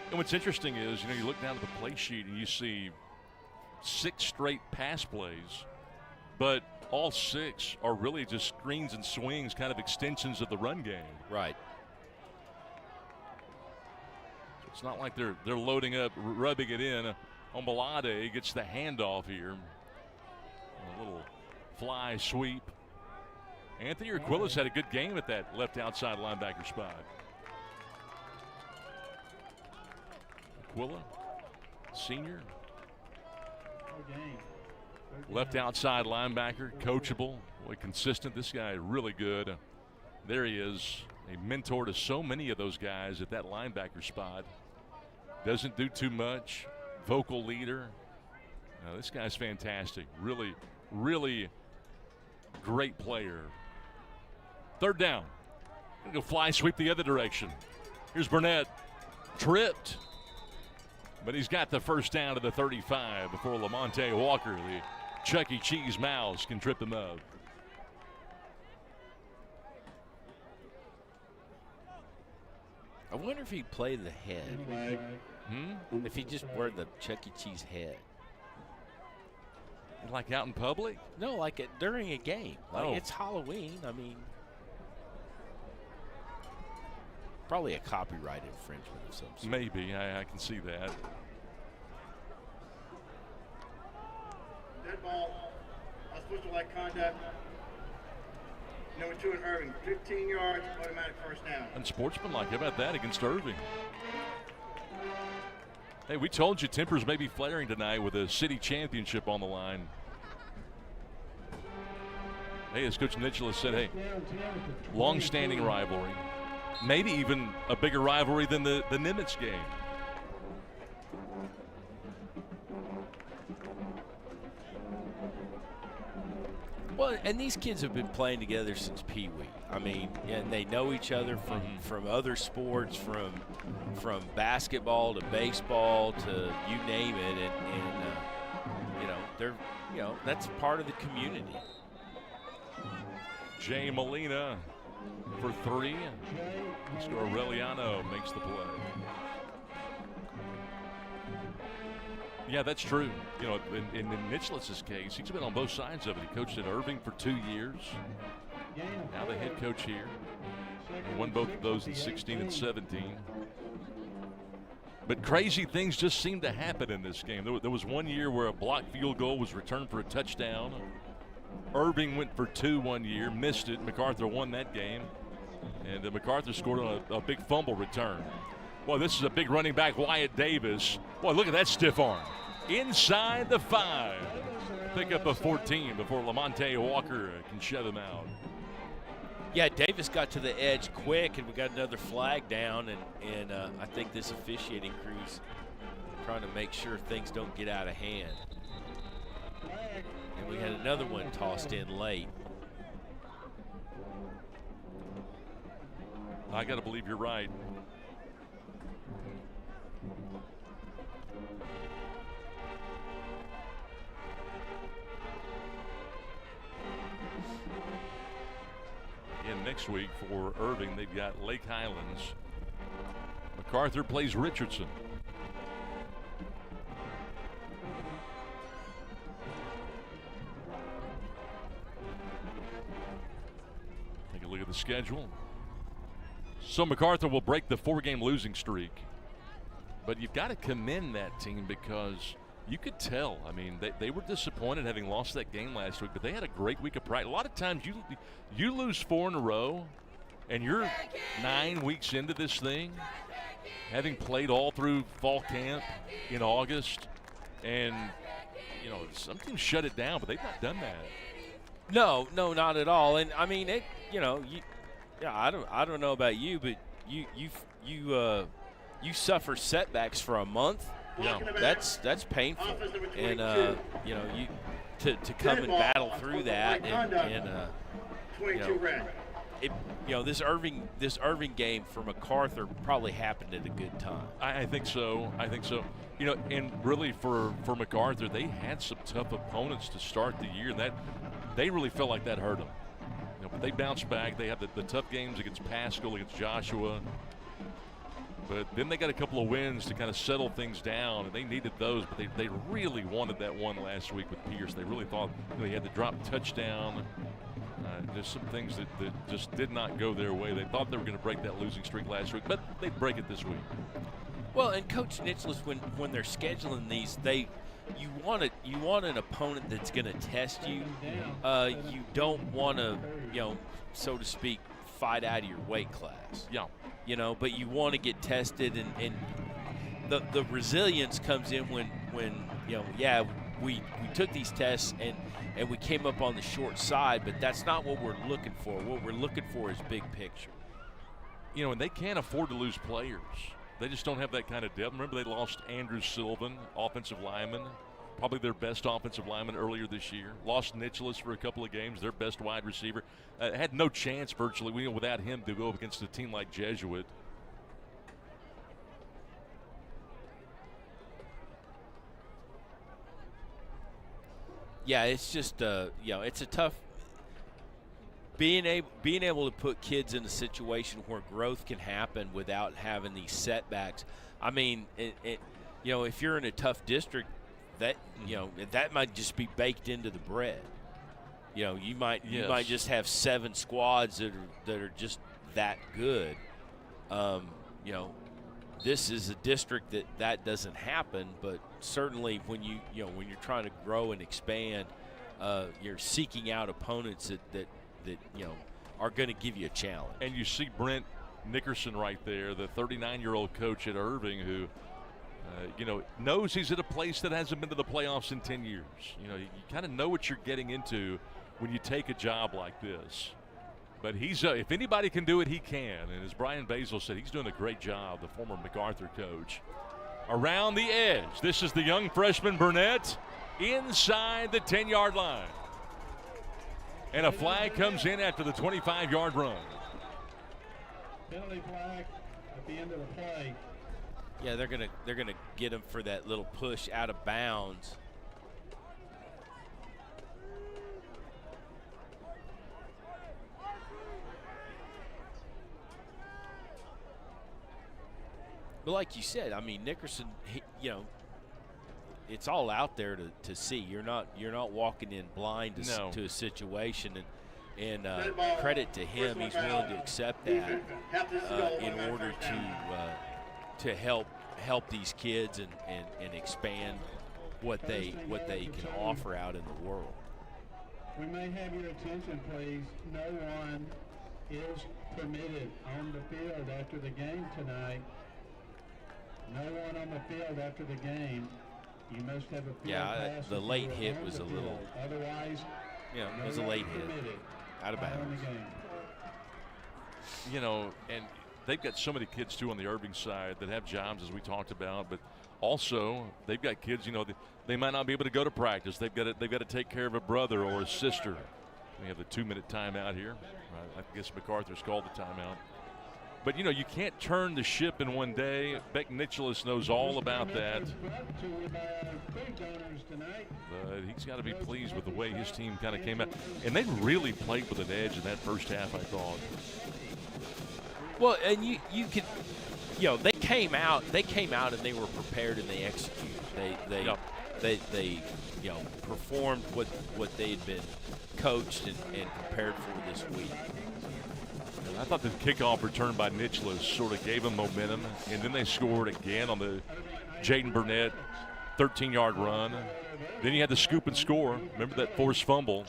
B: And what's interesting is, you look down at the play sheet and you see 6 straight pass plays, but all 6 are really just screens and swings, kind of extensions of the run game.
A: Right.
B: It's not like they're loading up, rubbing it in. Omalade gets the handoff here. A little fly sweep. Anthony Urquilla's had a good game at that left outside linebacker spot. Urquilla, senior. Left outside linebacker, coachable, boy, consistent. This guy really good. There he is, a mentor to so many of those guys at that linebacker spot. Doesn't do too much, vocal leader. This guy's fantastic. Really, really great player. Third down. Go fly sweep the other direction. Here's Burnett. Tripped. But he's got the first down to the 35 before Lamonte Walker, the Chuck E. Cheese mouse, can trip him up.
A: I wonder if he'd play the head. If he just wore the Chuck E. Cheese head.
B: Like out in public?
A: No, like during a game. Like
B: Oh.
A: it's Halloween. I mean, probably a copyright infringement of some sort.
B: Maybe. I can see that.
C: Dead ball. Unsportsmanlike conduct. Number 2 in Irving. 15 yards, automatic first down.
B: Unsportsmanlike. How about that against Irving? Hey, we told you tempers may be flaring tonight with a city championship on the line. Hey, as Coach Nicholas said, hey, long-standing rivalry. Maybe even a bigger rivalry than the Nimitz game.
A: Well, and these kids have been playing together since Pee Wee. I mean, and they know each other from other sports, from basketball to baseball to you name it, and they're that's part of the community.
B: Jay Molina for 3. Mr. Aureliano makes the play. Yeah, that's true. You know, in Nicholas's case, he's been on both sides of it. He coached at Irving for 2 years. Now the head coach here. He won both of those in 16 and 17. But crazy things just seem to happen in this game. There was one year where a blocked field goal was returned for a touchdown. Irving went for 2 one year, missed it. MacArthur won that game. And MacArthur scored on a big fumble return. Boy, this is a big running back, Wyatt Davis. Boy, look at that stiff arm. Inside the 5. Pick up a 14 before Lamonte Walker can shut him out.
A: Yeah, Davis got to the edge quick, and we got another flag down, and I think this officiating crew's trying to make sure things don't get out of hand. And we had another one tossed in late.
B: I got to believe you're right. And next week for Irving, they've got Lake Highlands. MacArthur plays Richardson. Take a look at the schedule. So MacArthur will break the 4-game losing streak. But you've got to commend that team because you could tell. I mean, they were disappointed having lost that game last week, but they had a great week of practice. A lot of times you lose 4 in a row, and you're 9 weeks into this thing, having played all through fall camp in August, and some teams shut it down, but they've not done that.
A: No, not at all. And I mean, I don't know about you, but you suffer setbacks for a month.
B: Yeah,
A: that's painful, and you to come and battle through that, and this Irving game for MacArthur probably happened at a good time.
B: I think so. And really for MacArthur, they had some tough opponents to start the year, and that they really felt like that hurt them. But they bounced back. They had the tough games against Pascal, against Joshua. But then they got a couple of wins to kind of settle things down, and they needed those. But they really wanted that one last week with Pierce. They really thought he had the drop touchdown. There's some things that just did not go their way. They thought they were going to break that losing streak last week, but they'd break it this week.
A: Well, and Coach Nicholas, when they're scheduling these, you want an opponent that's going to test you. You don't want to, so to speak, fight out of your weight class.
B: Yeah.
A: But you want to get tested, and the resilience comes in when we took these tests and we came up on the short side, but that's not what we're looking for. What we're looking for is big picture.
B: And they can't afford to lose players. They just don't have that kind of depth. Remember, they lost Andrew Sylvan, offensive lineman, probably their best offensive lineman earlier this year. Lost Nicholas for a couple of games, their best wide receiver. Had no chance virtually without him to go up against a team like Jesuit.
A: Yeah, it's just it's a tough. being able to put kids in a situation where growth can happen without having these setbacks. I mean, if you're in a tough district, that that might just be baked into the bread. You might just have 7 squads that are just that good. This is a district that doesn't happen, but certainly when when you're trying to grow and expand, you're seeking out opponents that are going to give you a challenge.
B: And you see Brent Nickerson right there, the 39-year-old coach at Irving, who knows he's at a place that hasn't been to the playoffs in 10 years. You kind of know what you're getting into when you take a job like this. But he's if anybody can do it, he can. And as Brian Basil said, he's doing a great job, the former MacArthur coach. Around the edge, this is the young freshman Burnett inside the 10-yard line. And a flag comes in after the 25-yard run.
D: Penalty flag at the end of the play.
A: Yeah, they're gonna get him for that little push out of bounds. But like you said, I mean, Nickerson, it's all out there to see. You're not walking in blind to a situation, and credit to him, he's willing to accept that in order to help these kids and expand what they can offer out in the world.
D: We may have your attention, please. No one is permitted on the field after the game tonight. No one on the field after the game. You must have a field pass.
A: The late hit was a little.
D: Otherwise,
A: it was a late hit. Out of bounds.
B: And they've got so many kids too on the Irving side that have jobs, as we talked about, but also they've got kids. They might not be able to go to practice. They've got to take care of a brother or a sister. We have the 2-minute timeout here. I guess MacArthur's called the timeout. But, you can't turn the ship in one day. Beck Nicholas knows all about that. But he's got to be pleased with the way his team kind of came out. And they really played with an edge in that first half, I thought.
A: Well, and you could, they came out and they were prepared and they executed. They performed what they had been coached and prepared for this week.
B: I thought the kickoff return by Nicholas sort of gave them momentum, and then they scored again on the Jaden Burnett 13-yard run. Then you had the scoop and score. Remember that forced fumble?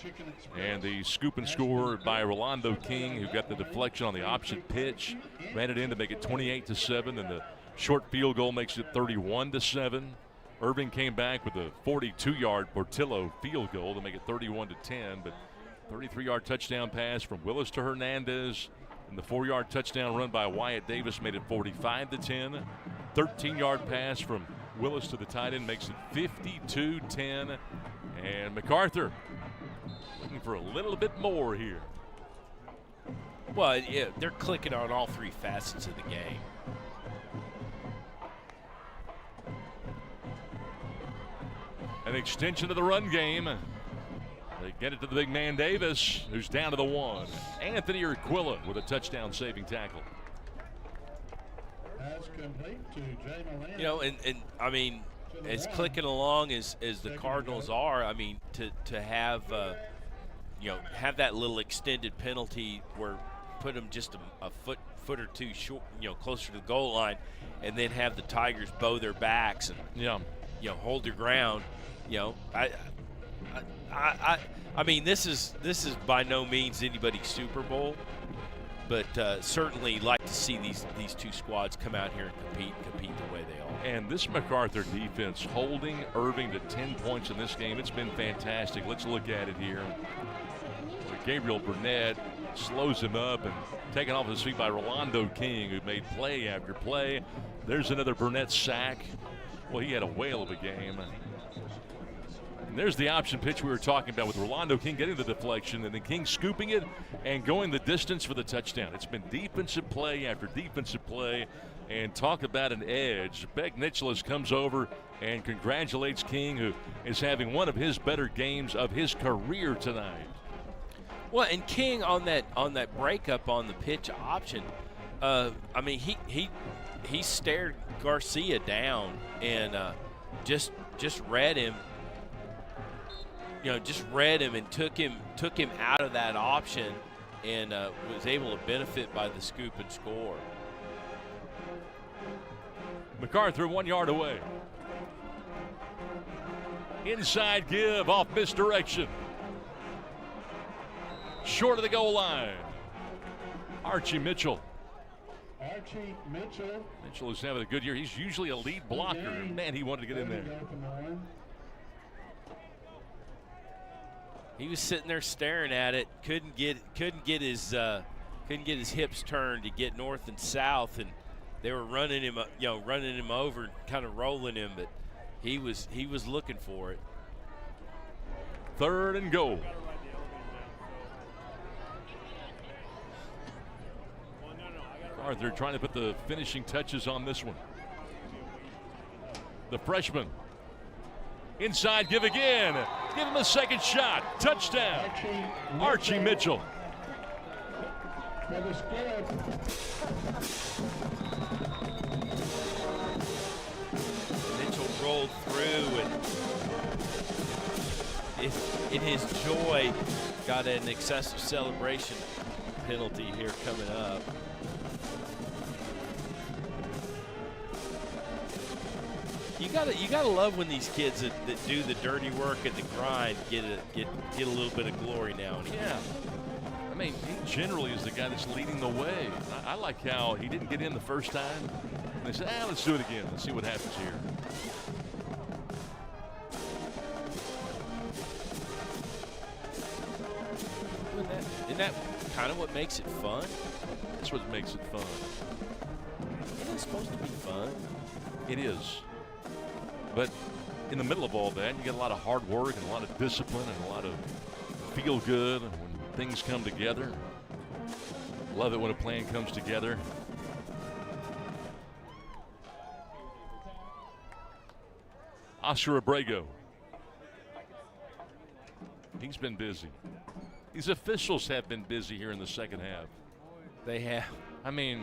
B: And the scoop and score by Rolando King, who got the deflection on the option pitch, ran it in to make it 28-7, and the short field goal makes it 31-7. Irving came back with a 42-yard Portillo field goal to make it 31-10, but 33-yard touchdown pass from Willis to Hernandez. And the 4-yard touchdown run by Wyatt Davis made it 45-10. 13-yard pass from Willis to the tight end makes it 52-10. And MacArthur looking for a little bit more here.
A: Well, yeah, they're clicking on all 3 facets of the game.
B: An extension of the run game. They get it to the big man Davis, who's down to the 1. Anthony Urquilla with a touchdown-saving tackle.
D: Pass complete to Jay Milano.
A: And I mean, as clicking along as the Cardinals are, I mean, to have have that little extended penalty where put them just a foot or two short, closer to the goal line, and then have the Tigers bow their backs and hold their ground. I mean, this is by no means anybody's Super Bowl, but certainly like to see these 2 squads come out here and compete the way they are.
B: And this MacArthur defense holding Irving to 10 points in this game, it's been fantastic. Let's look at it here. Gabriel Burnett slows him up and taken off his feet by Rolando King, who made play after play. There's another Burnett sack. Well, he had a whale of a game. And there's the option pitch we were talking about with Rolando King getting the deflection and then King scooping it and going the distance for the touchdown. It's been defensive play after defensive play. And talk about an edge. Beck Nicholas comes over and congratulates King, who is having one of his better games of his career tonight.
A: Well, and King on that breakup on the pitch option, I mean he stared Garcia down and just read him. Just read him and took him out of that option, and was able to benefit by the scoop and score.
B: MacArthur 1 yard away. Inside give off misdirection. Short of the goal line. Archie Mitchell. Mitchell is having a good year. He's usually a lead blocker. Man, he wanted to get in there.
A: He was sitting there staring at it. Couldn't get his hips turned to get north and south, and they were running him over, kind of rolling him, but he was looking for it.
B: 3rd and goal. Arthur trying to put the finishing touches on this one. The freshman. Inside give again. Give him a second shot. Touchdown. Archie Mitchell.
A: Mitchell rolled through, and in his joy got an excessive celebration penalty here coming up. You gotta love when these kids that do the dirty work and the grind get a little bit of glory now and again.
B: Yeah. I mean, he generally is the guy that's leading the way. I like how he didn't get in the first time. And they said, let's do it again. Let's see what happens here.
A: Isn't that kind of what makes it fun?
B: That's what makes it fun.
A: Isn't it supposed to be fun?
B: It is. But in the middle of all that, you get a lot of hard work and a lot of discipline and a lot of feel good when things come together. Love it when a plan comes together. Oscar Abrego. He's been busy. These officials have been busy here in the second half.
A: They have.
B: I mean,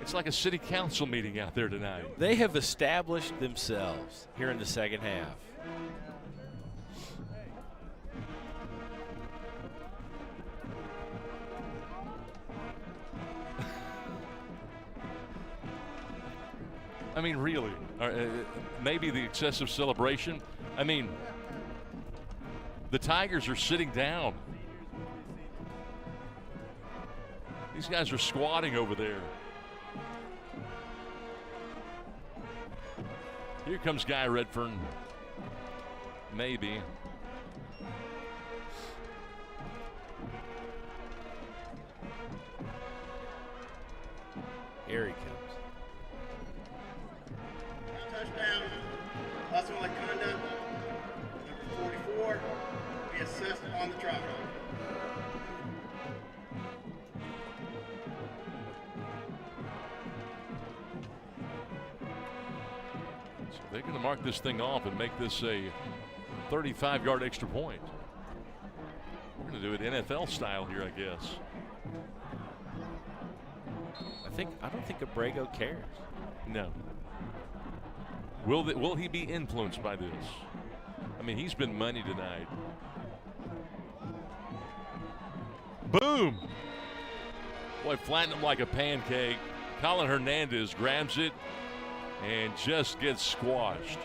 B: it's like a city council meeting out there tonight.
A: They have established themselves here in the second half.
B: I mean, really, maybe the excessive celebration. I mean, the Tigers are sitting down. These guys are squatting over there. Here comes Guy Redfern. Maybe.
A: Here he comes.
C: Touchdown. Unsportsmanlike conduct. Number 44. Be assessed on the trot.
B: So they're going to mark this thing off and make this a 35-yard extra point. We're going to do it NFL style here, I guess.
A: I don't think Abrego cares.
B: No. Will he be influenced by this? I mean, he's been money tonight. Boom! Boy, flattened him like a pancake. Colin Hernandez grabs it and just gets squashed.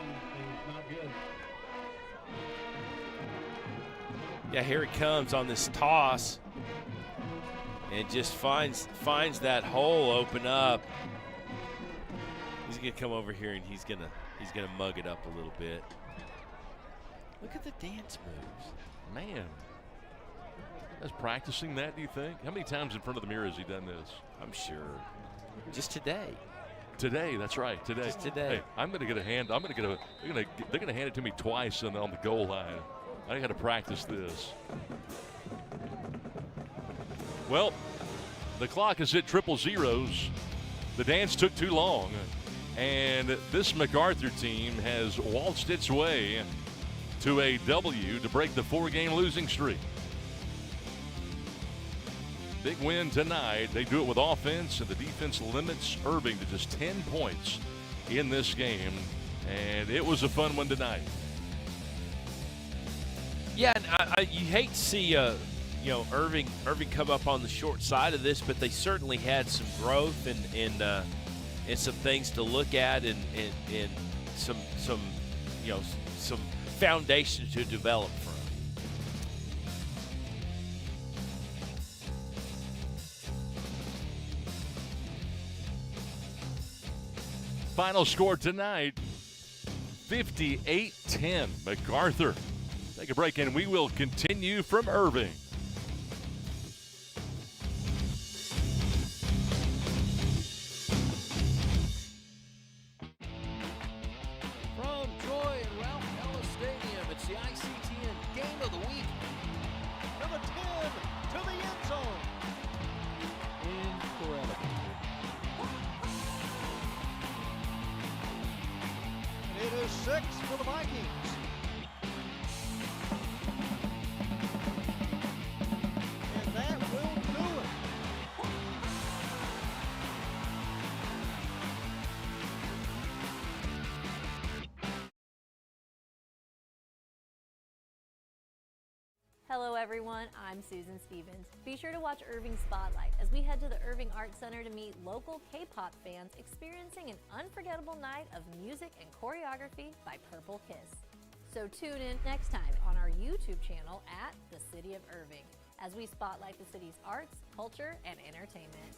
A: Yeah, here he comes on this toss, and just finds that hole open up. He's gonna come over here and he's gonna mug it up a little bit. Look at the dance moves,
B: man. That's practicing that, do you think? How many times in front of the mirror has he done this?
A: I'm sure. Just today.
B: Today, that's right. Today.
A: Just today.
B: Hey, I'm going to get a hand. They're going to hand it to me twice on the goal line. I got to practice this. Well, the clock is at triple zeros. The dance took too long, and this MacArthur team has waltzed its way to a W to break the 4-game losing streak. big win tonight. They do it with offense, and the defense limits Irving to just 10 points in this game. And it was a fun one tonight.
A: Yeah, and you hate to see Irving come up on the short side of this, but they certainly had some growth and some things to look at and some foundation to develop from.
B: Final score tonight, 58-10, MacArthur. Take a break, and we will continue from Irving.
F: From Joy and Ralph Ellis Stadium, it's the ICTN Game of the Week. Number 10 to the end zone. Incredible. And it is 6 for the Vikings. And that will do it.
I: Hello everyone, I'm Susan Stevens. Be sure to watch Irving Spotlight as we head to the Irving Arts Center to meet local K-pop fans experiencing an unforgettable night of music and choreography by Purple Kiss. So tune in next time on our YouTube channel at The City of Irving as we spotlight the city's arts, culture, and entertainment.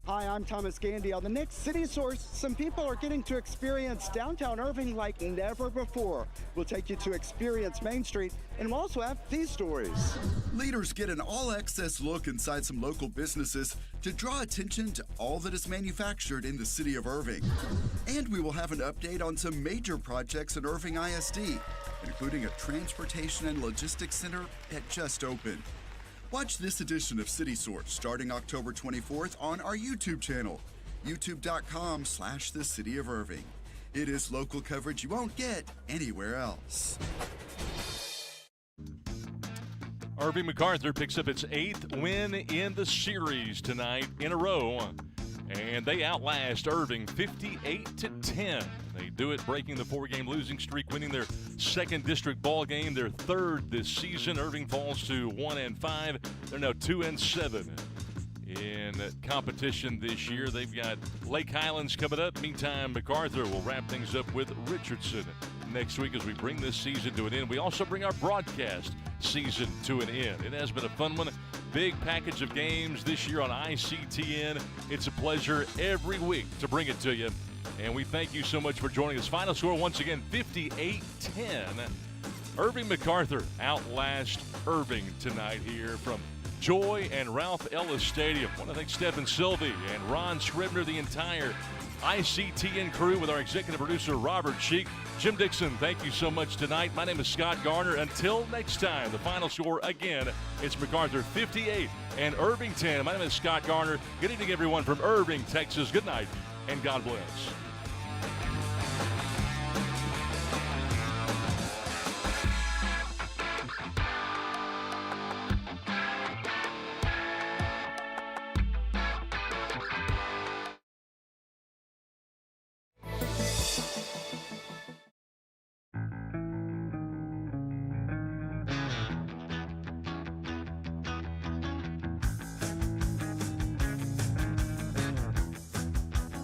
J: Hi, I'm Thomas Gandy. On the next City Source, some people are getting to experience downtown Irving like never before. We'll take you to experience Main Street, and we'll also have these stories.
K: Leaders get an all-access look inside some local businesses to draw attention to all that is manufactured in the city of Irving. And we will have an update on some major projects in Irving ISD, including a transportation and logistics center that just opened. Watch this edition of City Source starting October 24th on our YouTube channel, youtube.com/The City of Irving. It is local coverage you won't get anywhere else.
B: Irving MacArthur picks up its 8th win in the series tonight in a row, and they outlast Irving 58-10. They do it breaking the 4-game losing streak, winning their 2nd district ball game, their 3rd this season. Irving falls to 1-5. They're now 2-7 in competition this year. They've got Lake Highlands coming up. Meantime, MacArthur will wrap things up with Richardson next week as we bring this season to an end. We also bring our broadcast season to an end. It has been a fun one. Big package of games this year on ICTN. It's a pleasure every week to bring it to you. And we thank you so much for joining us. Final score, once again, 58-10. Irving MacArthur outlast Irving tonight here from Joy and Ralph Ellis Stadium. I want to thank Stephen Sylvie and Ron Scribner, the entire ICTN crew with our executive producer, Robert Cheek. Jim Dixon, thank you so much tonight. My name is Scott Garner. Until next time, the final score again, it's MacArthur 58 and Irving 10. My name is Scott Garner. Good evening, everyone from Irving, Texas. Good night, and God bless.